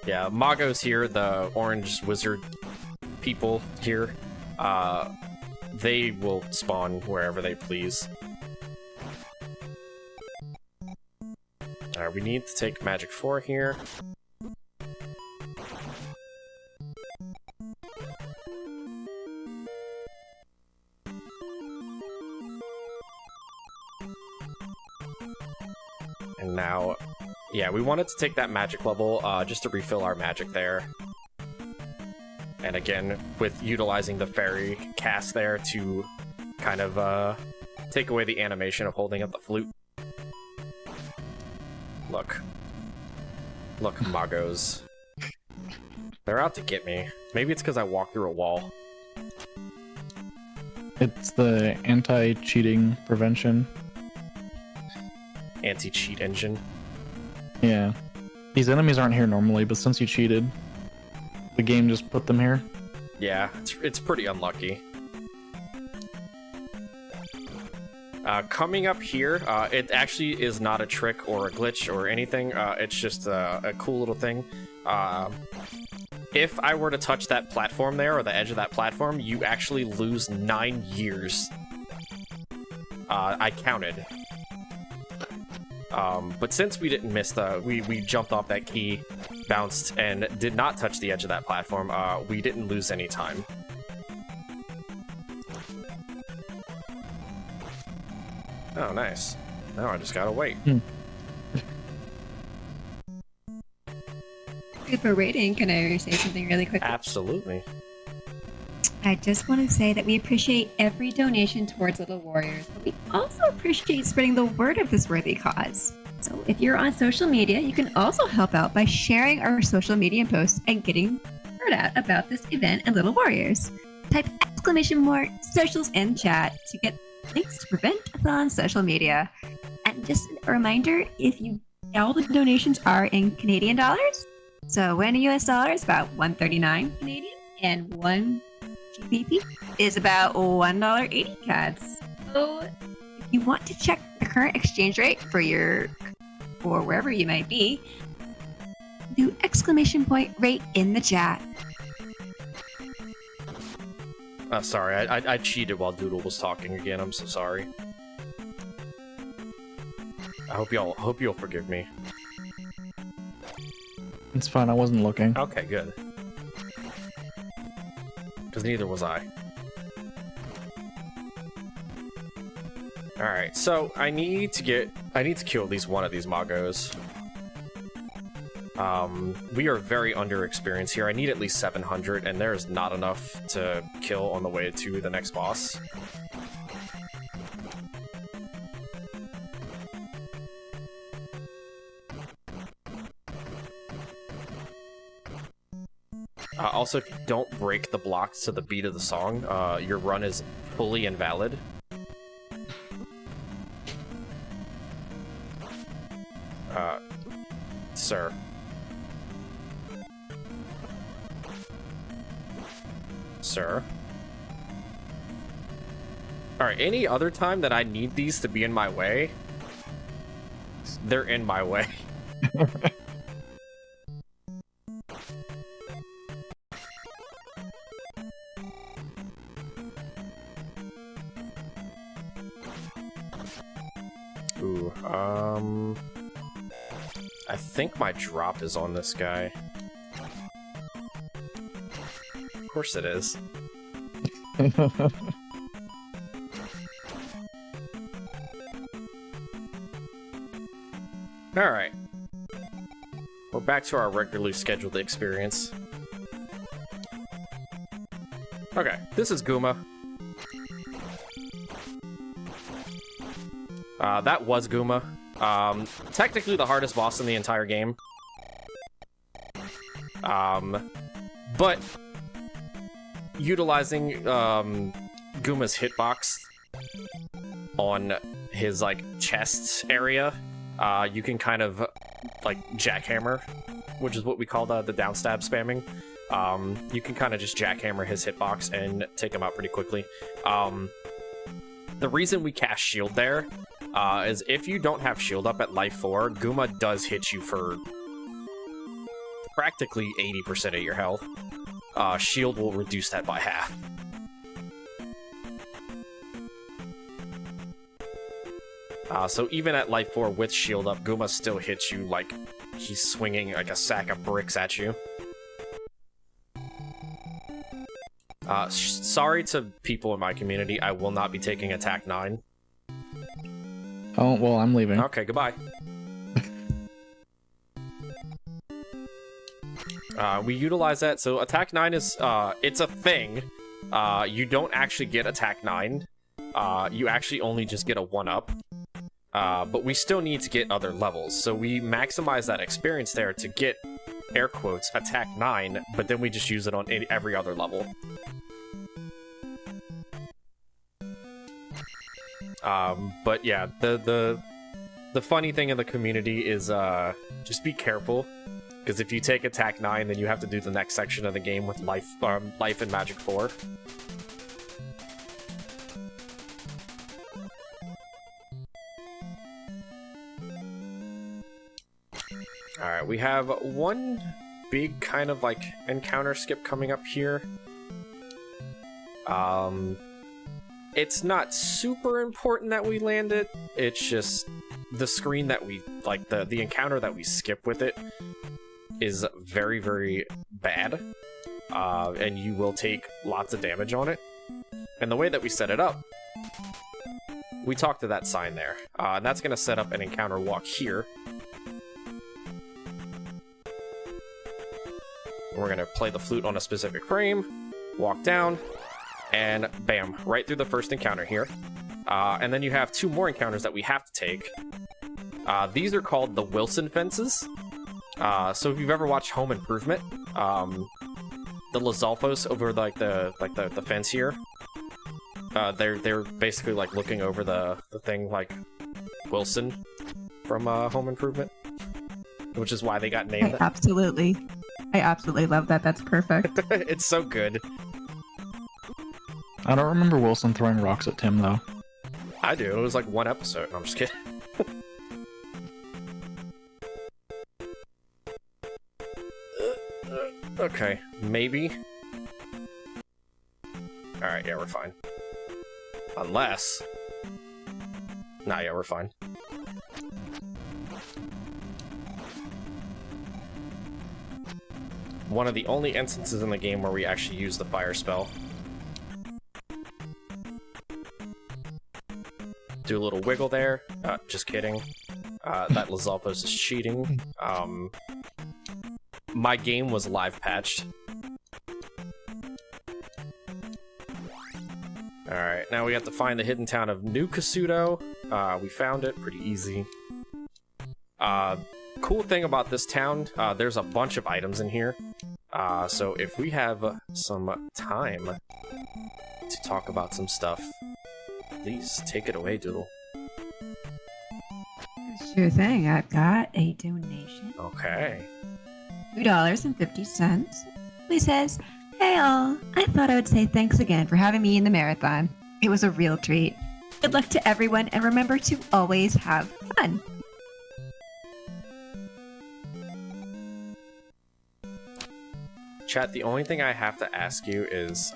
Yeah, Magos here, the orange wizard people here, they will spawn wherever they please. Alright, we need to take Magic 4 here. And now, yeah, we wanted to take that magic level just to refill our magic there. And again, with utilizing the fairy cast there to kind of take away the animation of holding up the flute. Look. Look, Magos. They're out to get me. Maybe it's because I walked through a wall. It's the anti-cheating prevention. Anti-cheat engine. Yeah. These enemies aren't here normally, but since you cheated, the game just put them here. Yeah, it's pretty unlucky. Coming up here, it actually is not a trick or a glitch or anything. It's just a cool little thing. If I were to touch that platform there, or the edge of that platform, you actually lose 9 years. I counted. But since we didn't miss we jumped off that key, bounced, and did not touch the edge of that platform, we didn't lose any time. Oh, nice. Now I just gotta wait. Super rating. Can I say something really quick? Absolutely. I just want to say that we appreciate every donation towards Little Warriors, but we also appreciate spreading the word of this worthy cause. So if you're on social media, you can also help out by sharing our social media posts and getting word out about this event and Little Warriors. Type !socials in chat to get links to Prevent-A-Thon social media. And just a reminder, all the donations are in Canadian dollars. So when a US dollar is about $1.39 Canadian, and 1 GBP is about $1.80 CADs. So if you want to check the current exchange rate for wherever you might be, do !rate in the chat. Sorry, I cheated while Doodle was talking again. I'm so sorry. I hope you'll forgive me. It's fine, I wasn't looking. Okay, good. Because neither was I. Alright, so I need to kill at least one of these Magos. We are very under-experienced here. I need at least 700, and there is not enough to kill on the way to the next boss. Also, if you don't break the blocks to the beat of the song, your run is fully invalid. Sir. Sir. Alright, any other time that I need these to be in my way, they're in my way. Ooh, I think my drop is on this guy. Of course it is. Alright. We're back to our regularly scheduled experience. Okay, this is Guma. That was Guma. Technically the hardest boss in the entire game. But utilizing Guma's hitbox on his like chest area, you can kind of like jackhammer, which is what we call the downstab spamming. You can kind of just jackhammer his hitbox and take him out pretty quickly. The reason we cast shield there is if you don't have shield up at life 4, Guma does hit you for practically 80% of your health. Shield will reduce that by half. So even at life 4 with shield up, Guma still hits you like he's swinging like a sack of bricks at you. Sorry to people in my community, I will not be taking attack 9. Oh, well, I'm leaving. Okay, goodbye. We utilize that, so attack 9 is, it's a thing. You don't actually get attack 9. You actually only just get a 1-up. But we still need to get other levels, so we maximize that experience there to get, air quotes, attack 9, but then we just use it on every other level. But yeah, the funny thing in the community is just be careful, because if you take attack 9, then you have to do the next section of the game with life and magic 4. Alright, we have one big kind of like encounter skip coming up here. It's not super important that we land it, it's just the screen that we, like the encounter that we skip with it is very, very bad. And you will take lots of damage on it. And the way that we set it up, we talk to that sign there. And that's going to set up an encounter walk here. We're going to play the flute on a specific frame, walk down, and bam, right through the first encounter here. And then you have 2 more encounters that we have to take. These are called the Wilson fences. So if you've ever watched Home Improvement, the Lizalfos over like the fence here, they're basically like looking over the thing like Wilson from Home Improvement, which is why they got named. I absolutely love that. That's perfect. It's so good. I don't remember Wilson throwing rocks at Tim, though. I do. It was like 1 episode. No, I'm just kidding. Okay, maybe. Alright, yeah, we're fine. Unless... Nah, yeah, we're fine. One of the only instances in the game where we actually use the fire spell. Do a little wiggle there. Just kidding. That Lizalfos is cheating. My game was live patched. Alright, now we have to find the hidden town of New Kasuto. We found it, pretty easy. Cool thing about this town, there's a bunch of items in here. So if we have some time to talk about some stuff, please take it away, Doodle. Sure thing. I've got a donation. Okay. $2.50. He says, "Hey all, I thought I would say thanks again for having me in the marathon. It was a real treat. Good luck to everyone, and remember to always have fun." Chat, the only thing I have to ask you is,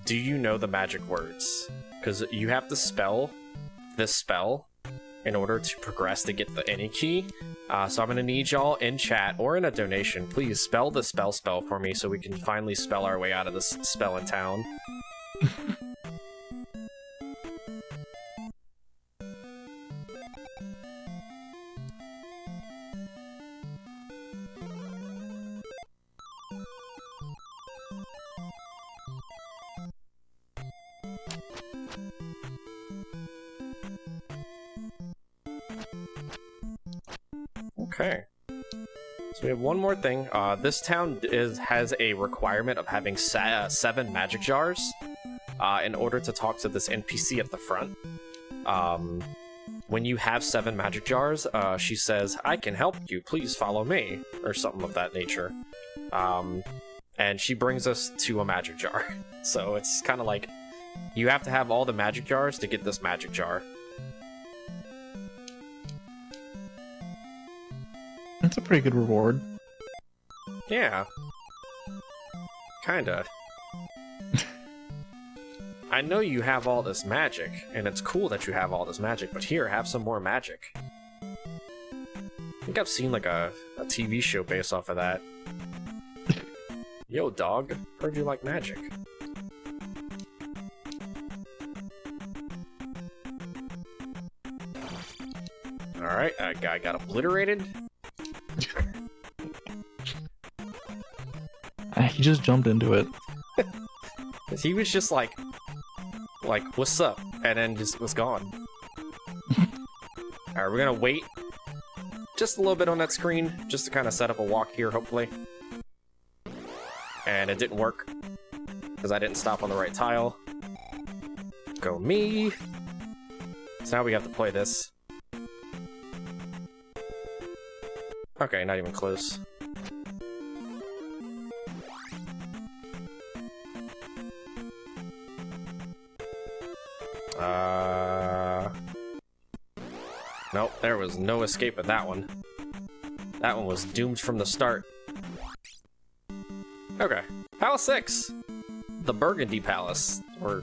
do you know the magic words? Because you have to spell this spell in order to progress to get the any key. So I'm going to need y'all in chat or in a donation, please spell the spell for me so we can finally spell our way out of this spell in town. Okay. So we have one more thing. This town has a requirement of having 7 magic jars in order to talk to this NPC at the front. When you have 7 magic jars, she says, "I can help you, please follow me," or something of that nature. And she brings us to a magic jar. So it's kind of like, you have to have all the magic jars to get this magic jar. That's a pretty good reward. Yeah. Kinda. I know you have all this magic, and it's cool that you have all this magic, but here, have some more magic. I think I've seen like a TV show based off of that. Yo, dog, heard you like magic. Alright, that guy got obliterated. He just jumped into it. He was just like, what's up? And then just was gone. Alright, we're gonna wait just a little bit on that screen, just to kind of set up a walk here, hopefully. And it didn't work, because I didn't stop on the right tile. Go me! So now we have to play this. Okay, not even close. Nope, there was no escape at that one. That one was doomed from the start. Okay, Palace 6! The Burgundy Palace, or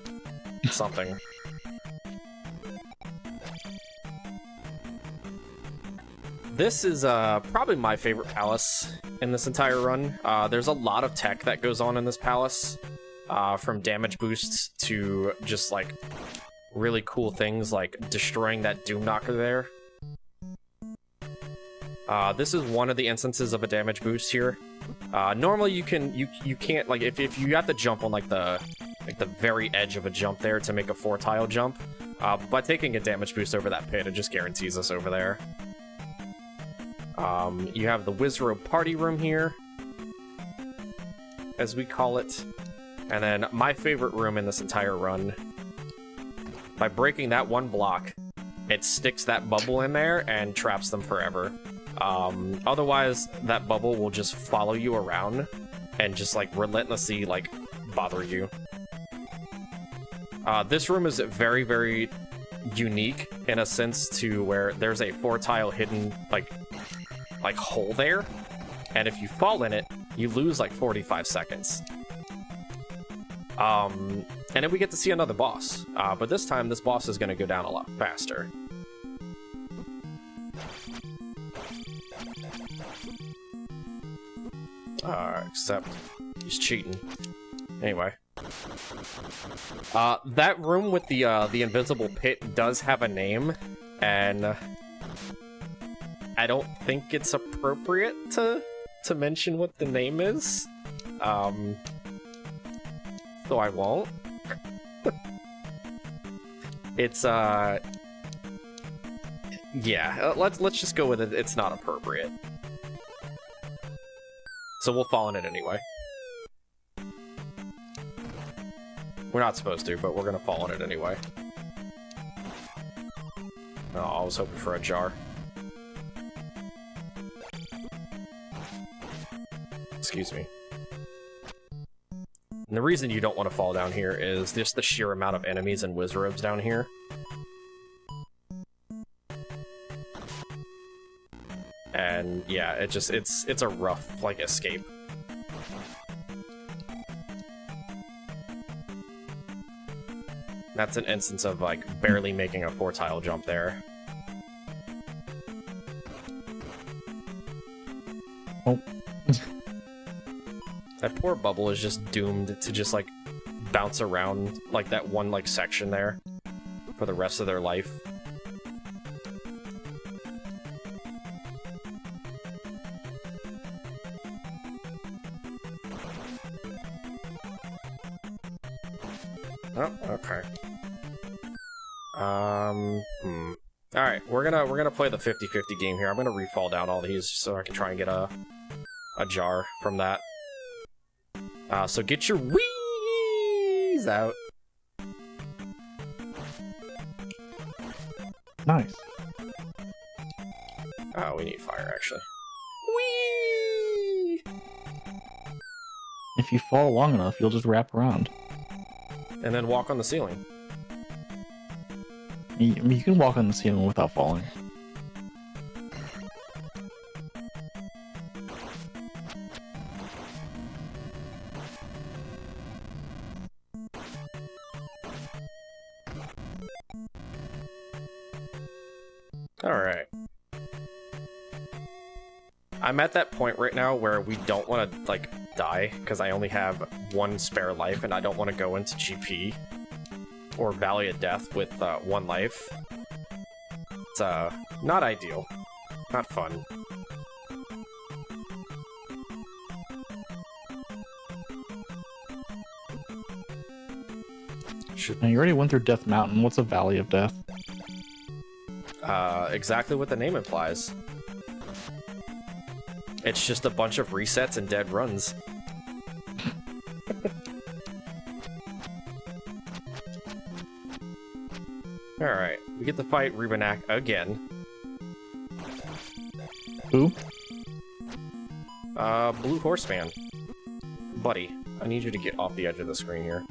something. This is probably my favorite palace in this entire run. There's a lot of tech that goes on in this palace, from damage boosts to just like really cool things like destroying that Doom Knocker there. This is one of the instances of a damage boost here. Normally you can't, like, if you have to jump on like the very edge of a jump there to make a 4-tile jump, by taking a damage boost over that pit, it just guarantees us over there. You have the Wizrobe party room here, as we call it, and then my favorite room in this entire run. By breaking that one block, it sticks that bubble in there and traps them forever. Otherwise, that bubble will just follow you around and just like relentlessly like bother you. This room is very, very unique in a sense to where there's a 4-tile hidden like hole there, and if you fall in it, you lose like 45 seconds. And then we get to see another boss, but this time this boss is going to go down a lot faster. Except he's cheating. Anyway. That room with the invisible pit does have a name, and I don't think it's appropriate to mention what the name is. So I won't. It's yeah, let's just go with it. It's not appropriate. So we'll fall in it anyway. We're not supposed to, but we're gonna fall in it anyway. Oh, I was hoping for a jar. Excuse me. And the reason you don't want to fall down here is just the sheer amount of enemies and Wizrobes down here. And yeah, it's a rough, like, escape. That's an instance of, like, barely making a 4-tile jump there. Oh. That poor bubble is just doomed to just, like, bounce around, like, that one, like, section there for the rest of their life. Oh, okay. All right, we're gonna play the 50-50 game here. I'm gonna re-fall down all these so I can try and get a jar from that. So get your wheeze out. Nice. Oh, we need fire actually. Whee! If you fall long enough, you'll just wrap around. And then walk on the ceiling. You can walk on the ceiling without falling. Alright. I'm at that point right now where we don't want to, like, die, because I only have one spare life, and I don't want to go into GP or Valley of Death with 1 life. It's, not ideal. Not fun. Now, you already went through Death Mountain. What's a Valley of Death? Exactly what the name implies. It's just a bunch of resets and dead runs. Alright, we get to fight Rubenak again. Who? Blue Horseman. Buddy, I need you to get off the edge of the screen here.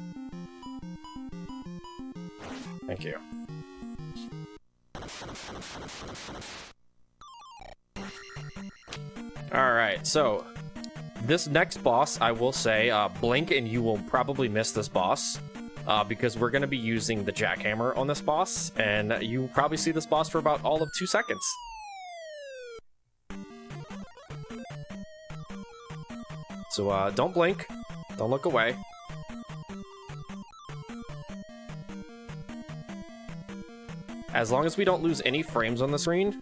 Thank you. Alright, so this next boss, I will say, blink and you will probably miss this boss, because we're going to be using the jackhammer on this boss, and you probably see this boss for about all of 2 seconds. So, don't blink, don't look away. As long as we don't lose any frames on the screen,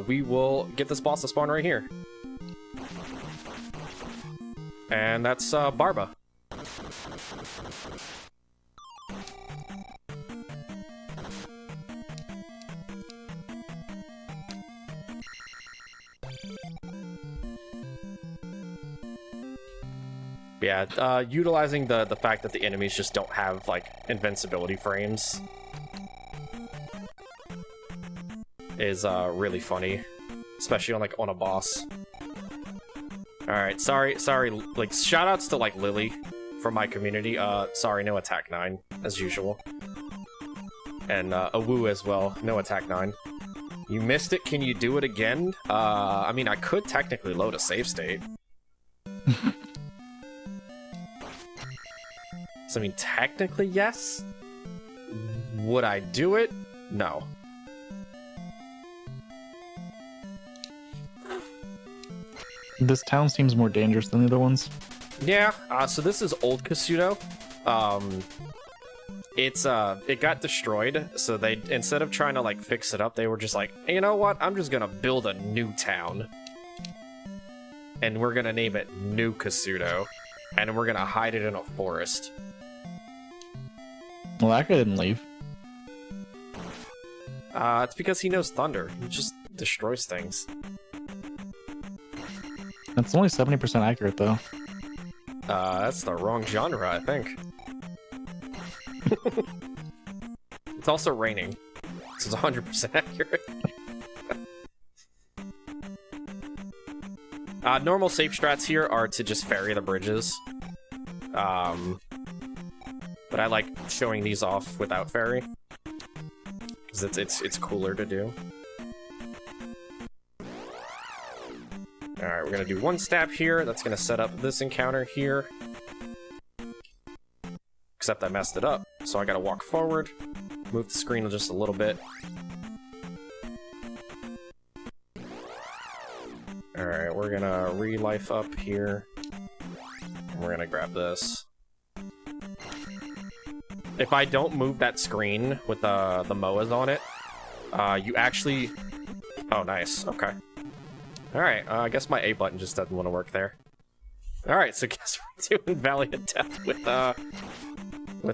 we will get this boss to spawn right here. And that's Barba. Yeah, utilizing the fact that the enemies just don't have, like, invincibility frames is really funny, especially on, like, on a boss. Alright, sorry, like, shoutouts to, like, Lily from my community. Sorry, no attack 9, as usual. And Awu as well, no attack 9. You missed it, can you do it again? I mean, I could technically load a save state. So, I mean, technically, yes. Would I do it? No. This town seems more dangerous than the other ones. Yeah, so this is Old Kasuto. It got destroyed, so they, instead of trying to, like, fix it up, they were just like, hey, you know what, I'm just gonna build a new town. And we're gonna name it New Kasuto. And we're gonna hide it in a forest. Well, that guy didn't leave. It's because he knows thunder. He just destroys things. That's only 70% accurate, though. That's the wrong genre, I think. It's also raining, so it's 100% accurate. Normal safe strats here are to just ferry the bridges. But I like showing these off without ferry, because it's cooler to do. Alright, we're gonna do 1 stab here. That's gonna set up this encounter here. Except I messed it up, so I gotta walk forward, move the screen just a little bit. Alright, we're gonna re-life up here. And we're gonna grab this. If I don't move that screen with the MOAs on it, you actually... Oh, nice. Okay. Alright, I guess my A button just doesn't want to work there. Alright, so guess we're doing Valley of Death with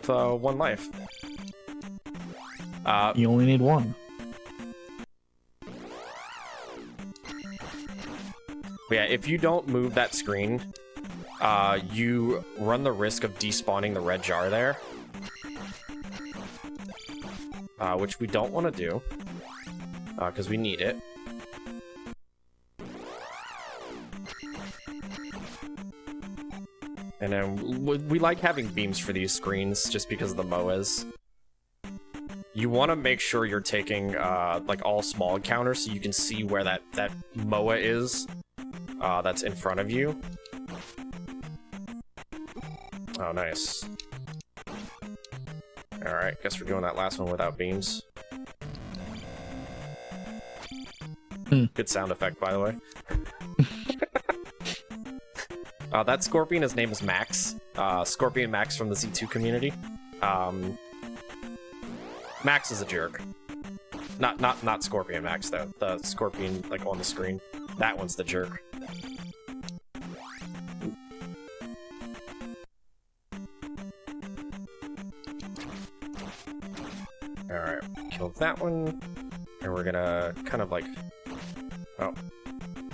1 life. You only need one. Yeah, if you don't move that screen, you run the risk of despawning the red jar there. Which we don't want to do, because we need it. And then we like having beams for these screens just because of the MOAs. You want to make sure you're taking like all small counters so you can see where that MOA is that's in front of you. Oh, nice. Alright, guess we're doing that last one without beams. Good sound effect, by the way. That Scorpion, his name is Max. Scorpion Max from the Z2 community. Max is a jerk. Not Scorpion Max, though. The Scorpion, like, on the screen. That one's the jerk. Alright, kill that one. And we're gonna kind of like... Oh.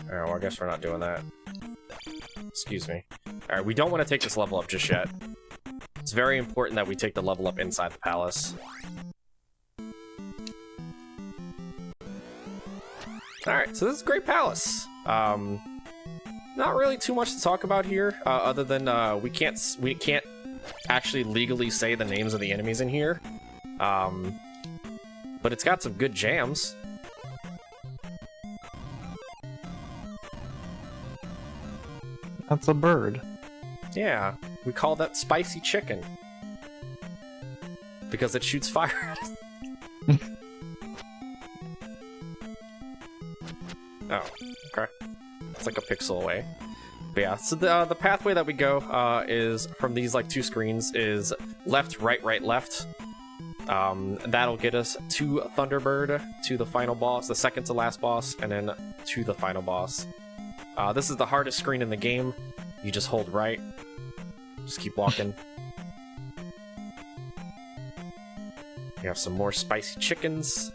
Well, I guess we're not doing that. Excuse me. Alright, we don't want to take this level up just yet. It's very important that we take the level up inside the palace. Alright, so this is a great palace. Not really too much to talk about here, other than we can't actually legally say the names of the enemies in here. But it's got some good jams. That's a bird. Yeah, we call that spicy chicken. Because it shoots fire. Oh, okay. It's like a pixel away. But yeah, so the pathway that we go is from these like two screens is left, right, right, left. That'll get us to Thunderbird, to the final boss, the second to last boss, and then to the final boss. This is the hardest screen in the game. You just hold right. Just keep walking. You have some more spicy chickens.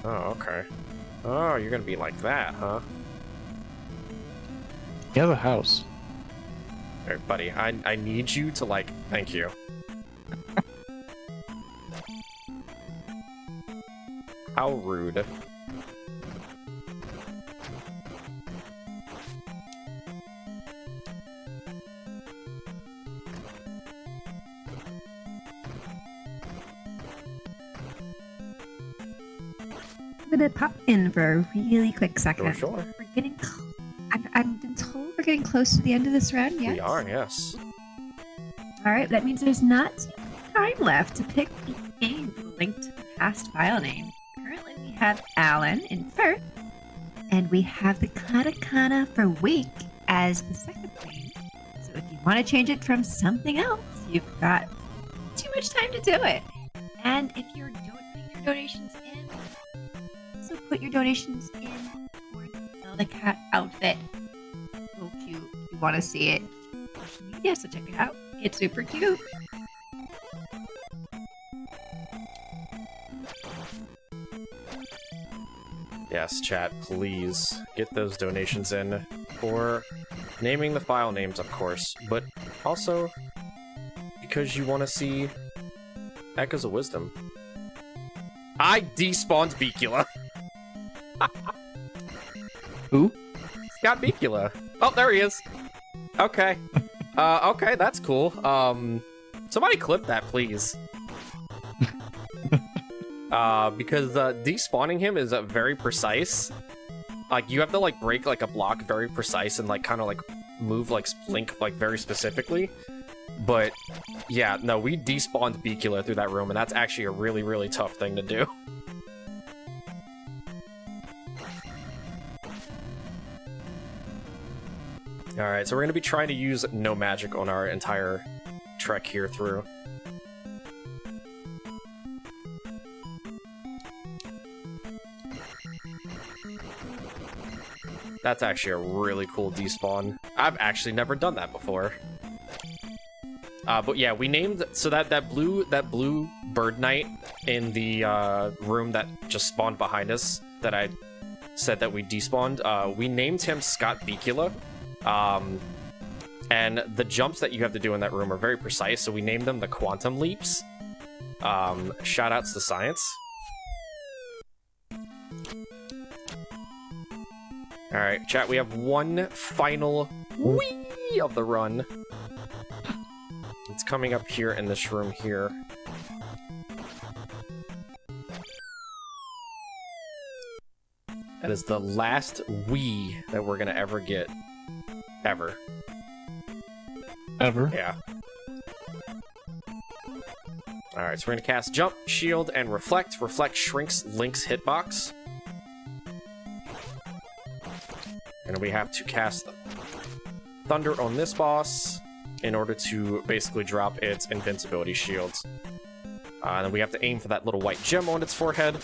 Oh, okay. Oh, you're gonna be like that, huh? You have a house. Alright, buddy, I need you to, like, thank you. How rude. I'm gonna pop in for a really quick second. Sure. We're getting. I've been told we're getting close to the end of this round. Yes. We are, yes. All right. That means there's not too much time left to pick the name linked to the past file name. Currently, we have Alan in first, and we have the katakana for Wake as the second name. So if you want to change it from something else, you've got too much time to do it. And if you're putting your donations in, so put your donations in towards the Zelda cat outfit. So cute. If you want to see it, social media, so check it out. It's super cute. Yes, chat, please get those donations in for naming the file names, of course, but also because you want to see Echoes of Wisdom. I despawned Bicula. Who? Got Bicula. Oh, there he is. Okay. Okay, that's cool. Somebody clip that, please. Because despawning him is very precise. Like, you have to, like, break, like, a block very precise and, like, kind of, like, move, like, Link, like, very specifically. But, yeah, no, we despawned Bicula through that room, and that's actually a really, really tough thing to do. Alright, so we're going to be trying to use no magic on our entire trek here through. That's actually a really cool despawn. I've actually never done that before. But yeah, we named so that blue bird knight in the room that just spawned behind us that I said that we despawned. We named him Scott Bicula. And the jumps that you have to do in that room are very precise, so we named them the quantum leaps. Shout outs to science. Alright, chat, we have one final wee of the run. It's coming up here in this room here. That is the last wee that we're gonna ever get. Ever. Ever? Yeah. Alright, so we're gonna cast Jump, Shield, and Reflect. Reflect shrinks Link's hitbox. And we have to cast Thunder on this boss in order to basically drop its invincibility shields. And then we have to aim for that little white gem on its forehead.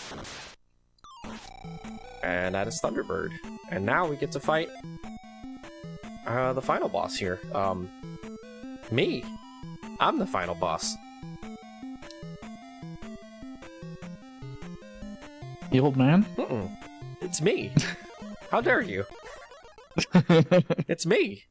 And that is Thunderbird. And now we get to fight the final boss here. Me. I'm the final boss. The old man? It's me. How dare you? It's me.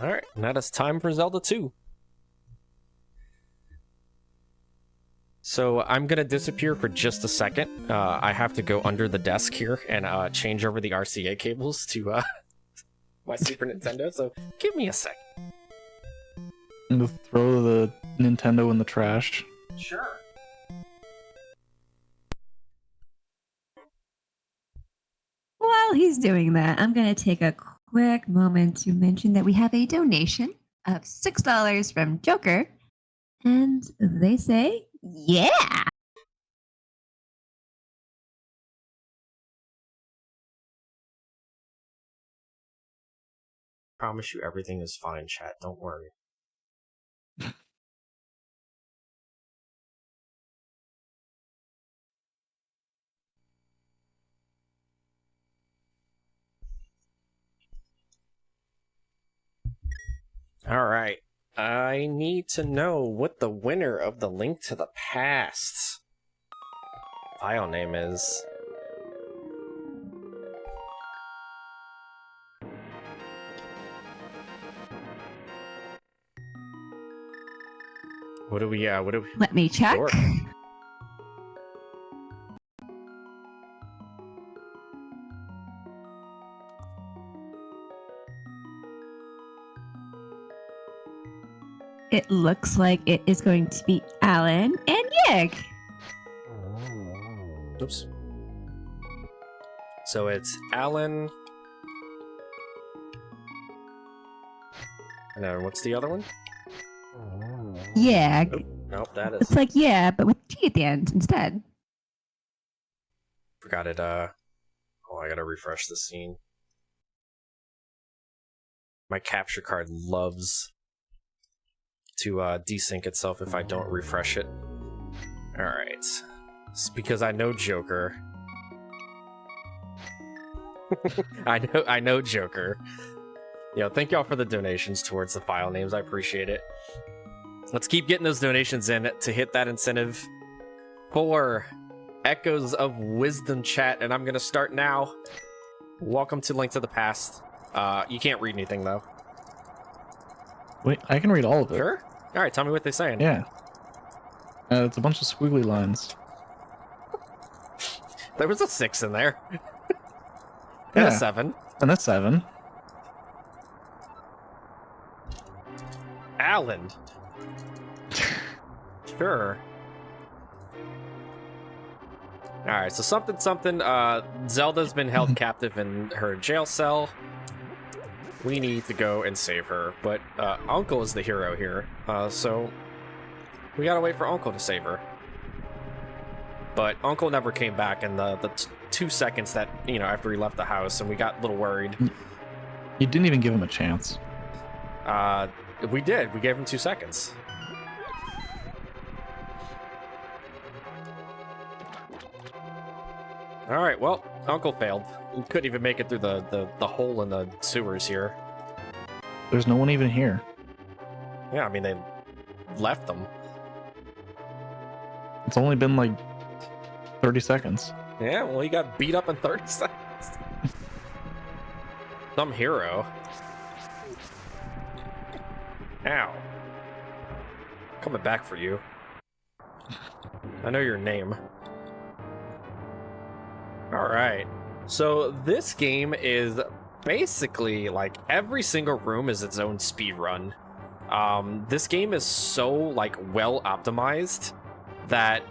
Alright, now it's time for Zelda 2. So I'm gonna disappear for just a second. I have to go under the desk here and change over the RCA cables to my Super Nintendo, so give me a sec. I'm gonna throw the Nintendo in the trash. Sure. While he's doing that, I'm going to take a quick moment to mention that we have a donation of $6 from Joker. And they say, yeah! Promise you everything is fine, chat. Don't worry. Alright. I need to know what the winner of the Link to the Past file name is. What do we Let me check. Sure. It looks like it is going to be Alan and Yig. Oops. So it's Alan. And then what's the other one? Yeah. Oh, nope, that is. It's like yeah, but with G at the end instead. Forgot it. Oh, I gotta refresh the scene. My capture card loves to desync itself if I don't refresh it. Alright. It's because I know Joker. I know Joker. Thank y'all for the donations towards the file names. I appreciate it. Let's keep getting those donations in to hit that incentive for Echoes of Wisdom chat, and I'm gonna start now. Welcome to Link to the Past. You can't read anything though. Wait, I can read all of it. Sure? Alright, tell me what they're saying. Yeah. It's a bunch of squiggly lines. There was a 6 in there. And a 7. And a 7. Alan. Sure. Alright, so something. Zelda's been held captive in her jail cell. We need to go and save her, but Uncle is the hero here, so we gotta wait for Uncle to save her. But Uncle never came back in the 2 seconds that, after he left the house, and we got a little worried. You didn't even give him a chance. We did. We gave him 2 seconds. All right, well, Uncle failed. He couldn't even make it through the hole in the sewers here. There's no one even here. Yeah, I mean, they left them. It's only been like 30 seconds. Yeah, well, he got beat up in 30 seconds. Some hero. Ow. Coming back for you. I know your name. Alright. So this game is basically like every single room is its own speed run. This game is so like well optimized that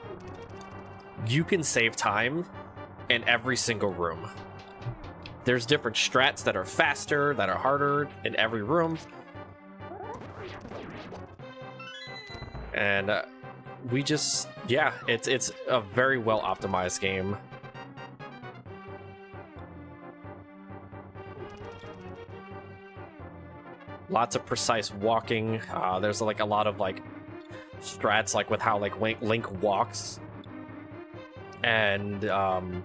you can save time in every single room. There's different strats that are faster, that are harder in every room. And we just, yeah, it's a very well optimized game. Lots of precise walking. There's like a lot of like strats, like with how like Link walks, and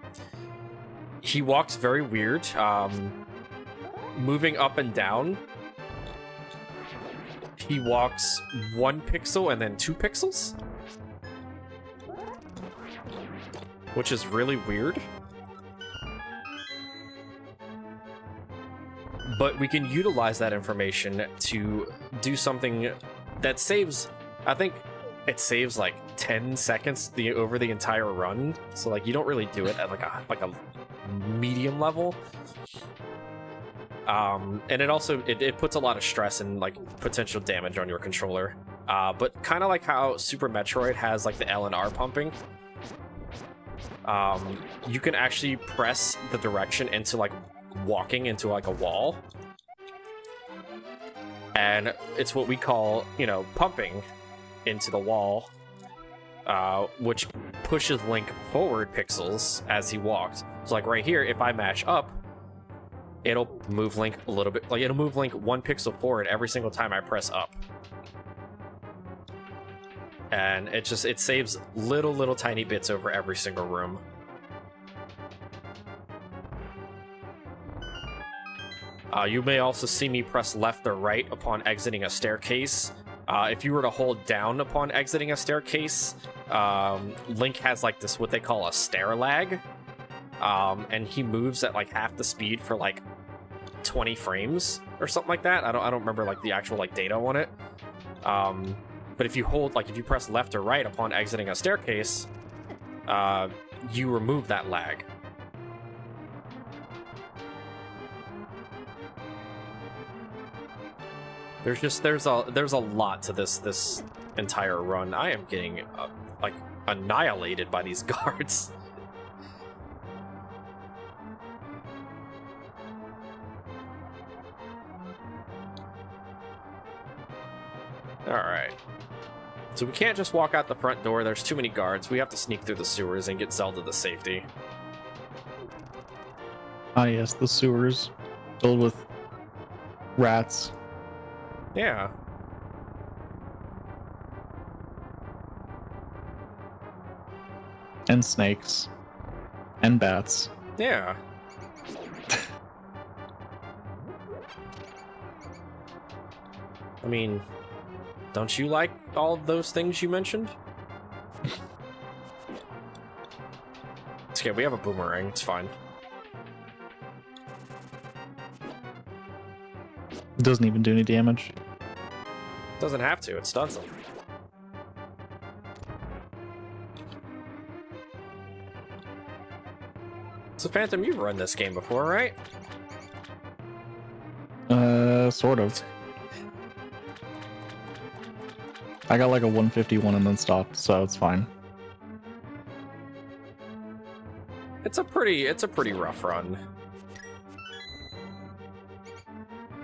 he walks very weird, moving up and down. He walks 1 pixel and then 2 pixels, which is really weird. But we can utilize that information to do something that saves, I think it saves like 10 seconds over the entire run. So like you don't really do it at like a medium level. And it also it puts a lot of stress and like potential damage on your controller. But kind of like how Super Metroid has like the L and R pumping. You can actually press the direction into like walking into like a wall, and it's what we call, you know, pumping into the wall, which pushes Link forward pixels as he walks. So like right here, if I mash up, it'll move Link a little bit, like it'll move Link 1 pixel forward every single time I press up, and it saves little tiny bits over every single room. You may also see me press left or right upon exiting a staircase. If you were to hold down upon exiting a staircase, Link has like this, what they call a stair lag. And he moves at like half the speed for like 20 frames or something like that. I don't remember like the actual like data on it. But if you press left or right upon exiting a staircase, you remove that lag. There's a lot to this entire run. I am getting like annihilated by these guards. All right. So we can't just walk out the front door. There's too many guards. We have to sneak through the sewers and get Zelda to safety. Ah, yes, the sewers filled with rats. Yeah. And snakes. And bats. Yeah. I mean, don't you like all of those things you mentioned? It's okay, we have a boomerang, it's fine. It doesn't even do any damage. Doesn't have to, it stuns them. So Phantom, you've run this game before, right? Sort of. I got like a 151 and then stopped, so it's fine. It's a pretty rough run.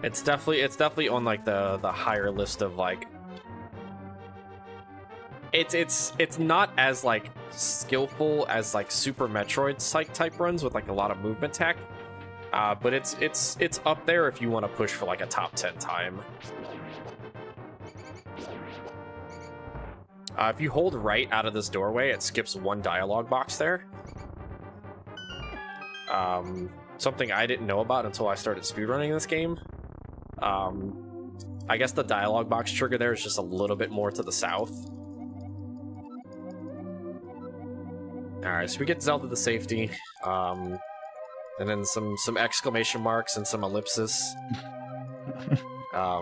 It's definitely on like the higher list of like it's not as like skillful as like Super Metroid type runs with like a lot of movement tech, But it's up there if you want to push for like a top 10 time. If you hold right out of this doorway, it skips one dialogue box there. Something I didn't know about until I started speedrunning this game. I guess the dialogue box trigger there is just a little bit more to the south. Alright, so we get Zelda to safety. And then some exclamation marks and some ellipsis. A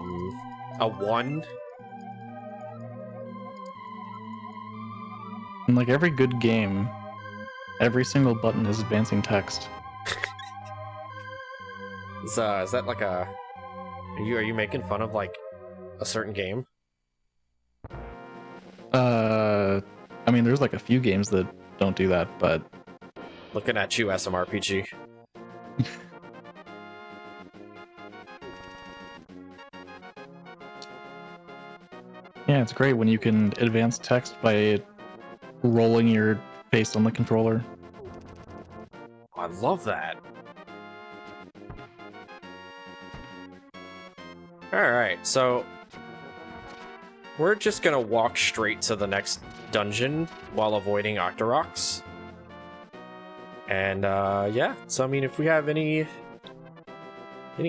1. In like every good game, every single button is advancing text. Is that like a... Are you making fun of like a certain game? I mean, there's like a few games that don't do that, but... Looking at you, SMRPG. Yeah, it's great when you can advance text by rolling your face on the controller. I love that. Alright, so we're just gonna walk straight to the next dungeon while avoiding Octoroks. And yeah, so I mean, if we have any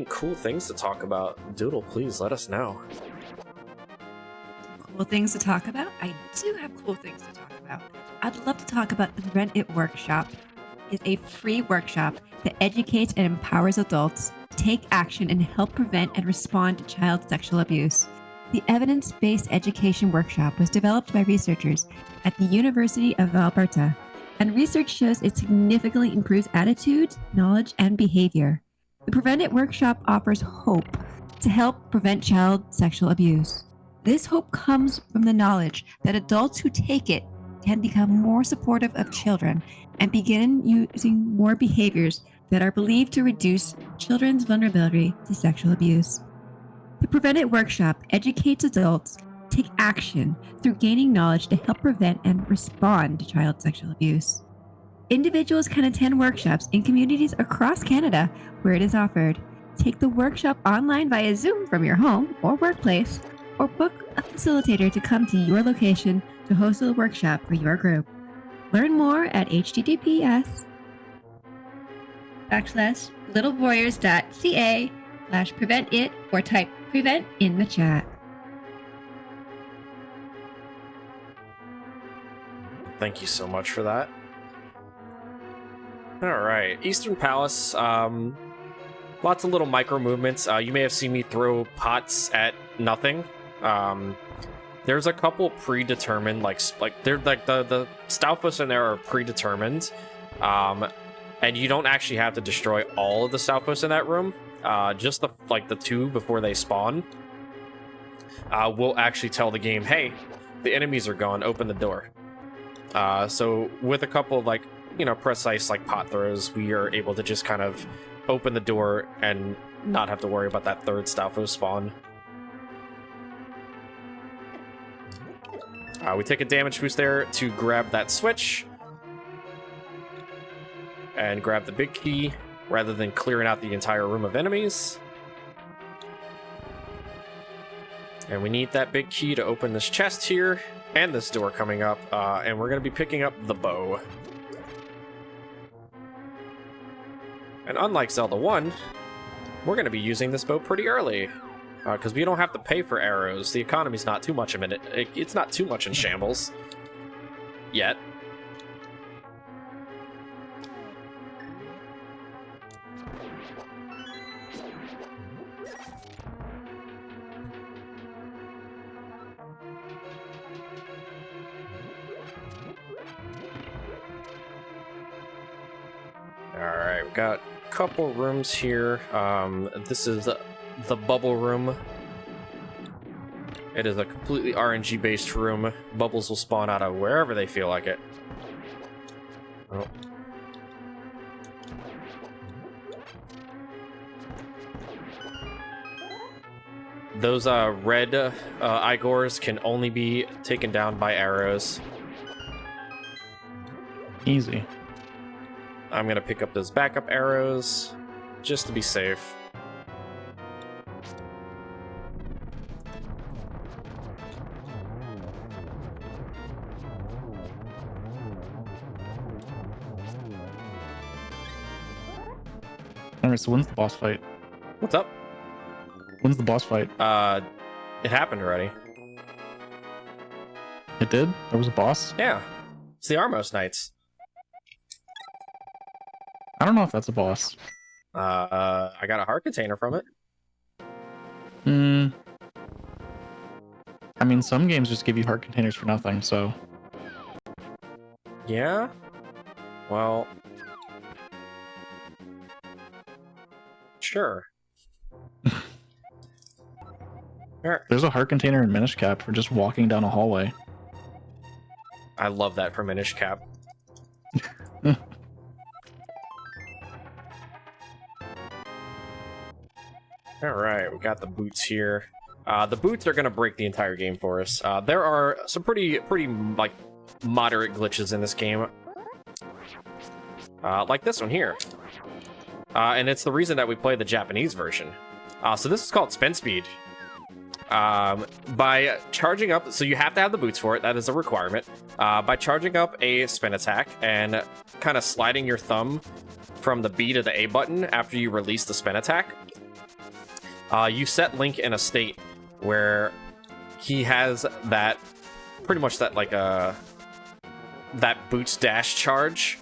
cool things to talk about, Doodle, please let us know. Cool things to talk about? I do have cool things to talk about. I'd love to talk about the Prevent-A-Thon workshop. It's a free workshop that educates and empowers adults to take action and help prevent and respond to child sexual abuse. The evidence-based education workshop was developed by researchers at the University of Alberta, and research shows it significantly improves attitudes, knowledge, and behavior. The Prevent-A-Thon workshop offers hope to help prevent child sexual abuse. This hope comes from the knowledge that adults who take it can become more supportive of children and begin using more behaviors that are believed to reduce children's vulnerability to sexual abuse. The Prevent-A-Thon workshop educates adults to take action through gaining knowledge to help prevent and respond to child sexual abuse. Individuals can attend workshops in communities across Canada where it is offered. Take the workshop online via Zoom from your home or workplace, or book a facilitator to come to your location to host a workshop for your group. Learn more at https:/littlewarriors.ca/prevent-it or type prevent in the chat. Thank you so much for that. Alright, Eastern Palace, lots of little micro movements. You may have seen me throw pots at nothing. There's a couple predetermined, they're like the Stalfos in there are predetermined, and you don't actually have to destroy all of the Stalfos in that room. Just the 2 before they spawn will actually tell the game, hey, the enemies are gone, open the door. So with a couple of precise pot throws, we are able to just kind of open the door and not have to worry about that third Stalfos spawn. We take a damage boost there to grab that switch and grab the big key rather than clearing out the entire room of enemies. And we need that big key to open this chest here and this door coming up, and we're going to be picking up the bow. And unlike Zelda 1, we're going to be using this bow pretty early. Because we don't have to pay for arrows. The economy's not too much it's not too much in shambles. Yet. Alright, we've got a couple rooms here. This is the bubble room. It is a completely RNG based room. Bubbles will spawn out of wherever they feel like it. Oh. Those red Igors can only be taken down by arrows. Easy. I'm gonna pick up those backup arrows. just to be safe. Alright, so when's the boss fight? What's up? When's the boss fight? It happened already. It did? There was a boss? Yeah. It's the Armos Knights. I don't know if that's a boss. I got a heart container from it. I mean, some games just give you heart containers for nothing, so... Yeah? Well... Sure. There's a heart container in Minish Cap for just walking down a hallway. I love that for Minish Cap. Alright, we got the boots here. The boots are gonna break the entire game for us. There are some pretty like moderate glitches in this game. Like this one here. And it's the reason that we play the Japanese version. So this is called Spin Speed. By charging up, so you have to have the boots for it, that is a requirement. By charging up a spin attack and kind of sliding your thumb from the B to the A button after you release the spin attack, you set Link in a state where he has that, pretty much that like that boots dash charge.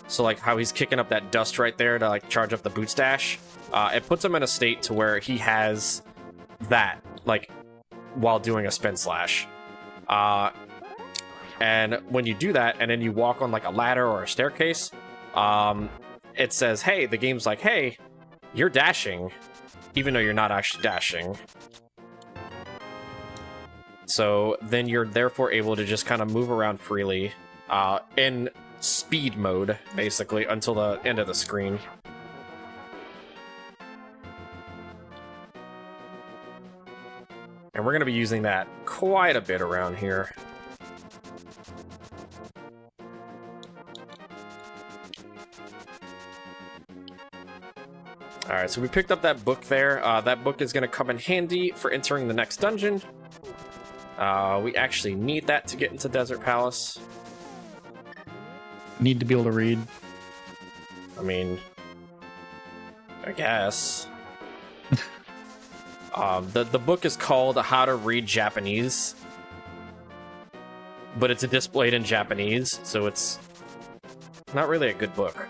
So like how he's kicking up that dust right there to like charge up the boots dash. It puts him in a state to where he has that, like, while doing a spin slash. And when you do that, and then you walk on like a ladder or a staircase, it says, hey, the game's like, hey, you're dashing, even though you're not actually dashing. So then you're therefore able to just kind of move around freely in speed mode, basically, until the end of the screen. And we're going to be using that quite a bit around here. Alright, so we picked up that book there. That book is going to come in handy for entering the next dungeon. We actually need that to get into Desert Palace. Need to be able to read. I mean, I guess. The book is called How to Read Japanese, but it's displayed in Japanese, so it's not really a good book.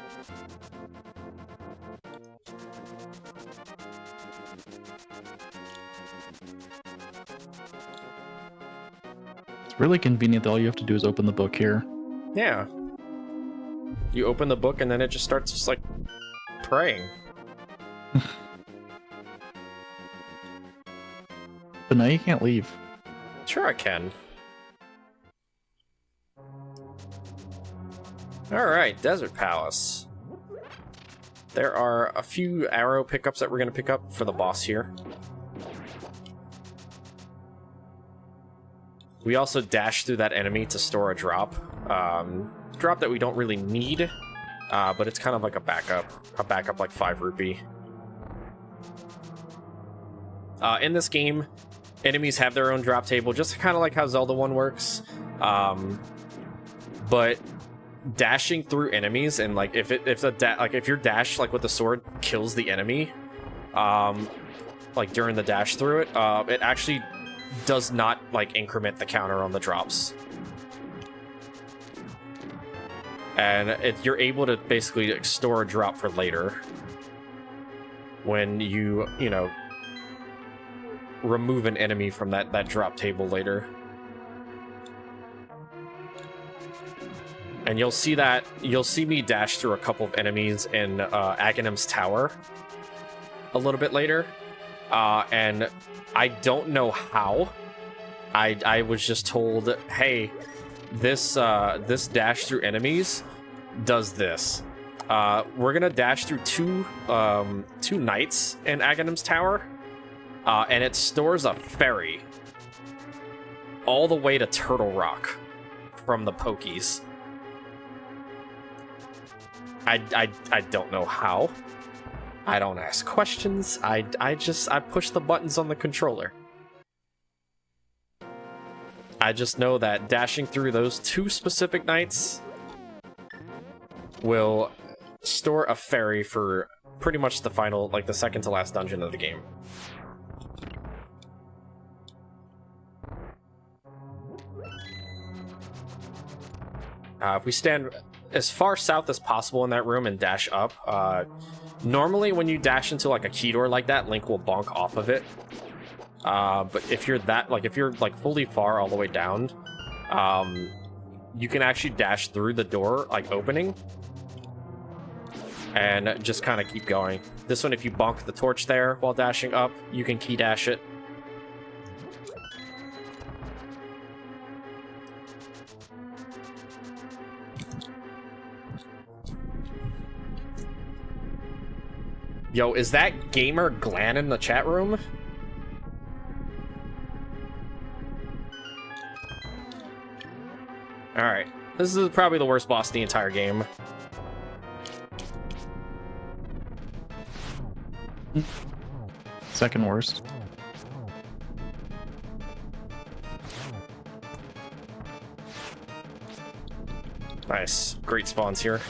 It's really convenient that all you have to do is open the book here. Yeah. You open the book and then it just starts just like praying. But now you can't leave. Sure I can. Alright, Desert Palace. There are a few arrow pickups that we're going to pick up for the boss here. We also dash through that enemy to store a drop. Drop that we don't really need, but it's kind of like a backup like 5 rupee. In this game, enemies have their own drop table, just kind of like how Zelda 1 works. But dashing through enemies, and like if your dash like with the sword kills the enemy, like during the dash through it, it actually does not like increment the counter on the drops. And you're able to basically store a drop for later when you know, remove an enemy from that drop table later. And you'll see me dash through a couple of enemies in Aghanim's Tower a little bit later. And I don't know how. I was just told, hey, this dash through enemies does this. We're gonna dash through two knights in Aghanim's Tower, and it stores a ferry all the way to Turtle Rock from the Pokies. I don't know how, I don't ask questions. I push the buttons on the controller. I just know that dashing through those 2 specific nights will store a fairy for pretty much the final, like the second to last dungeon of the game. If we stand as far south as possible in that room and dash up, normally when you dash into like a key door like that, Link will bonk off of it. But if you're fully far all the way down, you can actually dash through the door, like opening, and just kind of keep going. This one, if you bonk the torch there while dashing up, you can key dash it. Yo, is that Gamer Glan in the chat room? Alright. This is probably the worst boss in the entire game. Second worst. Nice. Great spawns here.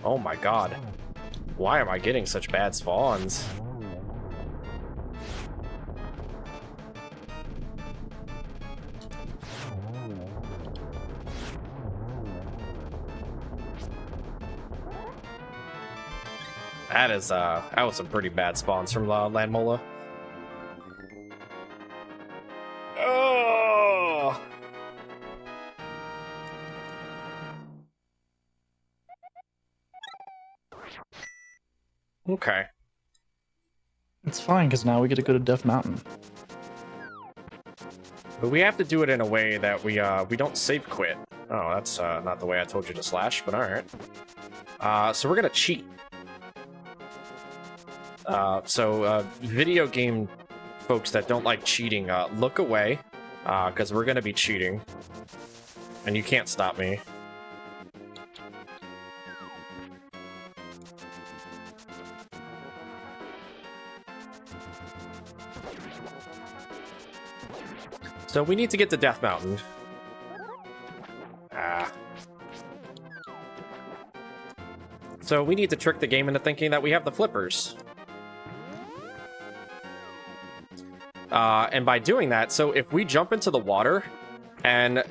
Oh my god. Why am I getting such bad spawns? That was some pretty bad spawns from Landmola. Oh! Okay. It's fine, because now we get to go to Death Mountain. But we have to do it in a way that we don't save quit. Oh, that's not the way I told you to slash, but alright. So we're gonna cheat. Video game folks that don't like cheating, look away, because we're gonna be cheating. And you can't stop me. So we need to get to Death Mountain. So we need to trick the game into thinking that we have the flippers. And by doing that, so if we jump into the water and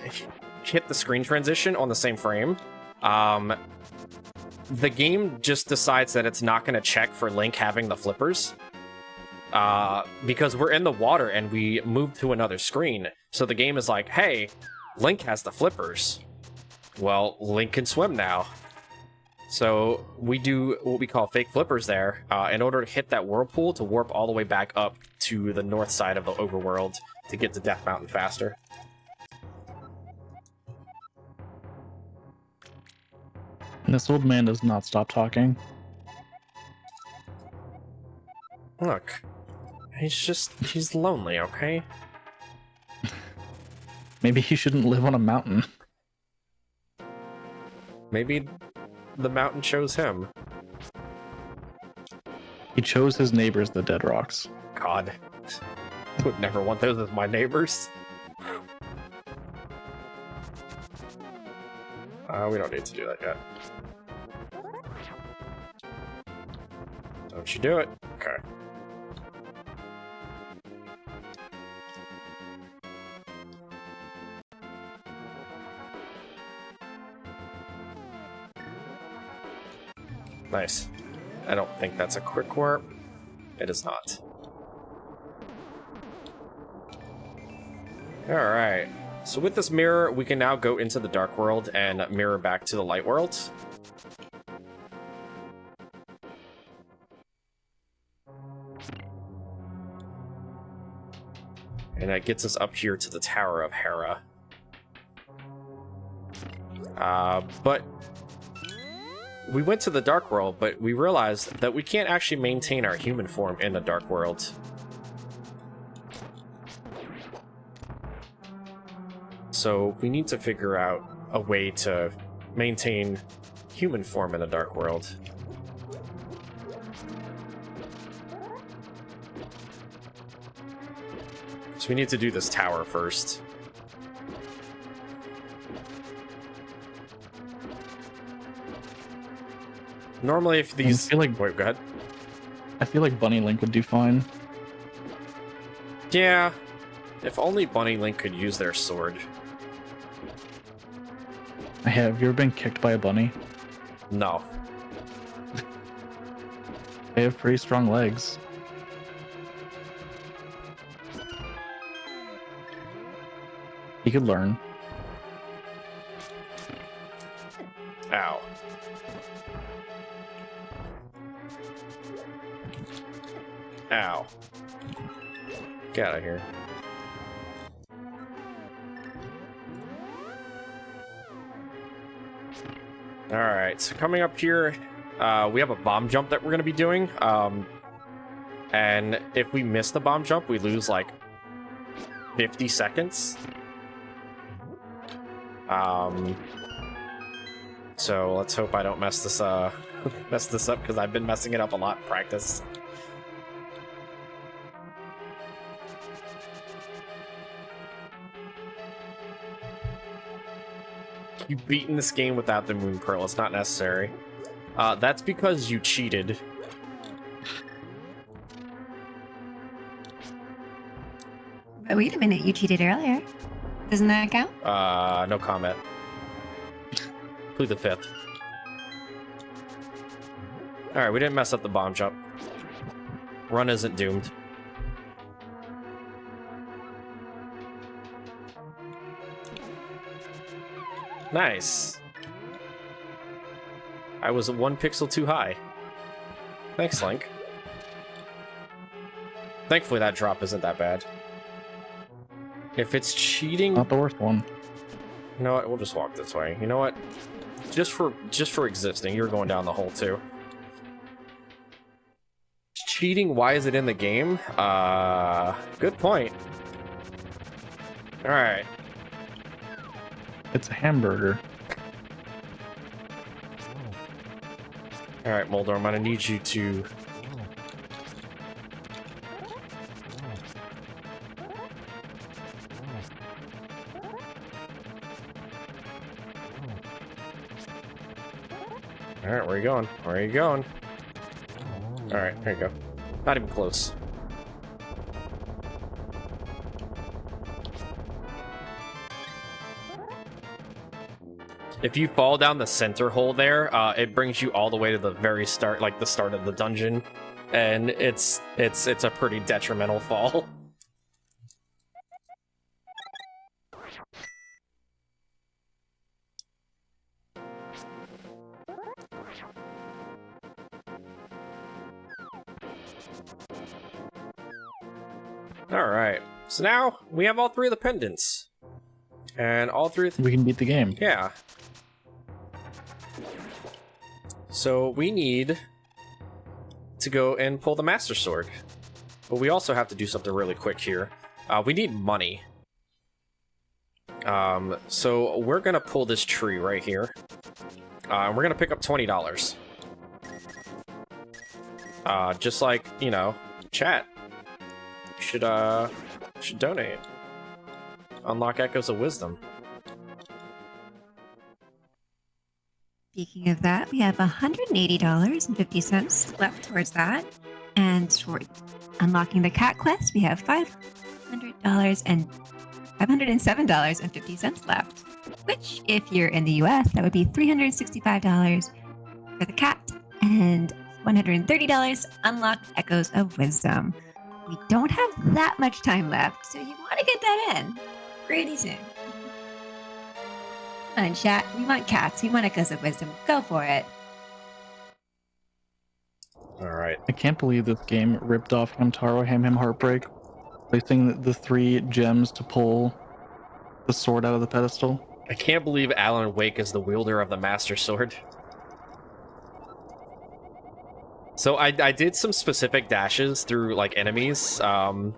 hit the screen transition on the same frame, the game just decides that it's not going to check for Link having the flippers. Because we're in the water and we move to another screen. So the game is like, hey, Link has the flippers. Well, Link can swim now. So we do what we call fake flippers there, in order to hit that whirlpool to warp all the way back up to the north side of the overworld to get to Death Mountain faster. And this old man does not stop talking. Look, he's lonely, okay? Maybe he shouldn't live on a mountain. Maybe the mountain chose him. He chose his neighbors, the Dead Rocks. God. I would never want those as my neighbors. We don't need to do that yet. Don't you do it. Okay. Nice. I don't think that's a quick warp. It is not. Alright. So with this mirror, we can now go into the dark world and mirror back to the light world. And that gets us up here to the Tower of Hera. But we went to the dark world, but we realized that we can't actually maintain our human form in the dark world. So we need to figure out a way to maintain human form in the Dark World. So we need to do this tower first. Normally if these... I feel like, Wait, go ahead. I feel like Bunny Link would do fine. Yeah. If only Bunny Link could use their sword. Have you ever been kicked by a bunny? No. They have pretty strong legs. He could learn. Ow. Ow. Get out of here. Alright, so coming up here, we have a bomb jump that we're going to be doing. And if we miss the bomb jump, we lose like 50 seconds. So let's hope I don't mess this up because I've been messing it up a lot in practice. You've beaten this game without the Moon Pearl. It's not necessary. That's because you cheated. But wait a minute, you cheated earlier. Doesn't that count? No comment. Plead the fifth. Alright, we didn't mess up the bomb jump. Run isn't doomed. Nice. I was 1 pixel too high. Thanks, Link. Thankfully that drop isn't that bad. If it's cheating... Not the worst one. You know what? We'll just walk this way. You know what? Just for existing, you're going down the hole too. Cheating, why is it in the game? Good point. Alright. It's a hamburger. Alright, Mulder, I'm gonna need you to... Alright, where are you going? Where are you going? Alright, there you go. Not even close. If you fall down the center hole there, it brings you all the way to the very start, like the start of the dungeon. And it's a pretty detrimental fall. Alright, so now we have all 3 of the pendants. And all 3 of We can beat the game. Yeah. So we need to go and pull the Master Sword. But we also have to do something really quick here. We need money. So we're gonna pull this tree right here. And we're gonna pick up $20. Just like, you know, chat. Should donate. Unlock Echoes of Wisdom. Speaking of that, we have $180.50 left towards that. And for unlocking the cat quest, we have $507.50 left. Which, if you're in the US, that would be $365 for the cat and $130 to unlock Echoes of Wisdom. We don't have that much time left, so you want to get that in pretty soon. Come on, chat. We want cats. We want Echoes of Wisdom. Go for it. Alright. I can't believe this game ripped off Hamtaro Ham Heartbreak, placing the 3 gems to pull the sword out of the pedestal. I can't believe Alan Wake is the wielder of the Master Sword. So I did some specific dashes through, like, enemies. So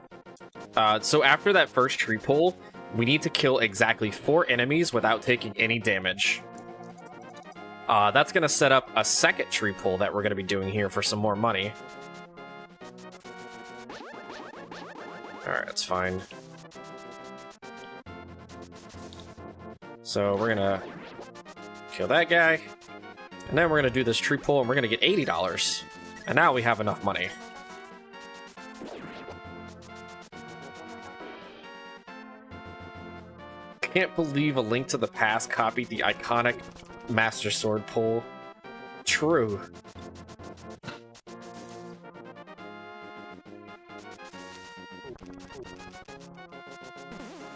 after that first tree pull, We need to kill exactly 4 enemies without taking any damage. That's going to set up a second tree pull that we're going to be doing here for some more money. Alright, that's fine. So we're going to kill that guy. And then we're going to do this tree pull, and we're going to get $80. And now we have enough money. Can't believe A Link to the Past copied the iconic Master Sword pull. True.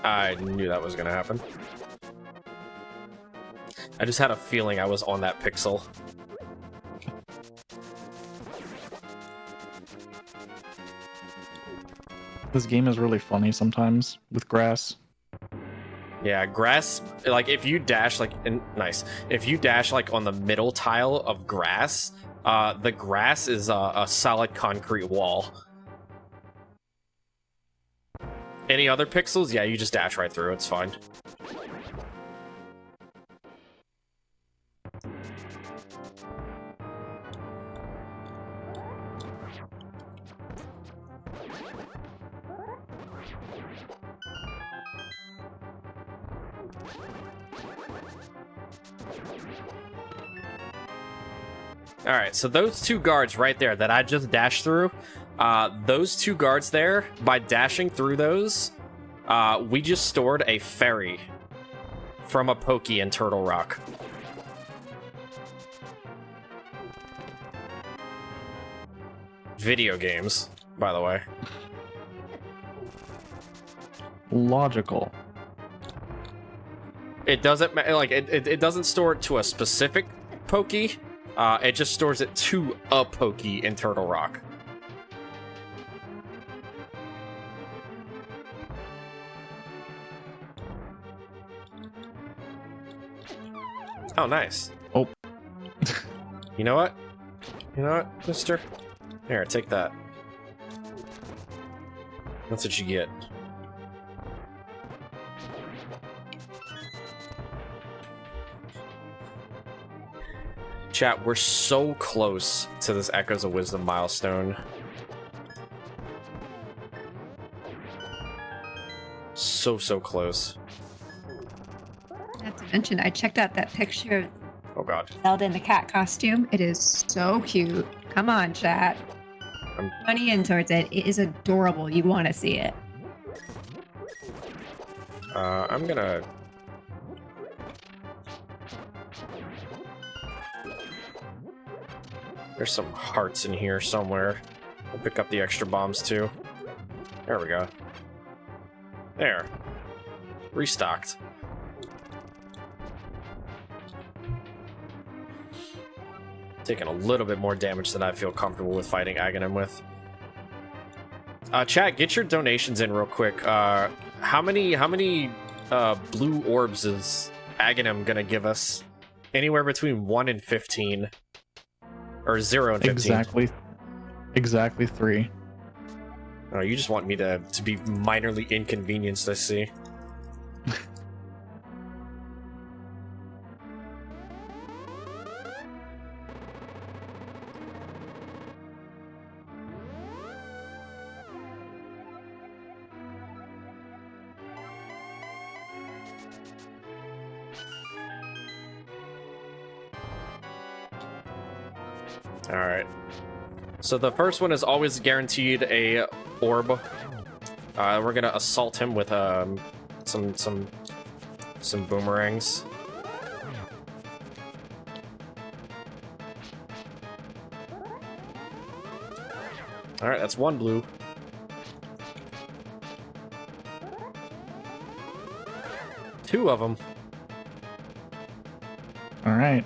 I knew that was gonna happen. I just had a feeling I was on that pixel. This game is really funny sometimes with grass. Yeah, grass, like, if you dash, like, nice. If you dash, like, on the middle tile of grass, the grass is a solid concrete wall. Any other pixels? Yeah, you just dash right through, it's fine. Alright, so those 2 guards right there that I just dashed through, those 2 guards there, by dashing through those, we just stored a fairy from a Pokey in Turtle Rock. Video games, by the way. Logical. It doesn't like it doesn't store it to a specific Pokey. It just stores it to a Pokey in Turtle Rock. Oh, nice. Oh. You know what? You know what, mister? Here, take that. That's what you get. Chat, we're so close to this Echoes of Wisdom milestone. So close. Not to mention, I checked out that picture of Oh god. Zelda in the cat costume. It is so cute. Come on, chat. Money in towards it. It is adorable. You want to see it. I'm gonna... There's some hearts in here somewhere. I'll pick up the extra bombs too. There we go. There. Restocked. Taking a little bit more damage than I feel comfortable with fighting Aghanim with. Chat, get your donations in real quick. How many blue orbs is Aghanim gonna give us? Anywhere between 1 and 15. Or 0 and 15. Exactly 3. Oh, you just want me to be minorly inconvenienced, I see. Alright. So the first one is always guaranteed a orb. We're gonna assault him with some boomerangs. Alright, that's 1 blue. Two of them. Alright.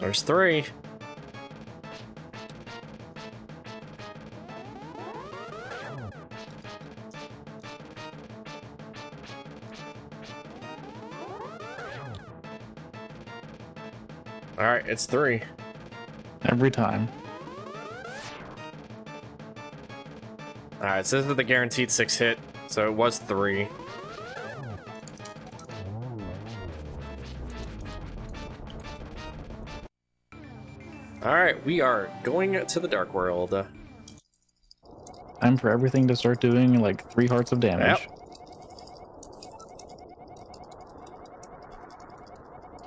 There's 3. Alright, it's 3. Every time. Alright, so this is the guaranteed 6 hit, so it was 3. Alright, we are going to the Dark World. Time for everything to start doing like 3 hearts of damage. Yep.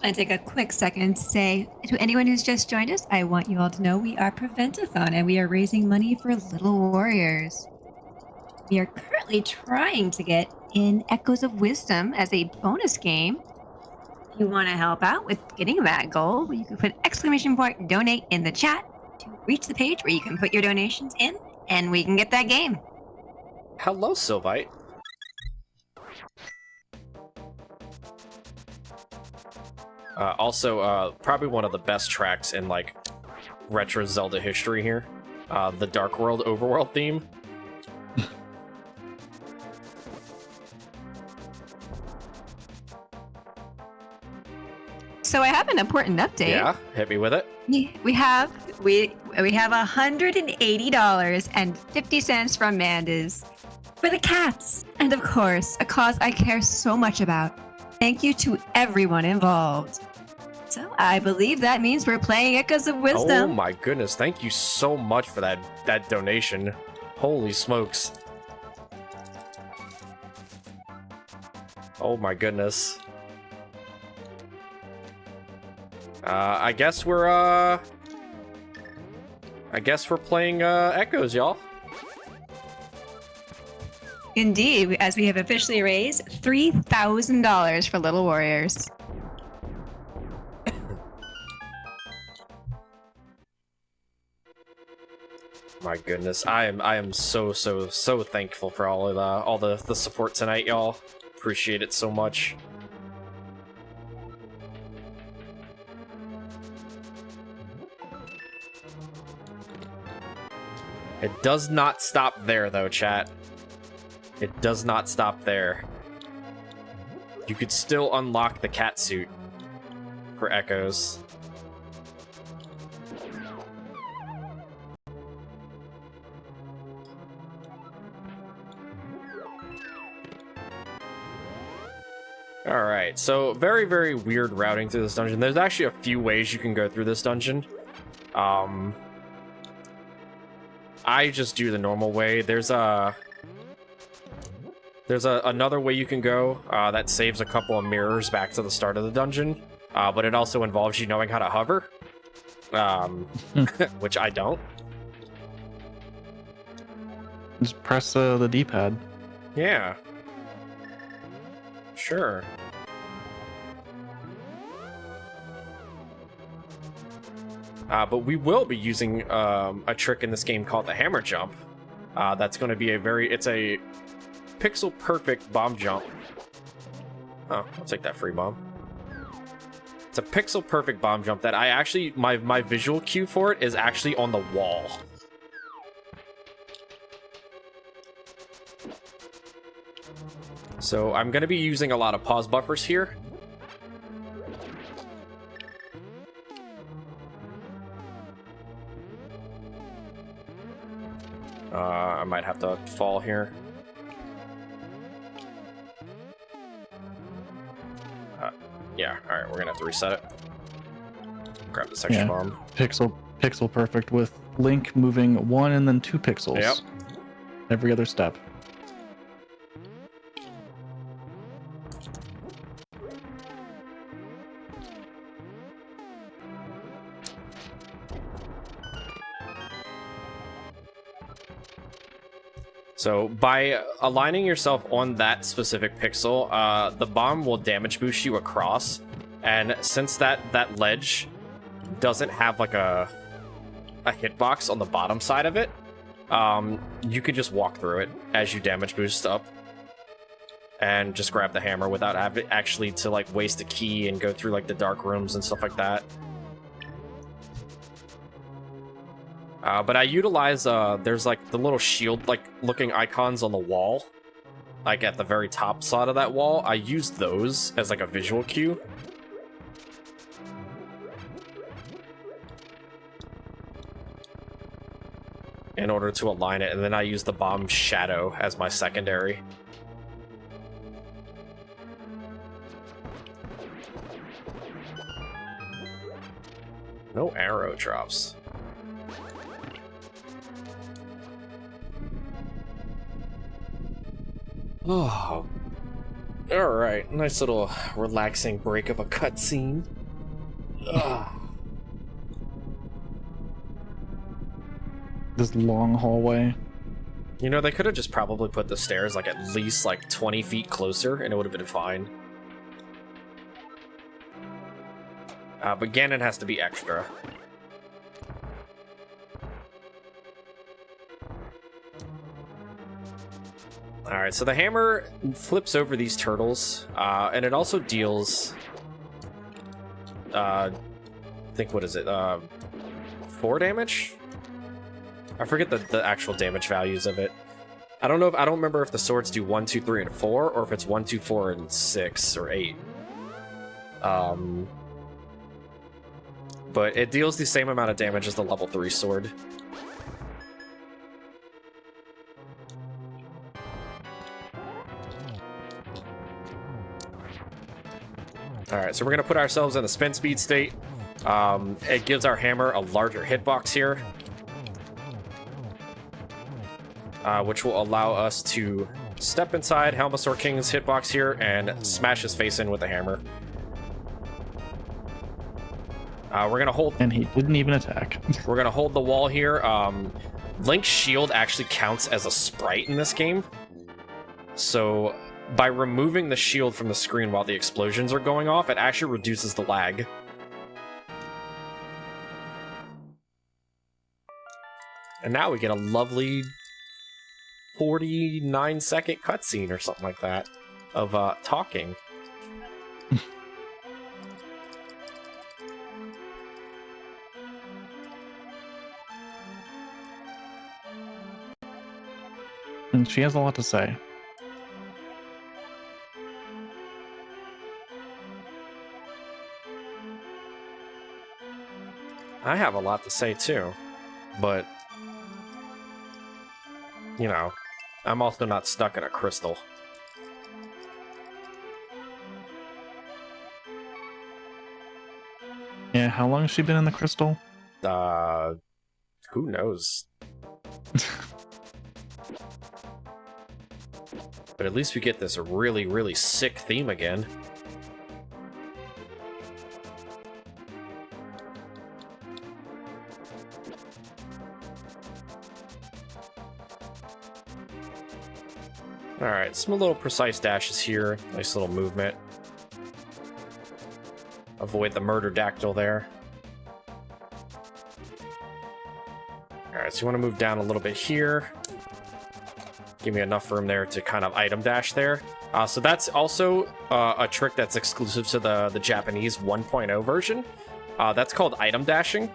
I take a quick second to say to anyone who's just joined us, I want you all to know we are Prevent-A-Thon and we are raising money for Little Warriors. We are currently trying to get in Echoes of Wisdom as a bonus game. If you want to help out with getting that goal, you can put ! donate in the chat to reach the page where you can put your donations in and we can get that game. Hello, Sylvite. Also, probably one of the best tracks in, like, retro Zelda history here. The Dark World overworld theme. So I have an important update. Yeah, hit me with it. We have $180.50 from Mandas for the cats, and of course, a cause I care so much about. Thank you to everyone involved. So I believe that means we're playing Echoes of Oh Wisdom. my goodness, thank you so much for that donation. Holy smokes. Oh my goodness. I guess we're playing Echoes, y'all. Indeed, as we have officially raised $3,000 for Little Warriors. My goodness, I am so thankful for all the support tonight, y'all. Appreciate it so much. It does not stop there, though, chat. It does not stop there. You could still unlock the cat suit for Echoes. Alright, so very weird routing through this dungeon. There's actually a few ways you can go through this dungeon. I just do the normal way. There's another way you can go that saves a couple of mirrors back to the start of the dungeon, but it also involves you knowing how to hover, which I don't. Just press the D-pad. Yeah. Sure. But we will be using a trick in this game called the hammer jump. That's going to be it's a pixel perfect bomb jump. Oh, I'll take that free bomb. It's a pixel perfect bomb jump that I actually, my visual cue for it is actually on the wall. So I'm going to be using a lot of pause buffers here. I might have to fall here. Yeah, alright, we're gonna have to reset it. Grab the section bomb. Pixel perfect with Link moving 1 and then 2 pixels. Yep. Every other step. So by aligning yourself on that specific pixel, the bomb will damage boost you across, and since that ledge doesn't have like a hitbox on the bottom side of it, you can just walk through it as you damage boost up, and just grab the hammer without having actually to like waste a key and go through like the dark rooms and stuff like that. But I utilize, there's like the little shield like looking icons on the wall, like at the very top side of that wall. I use those as like a visual cue. in order to align it, and then I use the bomb shadow as my secondary. No arrow drops. Oh, all right. Nice little relaxing break of a cutscene. This long hallway. You know, they could have just probably put the stairs like at least like 20 feet closer, and it would have been fine. But Ganon has to be extra. Alright, so the hammer flips over these turtles, and it also deals... I think, what is it? 4 damage? I forget the actual damage values of it. I don't remember if the swords do 1, 2, 3, and 4, or if it's 1, 2, 4, and 6, or 8. But it deals the same amount of damage as the level 3 sword. Alright, so we're going to put ourselves in the spin speed state. It gives our hammer a larger hitbox here, which will allow us to step inside Helmasaur King's hitbox here and smash his face in with the hammer. We're going to hold... And he didn't even attack. We're going to hold the wall here. Link's shield actually counts as a sprite in this game. So by removing the shield from the screen while the explosions are going off, it actually reduces the lag. And now we get a lovely 49-second cutscene or something like that of talking. And she has a lot to say. I have a lot to say too, but, you know, I'm also not stuck in a crystal. Yeah, how long has she been in the crystal? Who knows? But at least we get this really, really sick theme again. Alright, some little precise dashes here. Nice little movement. Avoid the murder dactyl there. Alright, so you want to move down a little bit here. Give me enough room there to kind of item dash there. So that's also a trick that's exclusive to the Japanese 1.0 version. That's called item dashing.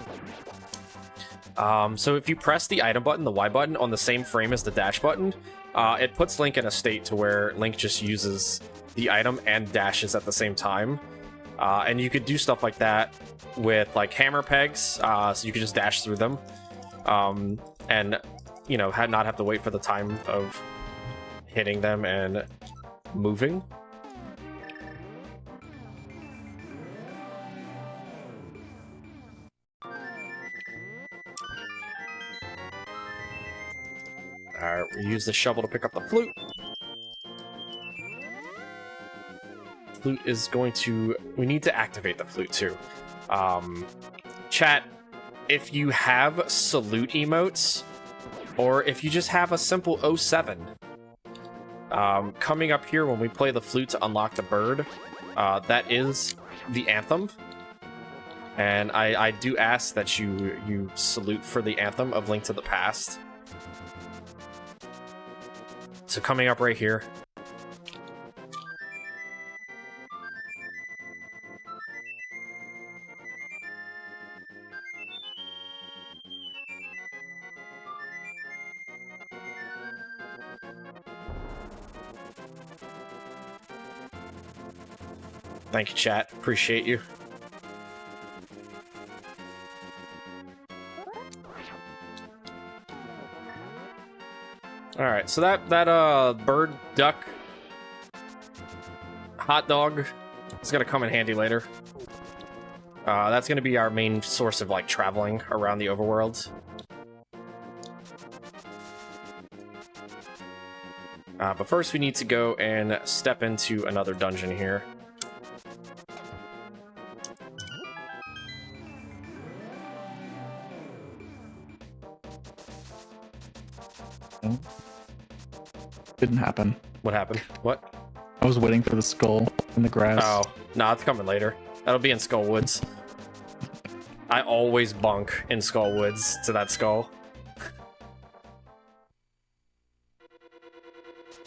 So if you press the item button, the Y button, on the same frame as the dash button, it puts Link in a state to where Link just uses the item and dashes at the same time. And you could do stuff like that with like hammer pegs, so you could just dash through them. And, you know, not have to wait for the time of hitting them and moving. Alright, we use the shovel to pick up the flute. Flute is going to... We need to activate the flute too. Chat, if you have salute emotes, or if you just have a simple 07, coming up here when we play the flute to unlock the bird, that is the anthem. And I do ask that you salute for the anthem of Link to the Past. So coming up right here. Thank you, chat. Appreciate you. All right, so that bird, duck, hot dog is gonna come in handy later. That's gonna be our main source of like traveling around the overworld. But first we need to go and step into another dungeon here. Oh. Didn't happen. What happened? What? I was waiting for the skull in the grass. Oh, no, it's coming later. That'll be in Skull Woods. I always bunk in Skull Woods to that skull.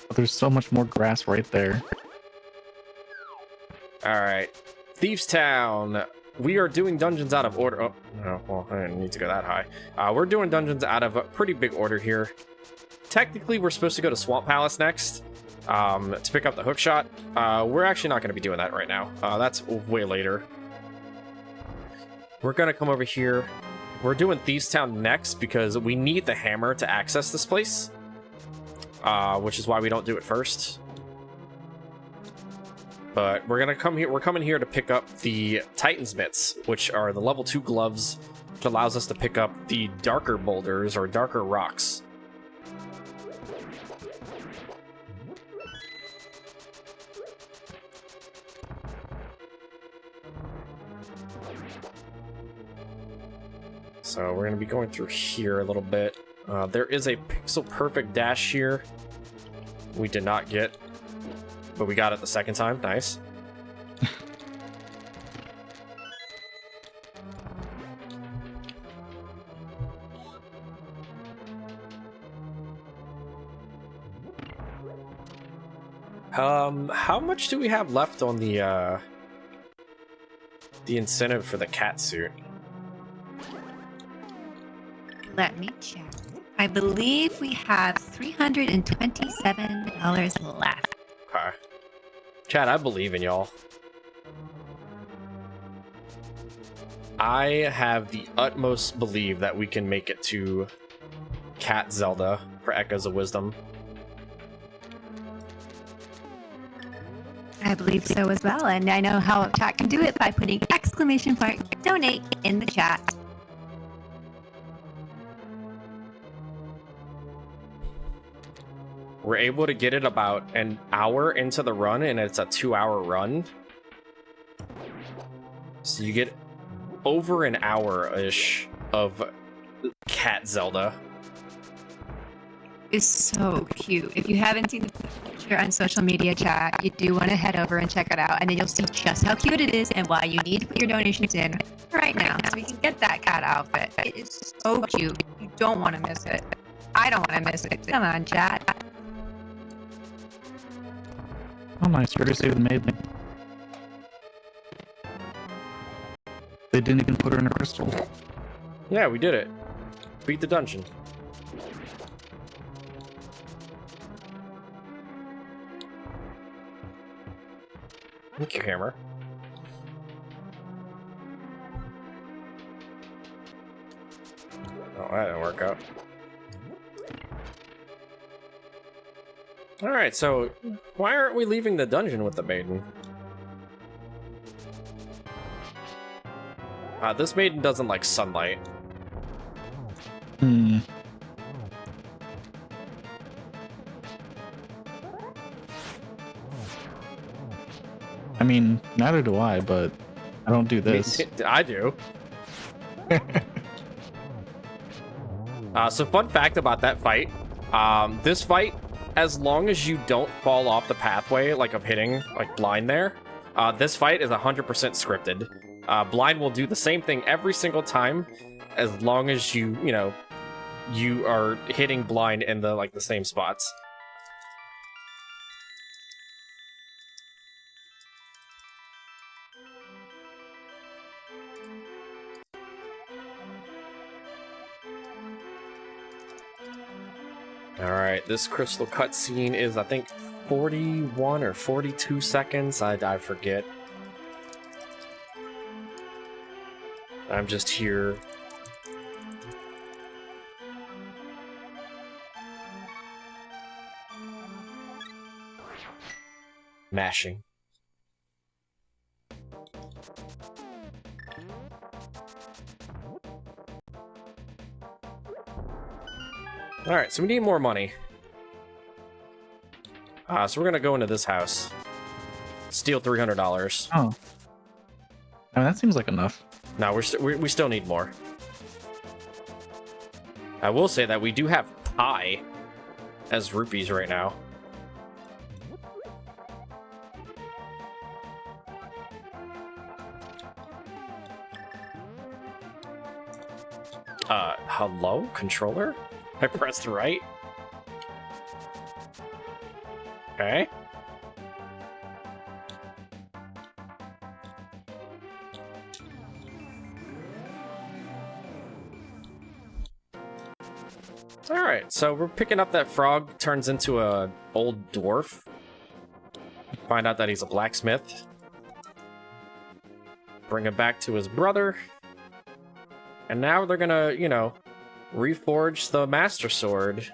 But there's so much more grass right there. Alright. Thieves Town. We are doing dungeons out of order. Oh, no, well, I didn't need to go that high. We're doing dungeons out of a pretty big order here. Technically, we're supposed to go to Swamp Palace next to pick up the hookshot. We're actually not going to be doing that right now. That's way later. We're going to come over here. We're doing Thieves Town next because we need the hammer to access this place. Which is why we don't do it first. But we're gonna come here. We're coming here to pick up the Titan's Mitts, which are the level 2 gloves, which allows us to pick up the darker boulders or darker rocks. So we're gonna be going through here a little bit. There is a pixel perfect dash here. We did not get, but we got it the second time. Nice. How much do we have left on the incentive for the cat suit? Let me check. I believe we have $327 left. Okay. Chad, I believe in y'all. I have the utmost belief that we can make it to Cat Zelda for Echoes of Wisdom. I believe so as well, and I know how chat can do it by putting exclamation point donate in the chat. We're able to get it about an hour into the run, and it's a 2-hour run. So you get over an hour-ish of Cat Zelda. It's so cute. If you haven't seen the picture on social media chat, you do want to head over and check it out, and then you'll see just how cute it is and why you need to put your donations in right now so we can get that cat outfit. It is so cute. You don't want to miss it. I don't want to miss it. Come on, chat. Oh, nice. You already saved the maiden. They didn't even put her in a crystal. Yeah, we did it. Beat the dungeon. Thank you, Hammer. Oh, that didn't work out. Alright, so why aren't we leaving the dungeon with the maiden? This maiden doesn't like sunlight. Hmm. I mean, neither do I, but I don't do this. I do. So fun fact about that fight. This fight, as long as you don't fall off the pathway, like of hitting like blind there, this fight is 100% scripted. Blind will do the same thing every single time, as long as you are hitting blind in the same spots. Alright, this crystal cutscene is, I think, 41 or 42 seconds. I forget. I'm just here. mashing. Alright, so we need more money. So we're gonna go into this house. Steal $300. Oh. I mean, that seems like enough. No, we still need more. I will say that we do have pi as rupees right now. Hello, controller? I pressed right. Okay. Alright, so we're picking up that frog, turns into a old dwarf. Find out that he's a blacksmith. Bring him back to his brother. And now they're gonna, you know, reforge the Master Sword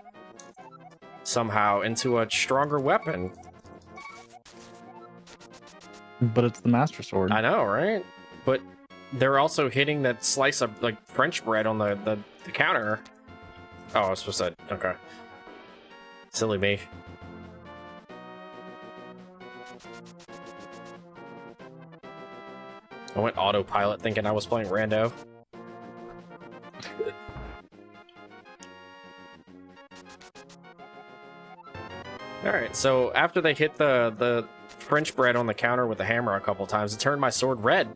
somehow into a stronger weapon. But it's the Master Sword. I know, right? But they're also hitting that slice of, like, French bread on the counter. Oh, I was supposed to... Okay. Silly me. I went autopilot thinking I was playing rando. Alright, so after they hit the French bread on the counter with the hammer a couple times, it turned my sword red.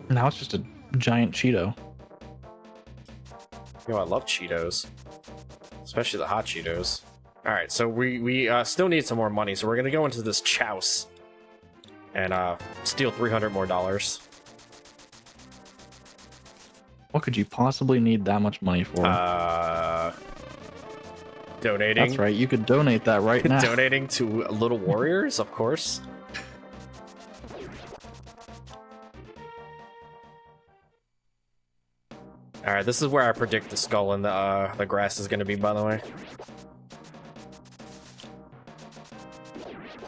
Now it's just a giant Cheeto. Yo, I love Cheetos. Especially the hot Cheetos. Alright, so we still need some more money, so we're gonna go into this chouse and steal $300 more. What could you possibly need that much money for? Donating. That's right, you could donate that right now. Donating to Little Warriors, of course. Alright, this is where I predict the skull in the grass is gonna be, by the way.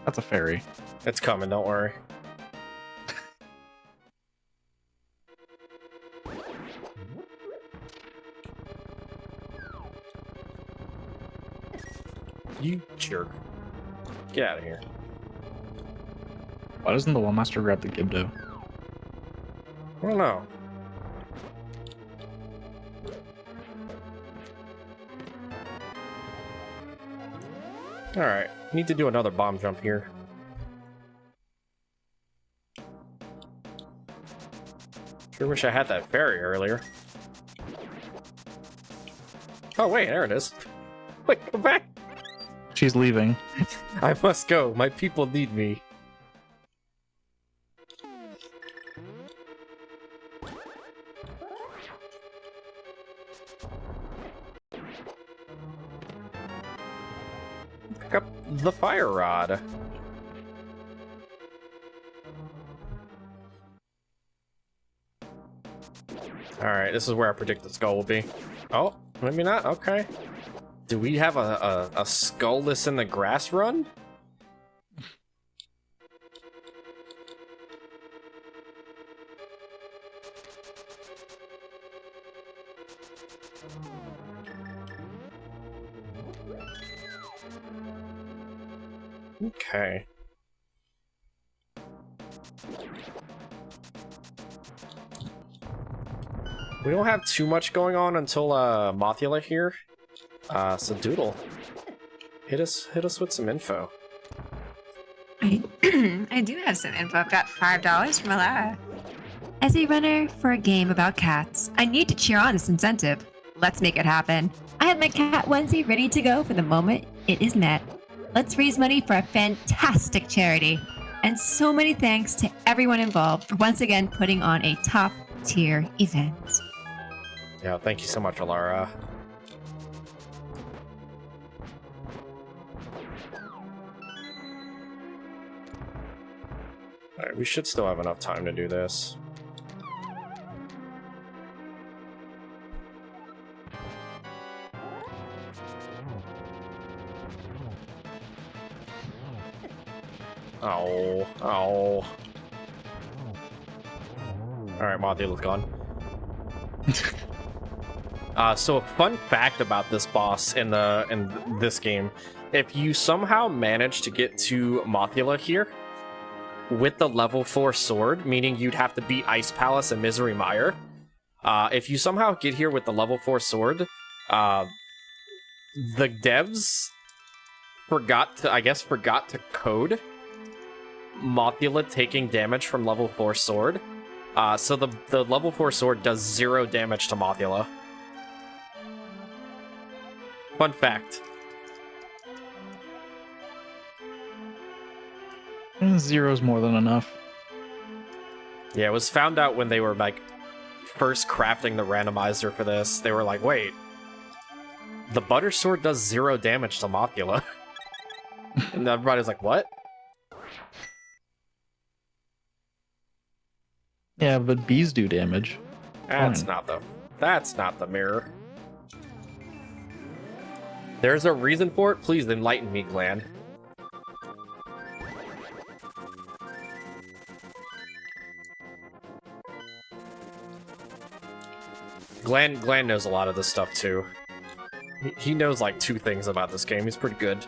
That's a fairy. It's coming, don't worry. You jerk. Get out of here. Why doesn't the Well Master grab the Gibdo? I don't know. Alright, need to do another bomb jump here. Sure wish I had that fairy earlier. Oh wait, there it is. Wait, come back! She's leaving. I must go, my people need me. Pick up the fire rod. Alright, this is where I predict the skull will be. Oh, maybe not? Okay. Do we have a skullless in the grass run? Okay. We don't have too much going on until Mothula here. So Doodle, hit us with some info. I do have some info. I've got $5 from Alara. As a runner for a game about cats, I need to cheer on this incentive. Let's make it happen. I have my cat onesie ready to go for the moment it is met. Let's raise money for a fantastic charity. And so many thanks to everyone involved for once again putting on a top-tier event. Yeah, thank you so much, Alara. Alright, we should still have enough time to do this. Oh, oh. Alright, Mothula's gone. So a fun fact about this boss in this game, if you somehow manage to get to Mothula here with the level 4 sword, meaning you'd have to beat Ice Palace and Misery Mire, if you somehow get here with the level 4 sword, the devs forgot to code Mothula taking damage from level 4 sword. So the level 4 sword does 0 damage to Mothula. Fun fact. Zero's more than enough. Yeah, it was found out when they were like first crafting the randomizer for this. They were like, wait, the butter sword does 0 damage to Mothula. And everybody's like, what? Yeah, but bees do damage. That's Fine. not the mirror. There's a reason for it. Please enlighten me, Glenn. Glenn knows a lot of this stuff too. He knows like 2 things about this game. He's pretty good.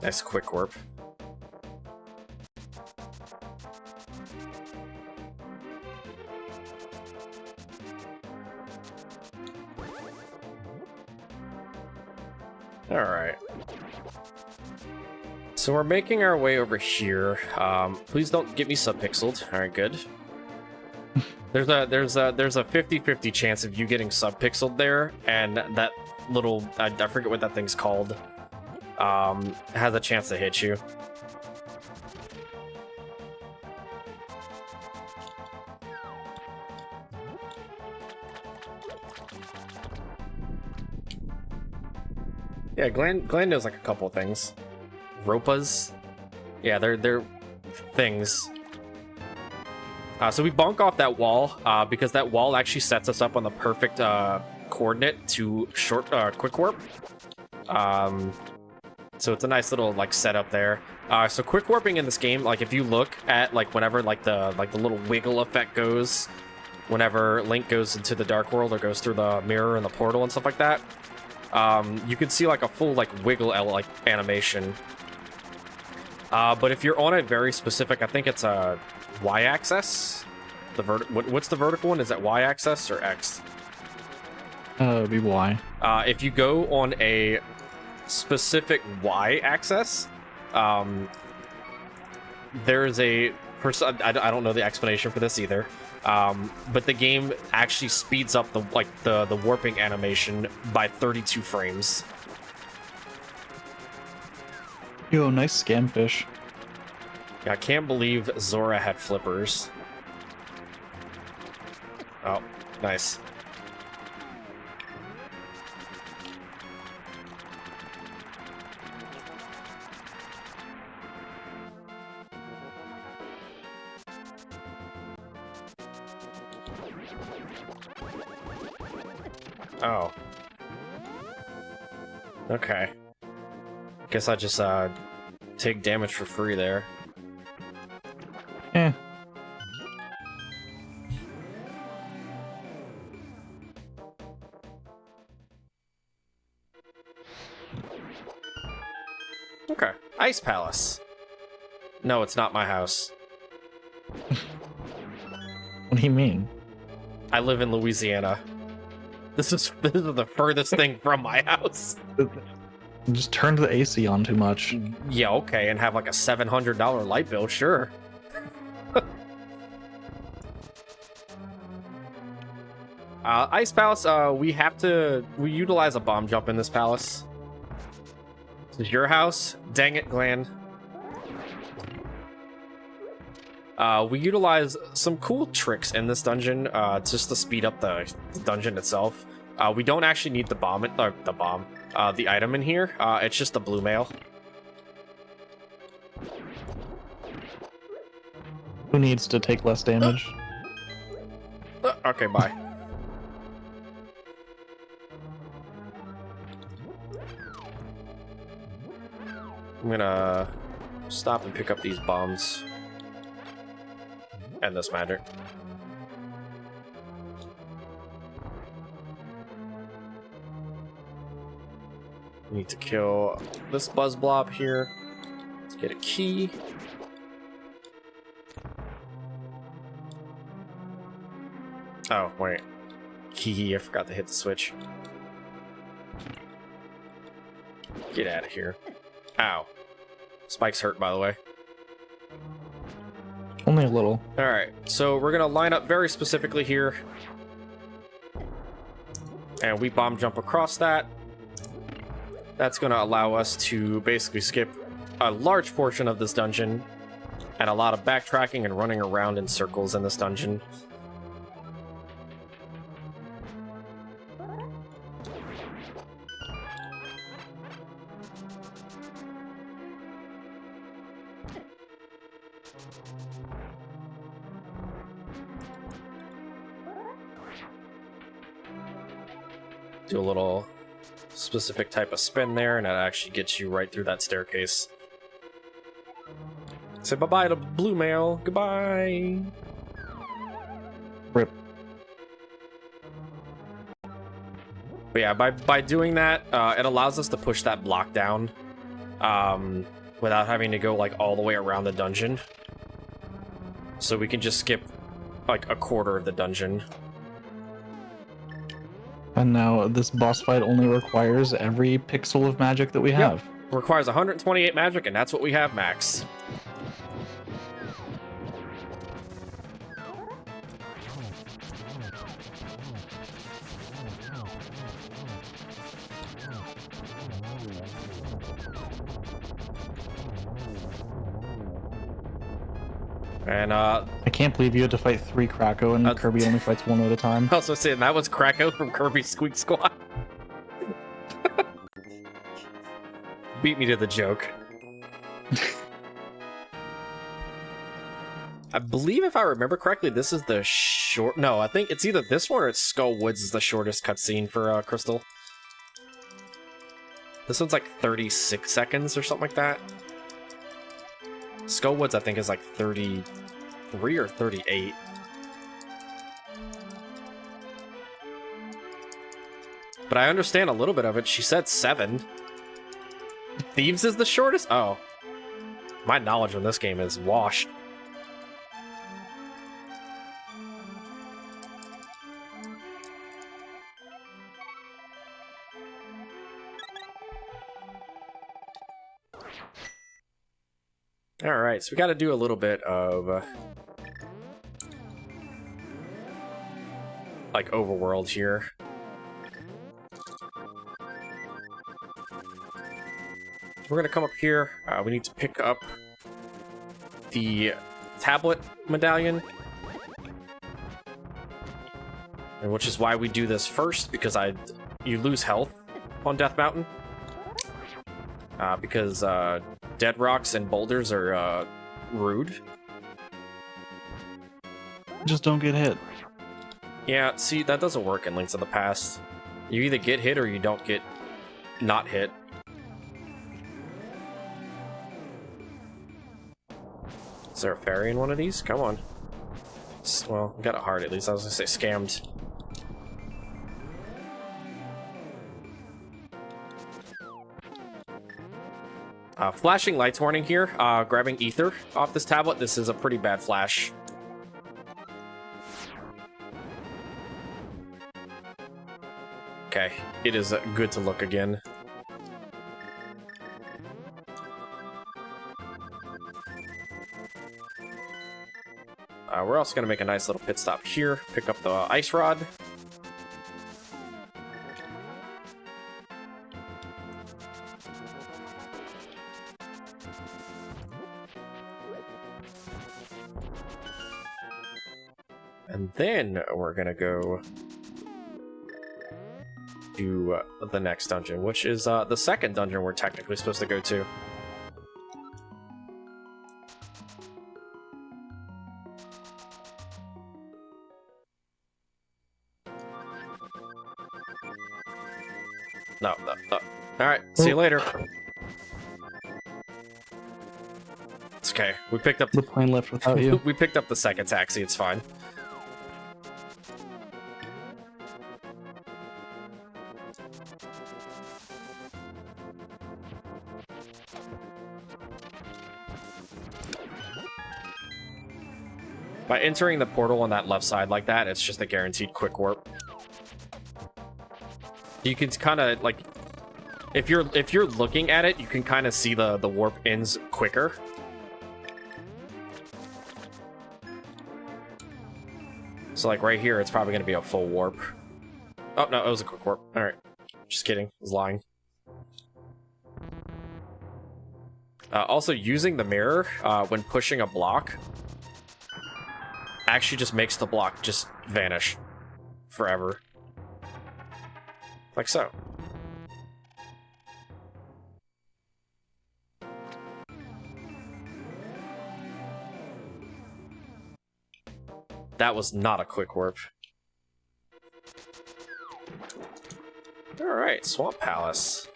Nice quick warp. Alright. So we're making our way over here. Please don't get me subpixeled. Alright, good. There's a 50-50 chance of you getting subpixeled there, and that little I forget what that thing's called. Has a chance to hit you. Yeah, Glenn knows like a couple of things. Ropas. Yeah, they're things. So we bonk off that wall, because that wall actually sets us up on the perfect coordinate to quick warp. So it's a nice little like setup there. So quick warping in this game, like if you look at like whenever like the little wiggle effect goes, whenever Link goes into the Dark World or goes through the mirror and the portal and stuff like that, you can see like a full like wiggle like animation. But if you're on a very specific, I think it's a y-axis. What's the vertical one? Is that y-axis or x? It'd be Y. If you go on a specific y-axis, there's a I don't know the explanation for this either, but the game actually speeds up the warping animation by 32 frames. Yo, nice scamfish. Yeah, I can't believe Zora had flippers. Oh, nice. Oh. Okay. Guess I just take damage for free there. Eh. Okay. Ice Palace. No, it's not my house. What do you mean? I live in Louisiana. This is the furthest thing from my house. Just turned the AC on too much. Yeah, okay, and have like a $700 light bill, sure. Ice Palace, we utilize a bomb jump in this palace. This is your house? Dang it, Glenn. We utilize some cool tricks in this dungeon, just to speed up the dungeon itself. We don't actually need the item in here. It's just a blue mail. Who needs to take less damage? Okay, bye. I'm gonna stop and pick up these bombs. And this magic. Need to kill this buzz blob here. Let's get a key. Oh, wait. Key, I forgot to hit the switch. Get out of here. Ow. Spike's hurt, by the way. Only a little. Alright, so we're gonna line up very specifically here. And we bomb jump across that. That's gonna allow us to basically skip a large portion of this dungeon. And a lot of backtracking and running around in circles in this dungeon. Do a little specific type of spin there, and that actually gets you right through that staircase. Say bye-bye to blue mail. Goodbye. Rip. But yeah, by doing that, it allows us to push that block down without having to go like all the way around the dungeon. So we can just skip like a quarter of the dungeon. And now this boss fight only requires every pixel of magic that we have. Requires 128 magic, and that's what we have max. And I can't believe you had to fight 3 Krakow and Kirby only fights 1 at a time. I also saying that was Krakow from Kirby Squeak Squad. Beat me to the joke. I believe if I remember correctly, this is the short... No, I think it's either this one or it's Skull Woods is the shortest cutscene for Crystal. This one's like 36 seconds or something like that. Skull Woods, I think, is like 33 or 38. But I understand a little bit of it. She said 7. Thieves is the shortest? Oh. My knowledge on this game is washed. Alright, so we gotta do a little bit of like overworld here. We're gonna come up here. We need to pick up the tablet medallion, and which is why we do this first, because you lose health on Death Mountain, because dead rocks and boulders are rude. Just don't get hit. Yeah, see, that doesn't work in Links of the Past. You either get hit or you don't get not hit. Is there a fairy in one of these? Come on. Well, we got a heart at least. I was gonna say scammed. Flashing lights warning here. Grabbing ether off this tablet. This is a pretty bad flash. Okay, it is good to look again. We're also going to make a nice little pit stop here, pick up the ice rod. And then we're going to go to the next dungeon, which is the second dungeon we're technically supposed to go to. no. All right, see you later. It's okay. We picked up The plane left without you. we picked up the second taxi. It's fine. By entering the portal on that left side like that, it's just a guaranteed quick warp. You can kind of like, if you're looking at it, you can kind of see the warp ends quicker. So like right here, it's probably going to be a full warp. Oh no, it was a quick warp. All right, just kidding. I was lying. Also, using the mirror when pushing a block actually just makes the block just vanish forever. Like so. That was not a quick warp. Alright, Swamp Palace.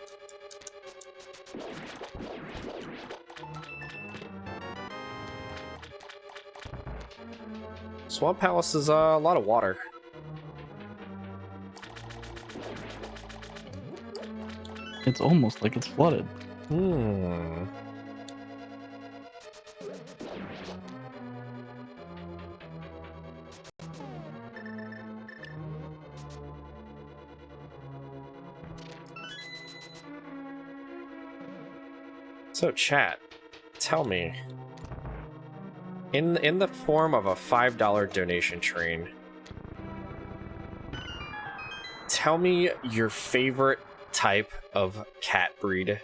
Swamp Palace is a lot of water. It's almost like it's flooded. Hmm. So chat, tell me, in the form of a $5 donation train, tell me your favorite type of cat breed.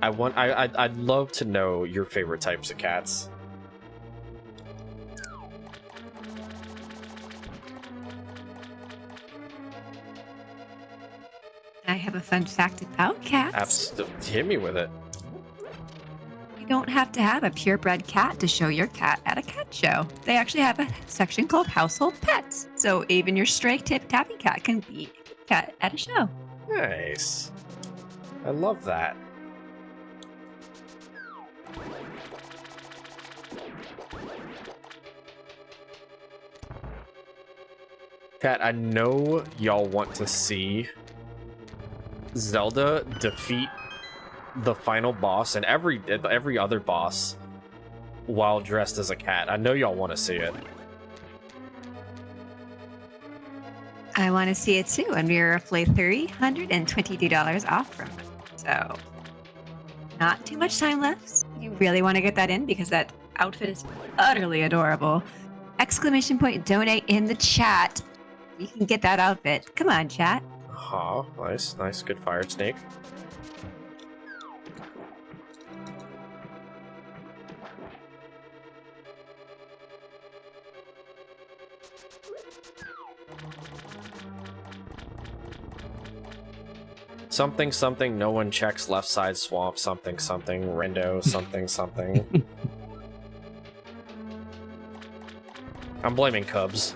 I'd love to know your favorite types of cats. I have a fun fact about cats. Hit me with it. You don't have to have a purebred cat to show your cat at a cat show. They actually have a section called household pets. So even your stray tappy cat can be a cat at a show. Nice. I love that. Cat, I know y'all want to see Zelda defeat the final boss and every other boss while dressed as a cat. I know y'all want to see it. I want to see it too, and we're roughly $322 off from it. So, not too much time left. You really want to get that in because that outfit is utterly adorable. Exclamation point donate in the chat. You can get that outfit. Come on, chat. Huh, nice, good fire snake. Something, no one checks left side swamp, something, rendo, something. I'm blaming Cubs.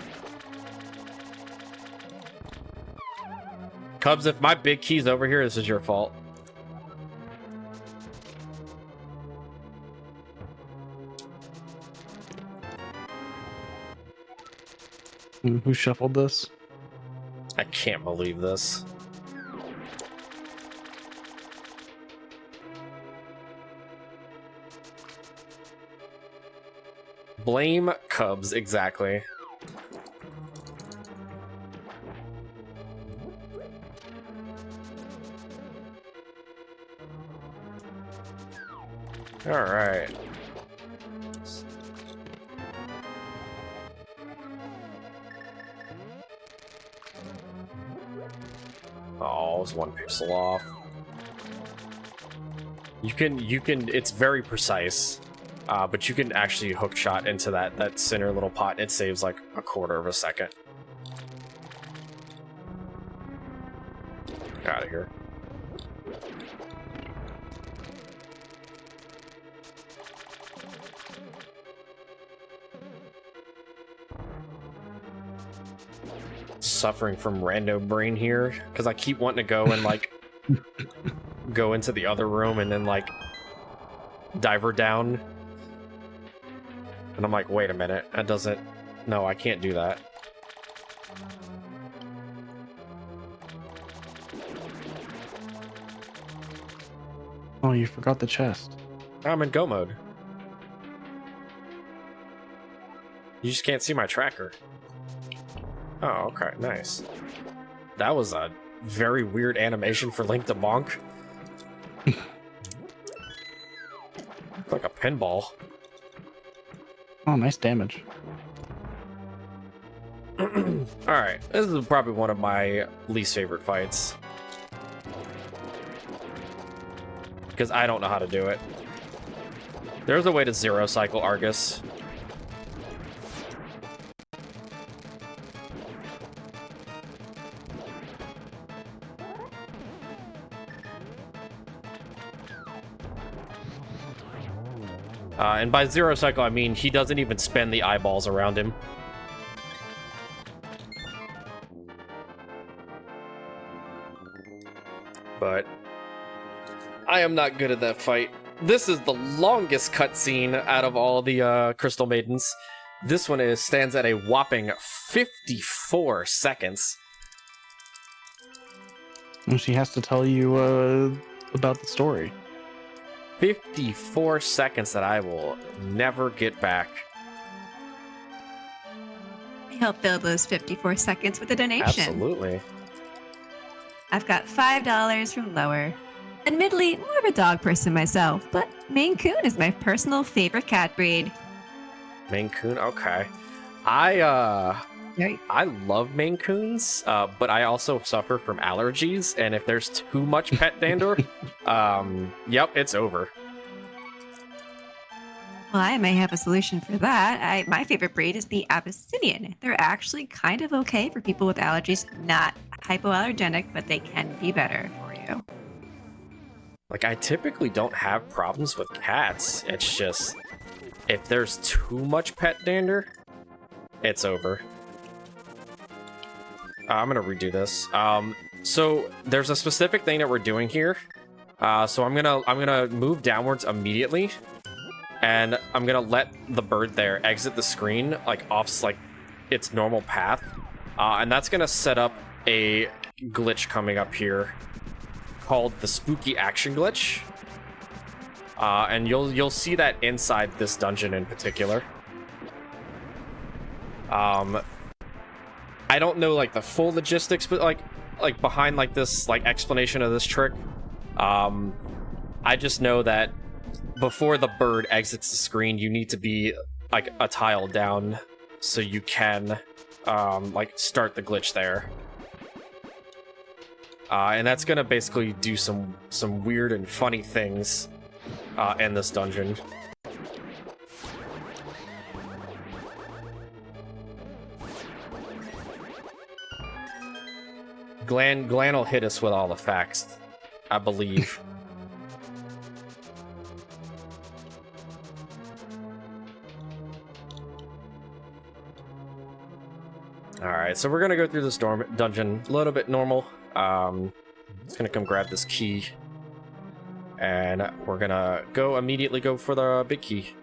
Cubs, if my big key's over here, this is your fault. Who shuffled this? I can't believe this. Blame Cubs, exactly. All right. Oh, it's one pixel off. You can, it's very precise, but you can actually hook shot into that center little pot, and it saves like a quarter of a second. Get out of here. suffering from rando brain here because I keep wanting to go and like go into the other room and then like dive her down. And I'm like, wait a minute, that doesn't... No, I can't do that. Oh, you forgot the chest. I'm in go mode. You just can't see my tracker. Oh, okay, nice. That was a very weird animation for Link to bonk. Like a pinball. Oh, nice damage. Alright, this is probably one of my least favorite fights. Because I don't know how to do it. There's a way to zero cycle Argus. And by zero cycle, I mean he doesn't even spin the eyeballs around him. But I am not good at that fight. This is the longest cutscene out of all the Crystal Maidens. This one stands at a whopping 54 seconds. And she has to tell you about the story. 54 seconds that I will never get back. Help fill those 54 seconds with a donation. Absolutely. I've got $5 from Lower. Admittedly, more of a dog person myself, but Maine Coon is my personal favorite cat breed. Maine Coon, okay. I love Maine Coons, but I also suffer from allergies, and if there's too much pet dander, yep, it's over. Well, I may have a solution for that. My favorite breed is the Abyssinian. They're actually kind of okay for people with allergies, not hypoallergenic, but they can be better for you. Like, I typically don't have problems with cats. It's just, if there's too much pet dander, it's over. I'm gonna redo this. So there's a specific thing that we're doing here. So I'm gonna move downwards immediately, and I'm gonna let the bird there exit the screen like off like its normal path, and that's gonna set up a glitch coming up here called the spooky action glitch. And you'll see that inside this dungeon in particular. I don't know like the full logistics, but like behind like this like explanation of this trick, I just know that before the bird exits the screen, you need to be like a tile down so you can like start the glitch there. And that's gonna basically do some weird and funny things in this dungeon. Glenn will hit us with all the facts, I believe. Alright, so we're gonna go through this dungeon a little bit normal. Just gonna come grab this key. And we're gonna immediately go for the big key.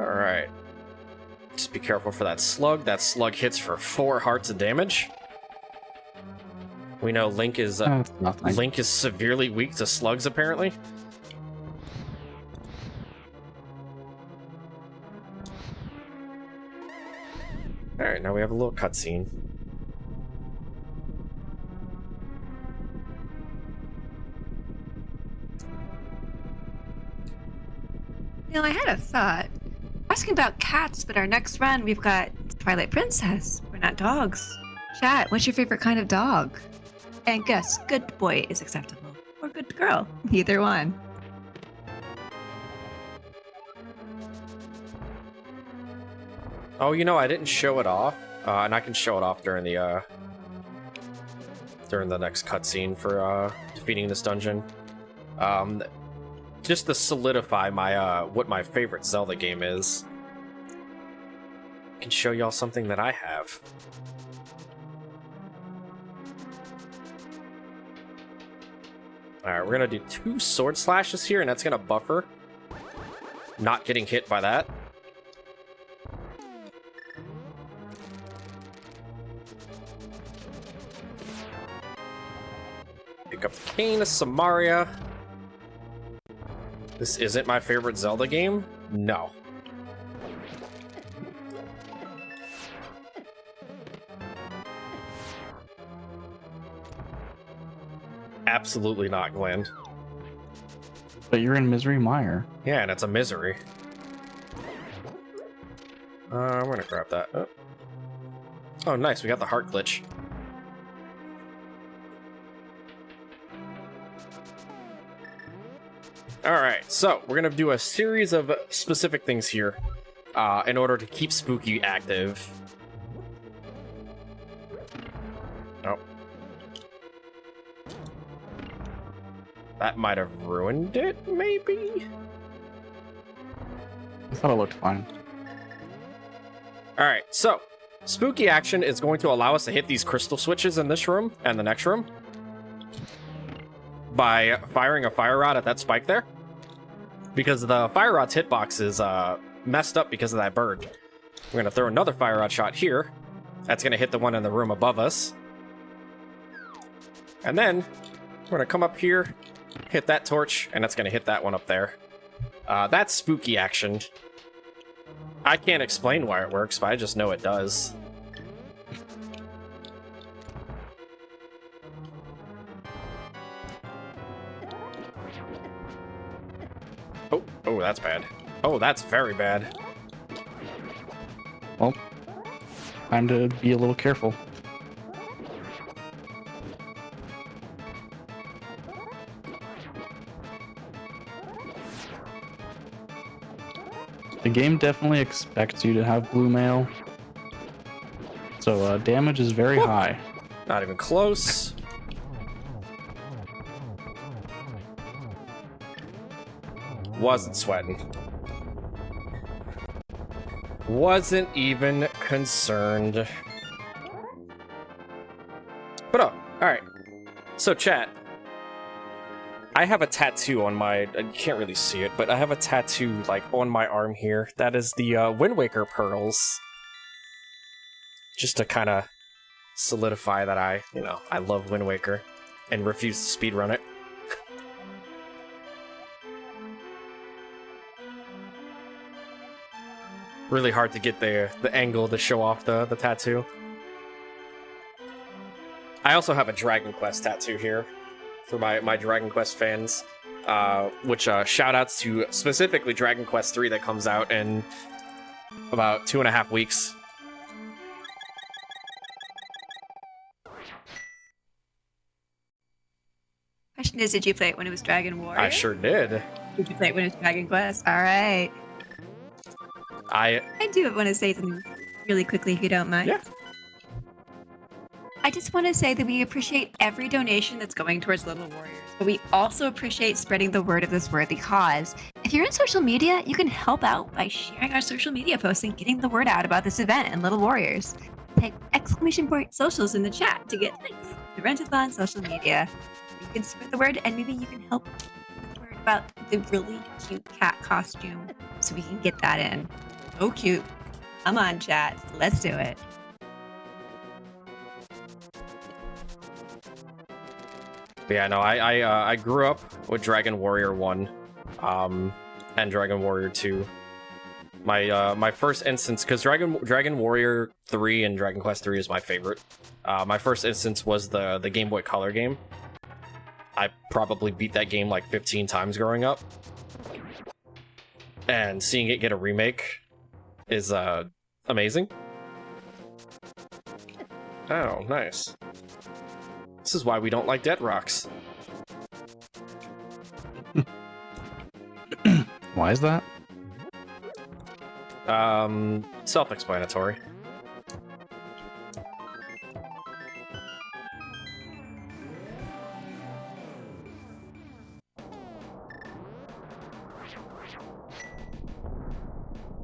Alright. Just be careful for that slug. That slug hits for 4 hearts of damage. We know Link is severely weak to slugs, apparently. Alright, now we have a little cutscene. Now, I had a thought. Asking about cats, but our next run, we've got Twilight Princess. We're not dogs. Chat, what's your favorite kind of dog? And guess, good boy is acceptable. Or good girl. Either one. Oh, you know, I didn't show it off, and I can show it off during the next cutscene for defeating this dungeon. Just to solidify my what my favorite Zelda game is, I can show y'all something that I have. Alright, we're gonna do 2 sword slashes here, and that's gonna buffer not getting hit by that. Pick up the Cane of Samaria. This isn't my favorite Zelda game? No. Absolutely not, Glenn. But you're in Misery Mire. Yeah, and it's a misery. I'm gonna grab that. Oh, nice, we got the heart glitch. Alright, so we're gonna do a series of specific things here in order to keep Spooky active. Oh. That might have ruined it, maybe? I thought it looked fine. Alright, so Spooky action is going to allow us to hit these crystal switches in this room and the next room by firing a fire rod at that spike there. Because the fire rod's hitbox is messed up because of that bird. We're gonna throw another fire rod shot here. That's gonna hit the one in the room above us. And then we're gonna come up here, hit that torch, and that's gonna hit that one up there. That's Spooky action. I can't explain why it works, but I just know it does. Oh, that's bad. Oh, that's very bad. Well, time to be a little careful. The game definitely expects you to have blue mail, so damage is very high. Not even close. Wasn't sweating. Wasn't even concerned. But oh, alright. So chat. I have a tattoo on my... You can't really see it, but I have a tattoo, like, on my arm here. That is the Wind Waker pearls. Just to kind of solidify that I love Wind Waker and refuse to speedrun it. Really hard to get the angle to show off the tattoo. I also have a Dragon Quest tattoo here for my Dragon Quest fans, which shout outs to specifically Dragon Quest 3 that comes out in about 2.5 weeks. Question is, did you play it when it was Dragon Warrior? I sure did. Did you play it when it was Dragon Quest? All right. I do want to say something really quickly, if you don't mind. Yeah. I just want to say that we appreciate every donation that's going towards Little Warriors, but we also appreciate spreading the word of this worthy cause. If you're in social media, you can help out by sharing our social media posts and getting the word out about this event and Little Warriors. Type ! socials in the chat to get links to Prevent-A-Thon social media. You can spread the word, and maybe you can help spread the word about the really cute cat costume so we can get that in. So cute. Come on, chat. Let's do it. Yeah, no, I grew up with Dragon Warrior 1, and Dragon Warrior 2. My first instance, because Dragon Warrior 3 and Dragon Quest 3 is my favorite. My first instance was the Game Boy Color game. I probably beat that game like 15 times growing up. And seeing it get a remake is amazing. Oh, nice. This is why we don't like Dead Rocks. Why is that? Self-explanatory.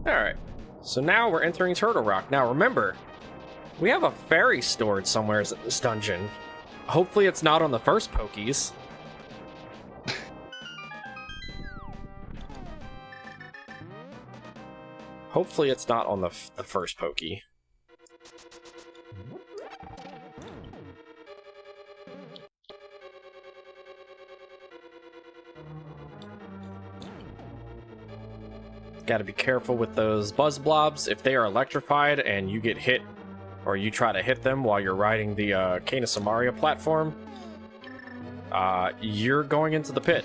Alright, so now we're entering Turtle Rock. Now remember, we have a fairy stored somewhere in this dungeon. Hopefully it's not on the first Pokies. Hopefully it's not on the first Pokey. Got to be careful with those buzz blobs. If they are electrified and you get hit, or you try to hit them while you're riding the Cane of Samaria platform, you're going into the pit.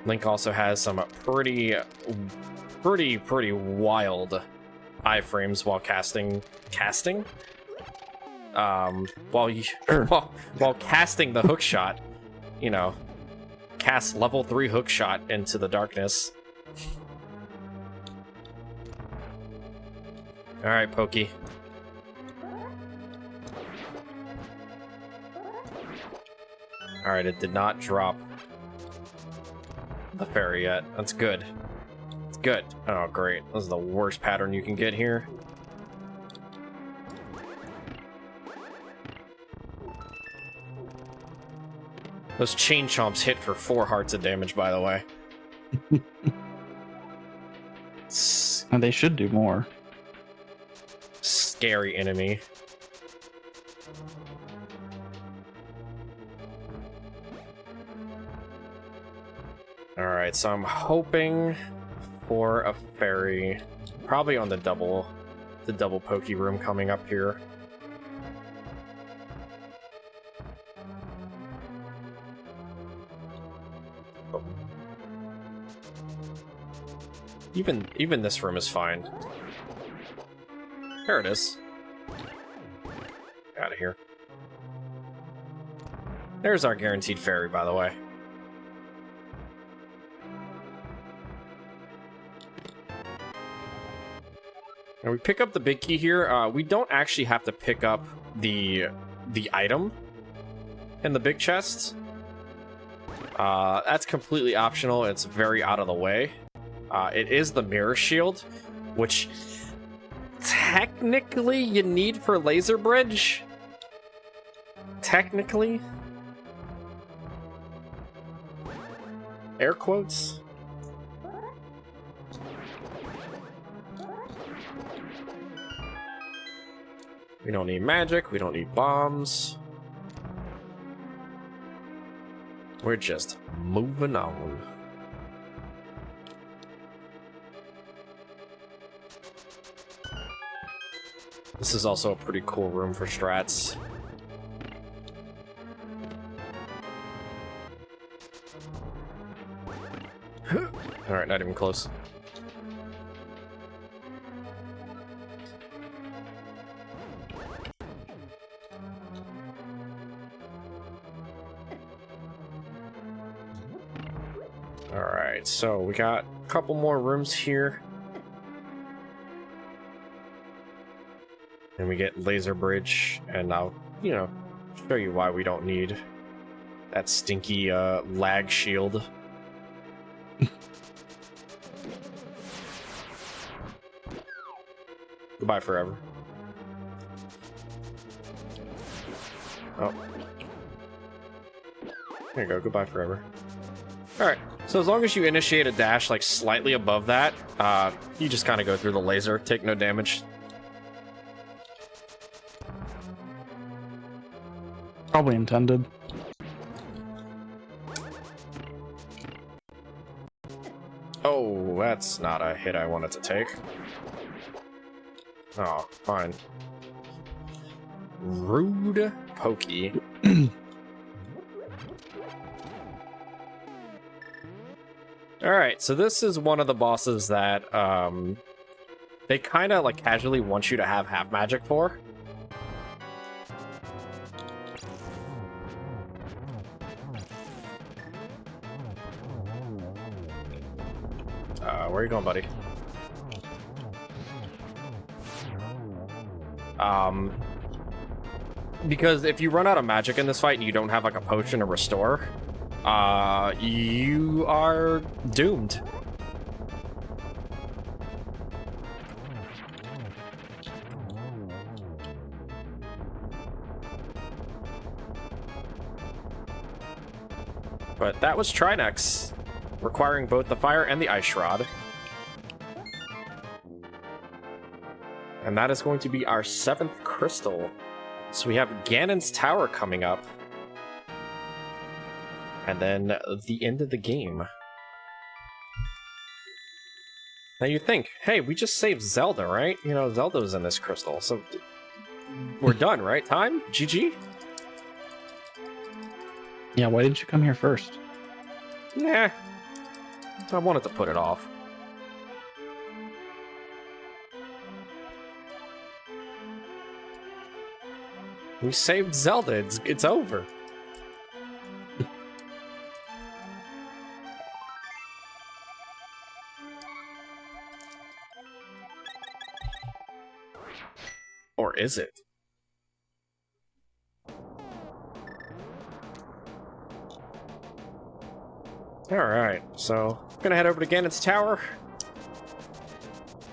Link also has some pretty wild iframes while casting. While casting the hook shot, you know, cast level 3 hook shot into the darkness. All right, Pokey. All right, it did not drop the fairy yet. That's good. It's good. Oh, great. This is the worst pattern you can get here. Those chain chomps hit for 4 hearts of damage, by the way. And they should do more. Scary enemy. Alright, so I'm hoping for a fairy. Probably on the double pokey room coming up here. Oh. Even this room is fine. There it is. Out of here. There's our guaranteed fairy, by the way. And we pick up the big key here. We don't actually have to pick up the item in the big chest. That's completely optional. It's very out of the way. It is the mirror shield, which technically you need for laser bridge. Technically. Air quotes. We don't need magic, we don't need bombs. We're just moving on. This is also a pretty cool room for strats. Alright, not even close. Alright, so we got a couple more rooms here. And we get laser bridge, and I'll, you know, show you why we don't need that stinky lag shield. Goodbye forever. Oh. There you go, goodbye forever. Alright, so as long as you initiate a dash like slightly above that, you just kind of go through the laser, take no damage. Probably intended. Oh, that's not a hit I wanted to take. Oh, fine. Rude pokey. Alright, so this is one of the bosses that, they kind of, like, casually want you to have half magic for. Where are you going, buddy? Because if you run out of magic in this fight and you don't have, like, a potion to restore, you are doomed. But that was Trinex, requiring both the fire and the ice shroud. And that is going to be our 7th crystal. So we have Ganon's Tower coming up. And then the end of the game. Now you think, hey, we just saved Zelda, right? You know, Zelda's in this crystal, so we're done, right? Time? GG? Yeah, why didn't you come here first? Nah. I wanted to put it off. We saved Zelda, it's over. Or is it? Alright, so I'm gonna head over to Ganon's Tower.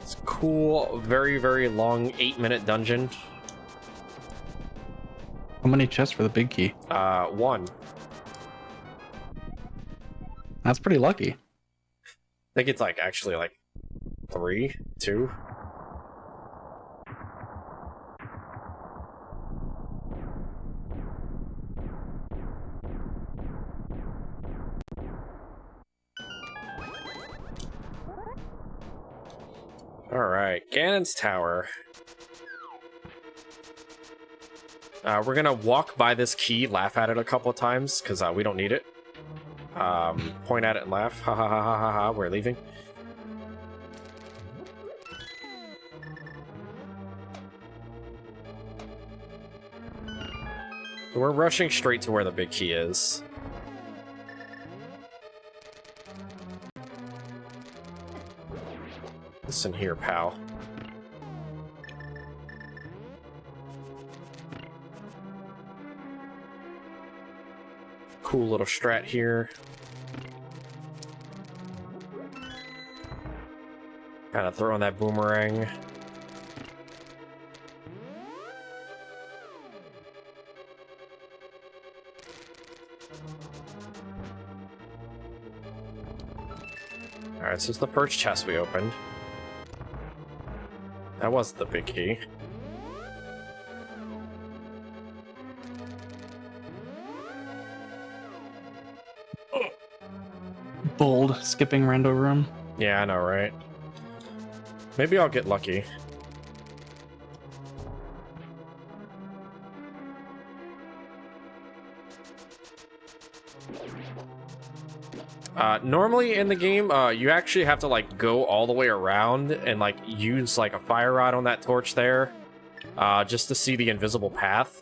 It's a cool, very, very long 8-minute dungeon. How many chests for the big key? 1. That's pretty lucky. I think it's like actually like 3, 2. Alright, Ganon's Tower. We're gonna walk by this key, laugh at it a couple of times, because we don't need it. Point at it and laugh. Ha ha ha ha ha ha, we're leaving. We're rushing straight to where the big key is. Listen here, pal. Cool little strat here. Kind of throwing that boomerang. Alright, so it's the first chest we opened. That was the big key. Bold, skipping rando room. Yeah, I know, right? Maybe I'll get lucky. Normally in the game, you actually have to like go all the way around and like use like a fire rod on that torch there, just to see the invisible path.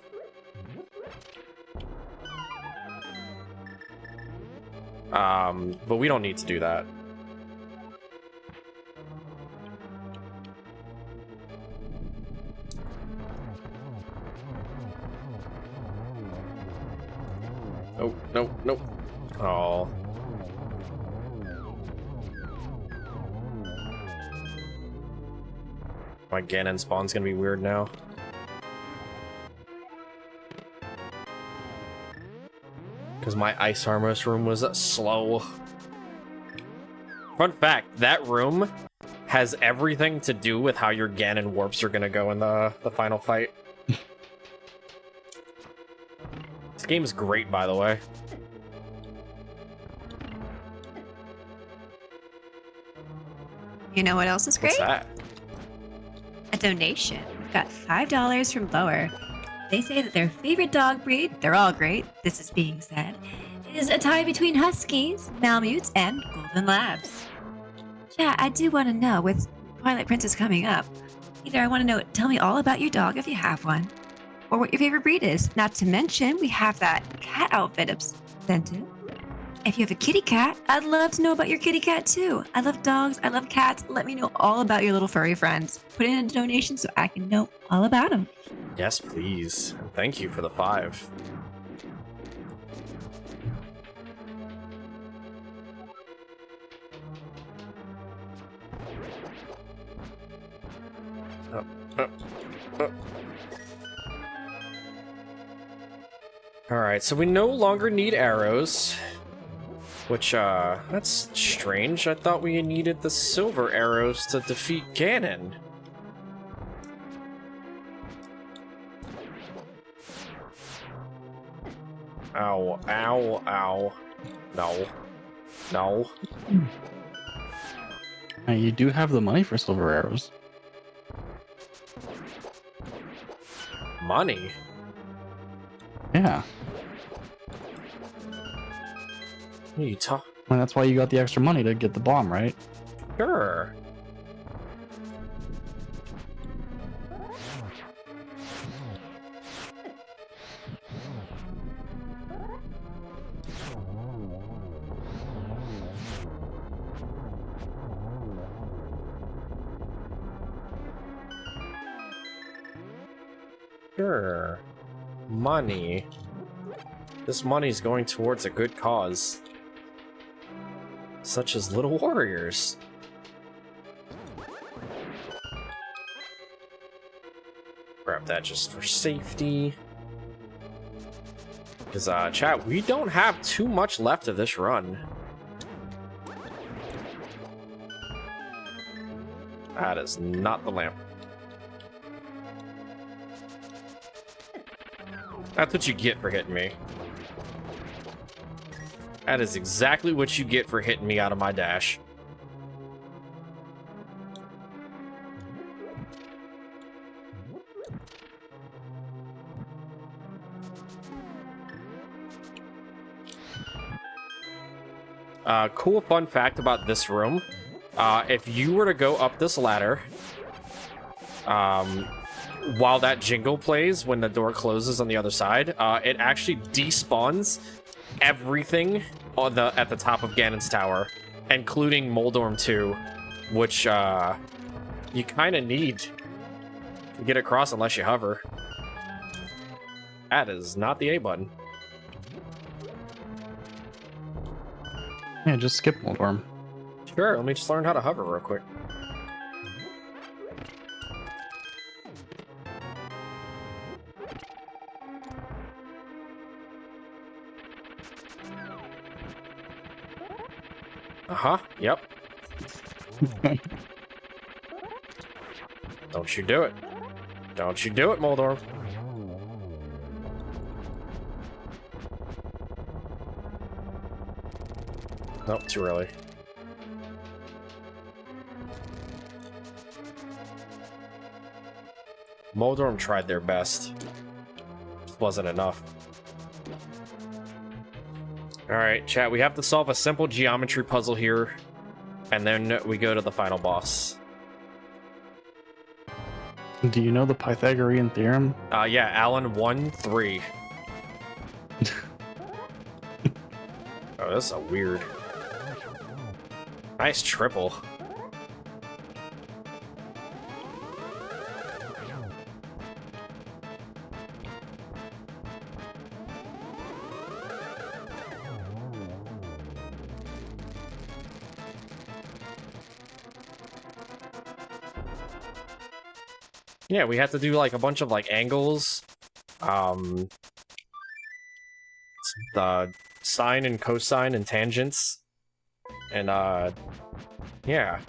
But we don't need to do that. Oh, no, no. Oh. My Ganon spawn's gonna be weird now. Because my Ice Armor's room was slow. Fun fact, that room has everything to do with how your Ganon warps are gonna go in the final fight. This game's great, by the way. You know what else is great? What's that? A donation. We've got $5 from Lower. They say that their favorite dog breed, they're all great, this is being said, is a tie between Huskies, Malamutes, and Golden Labs. Yeah, I do want to know, with Twilight Princess coming up, I want to know, tell me all about your dog if you have one, or what your favorite breed is. Not to mention, we have that cat outfit incentive. If you have a kitty cat, I'd love to know about your kitty cat too. I love dogs, I love cats. Let me know all about your little furry friends. Put in a donation so I can know all about them. Yes, please. Thank you for the 5. Alright, so we no longer need arrows. Which, that's strange. I thought we needed the silver arrows to defeat Ganon. Ow, ow, ow. No. No. You do have the money for silver arrows. Money? Yeah. What are you talking? And that's why you got the extra money to get the bomb, right? Sure. Sure. Money. This money's going towards a good cause. Such as Little Warriors. Grab that just for safety. Because, chat, we don't have too much left of this run. That is not the lamp. That's what you get for hitting me. That is exactly what you get for hitting me out of my dash. Cool fun fact about this room. If you were to go up this ladder, while that jingle plays when the door closes on the other side, it actually despawns everything on at the top of Ganon's tower, including Moldorm 2, which you kind of need to get across unless you hover. That is not the A button. Yeah, just skip Moldorm. Sure, let me just learn how to hover real quick. Uh-huh, yep. Don't you do it. Don't you do it, Moldorm. Nope, too early. Moldorm tried their best. Just wasn't enough. Alright, chat, we have to solve a simple geometry puzzle here, and then we go to the final boss. Do you know the Pythagorean theorem? Yeah, Alan 1-3. Oh, this is a weird. Nice triple. Yeah, we have to do like a bunch of like angles, the sine and cosine and tangents, and yeah.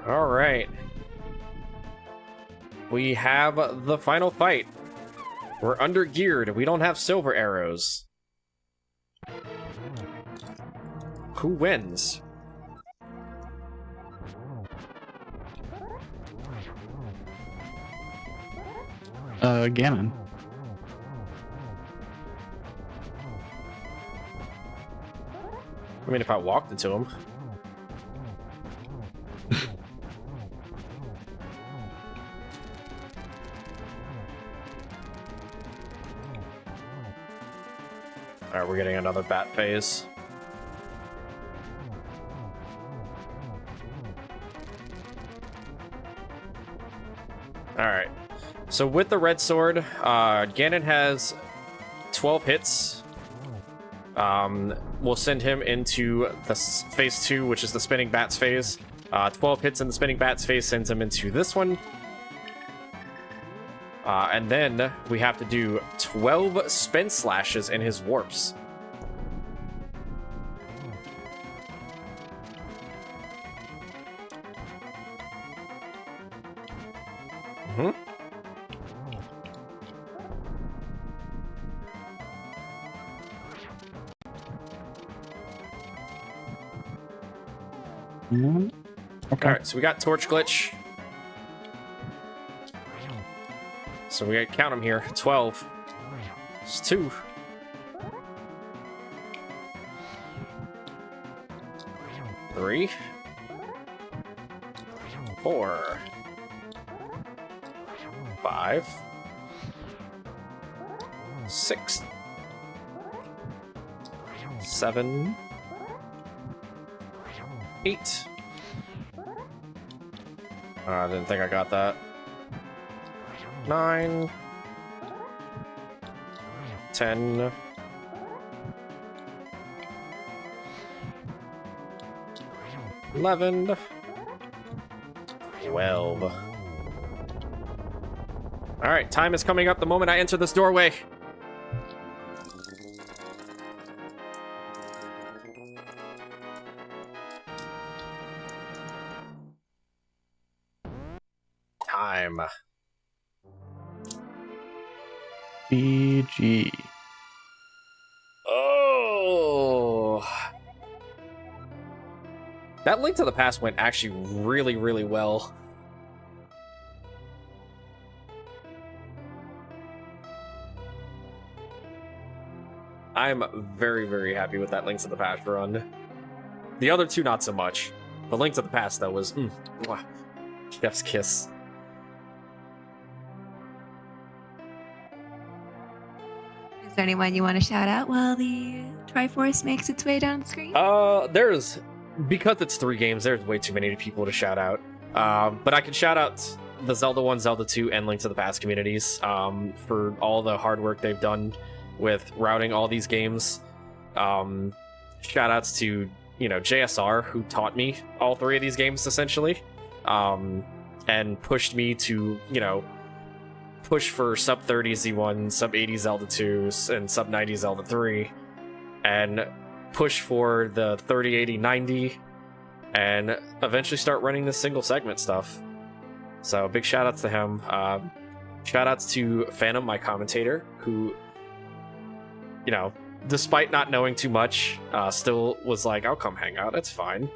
All right, we have the final fight. We're under geared. We don't have silver arrows. Who wins? Ganon. I mean, if I walked into him. Alright, we're getting another bat phase. Alright. So with the red sword, Ganon has 12 hits. We'll send him into the phase 2, which is the spinning bats phase. 12 hits in the spinning bats phase sends him into this one. And then we have to do 12 spin slashes in his warps. Okay. Alright, so we got Torch Glitch. So we gotta count them here. 12. It's 2. 3. 4. 5. 6. 7. 8. I didn't think I got that. 9. 10. 11. 12. Alright, time is coming up the moment I enter this doorway. Time. GG. Oh. That Link to the Past went actually really, really well. I'm very, very happy with that Link to the Past run. The other two, not so much. The Link to the Past, though, was mwah, chef's kiss. Is there anyone you want to shout out while the Triforce makes its way down the screen? There's, because it's 3 games, there's way too many people to shout out. But I can shout out the Zelda 1, Zelda 2, and Link to the Past communities for all the hard work they've done with routing all these games. Shout outs to, JSR, who taught me all 3 of these games, essentially. And pushed me to, push for sub 30 Z1, sub 80 Zelda 2, and sub 90 Zelda 3, and push for the 30, 80, 90, and eventually start running this single segment stuff. So big shout outs to him. Shout outs to Phantom, my commentator, who, despite not knowing too much, still was like, I'll come hang out, it's fine.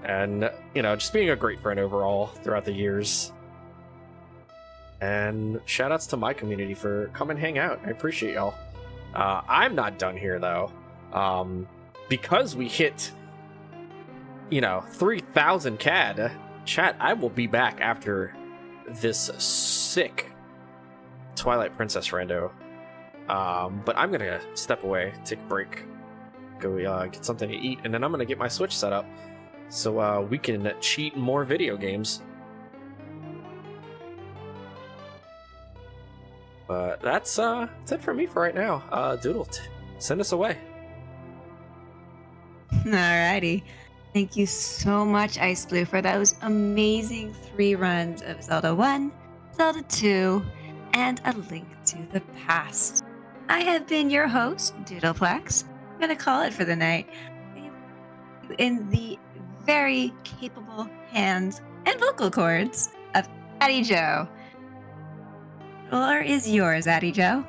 And, just being a great friend overall throughout the years. And shoutouts to my community for come and hang out. I appreciate y'all. I'm not done here though. Because we hit, 3,000 CAD. Chat, I will be back after this sick Twilight Princess rando. But I'm gonna step away, take a break, go get something to eat, and then I'm gonna get my Switch set up so we can cheat more video games. But that's it for me for right now. Doodle, send us away. Alrighty. Thank you so much, Iceblue, for those amazing 3 runs of Zelda 1, Zelda 2, and A Link to the Past. I have been your host, Doodleplex. I'm going to call it for the night. In the very capable hands and vocal cords of Addie Joe. The floor is yours, Addie Joe.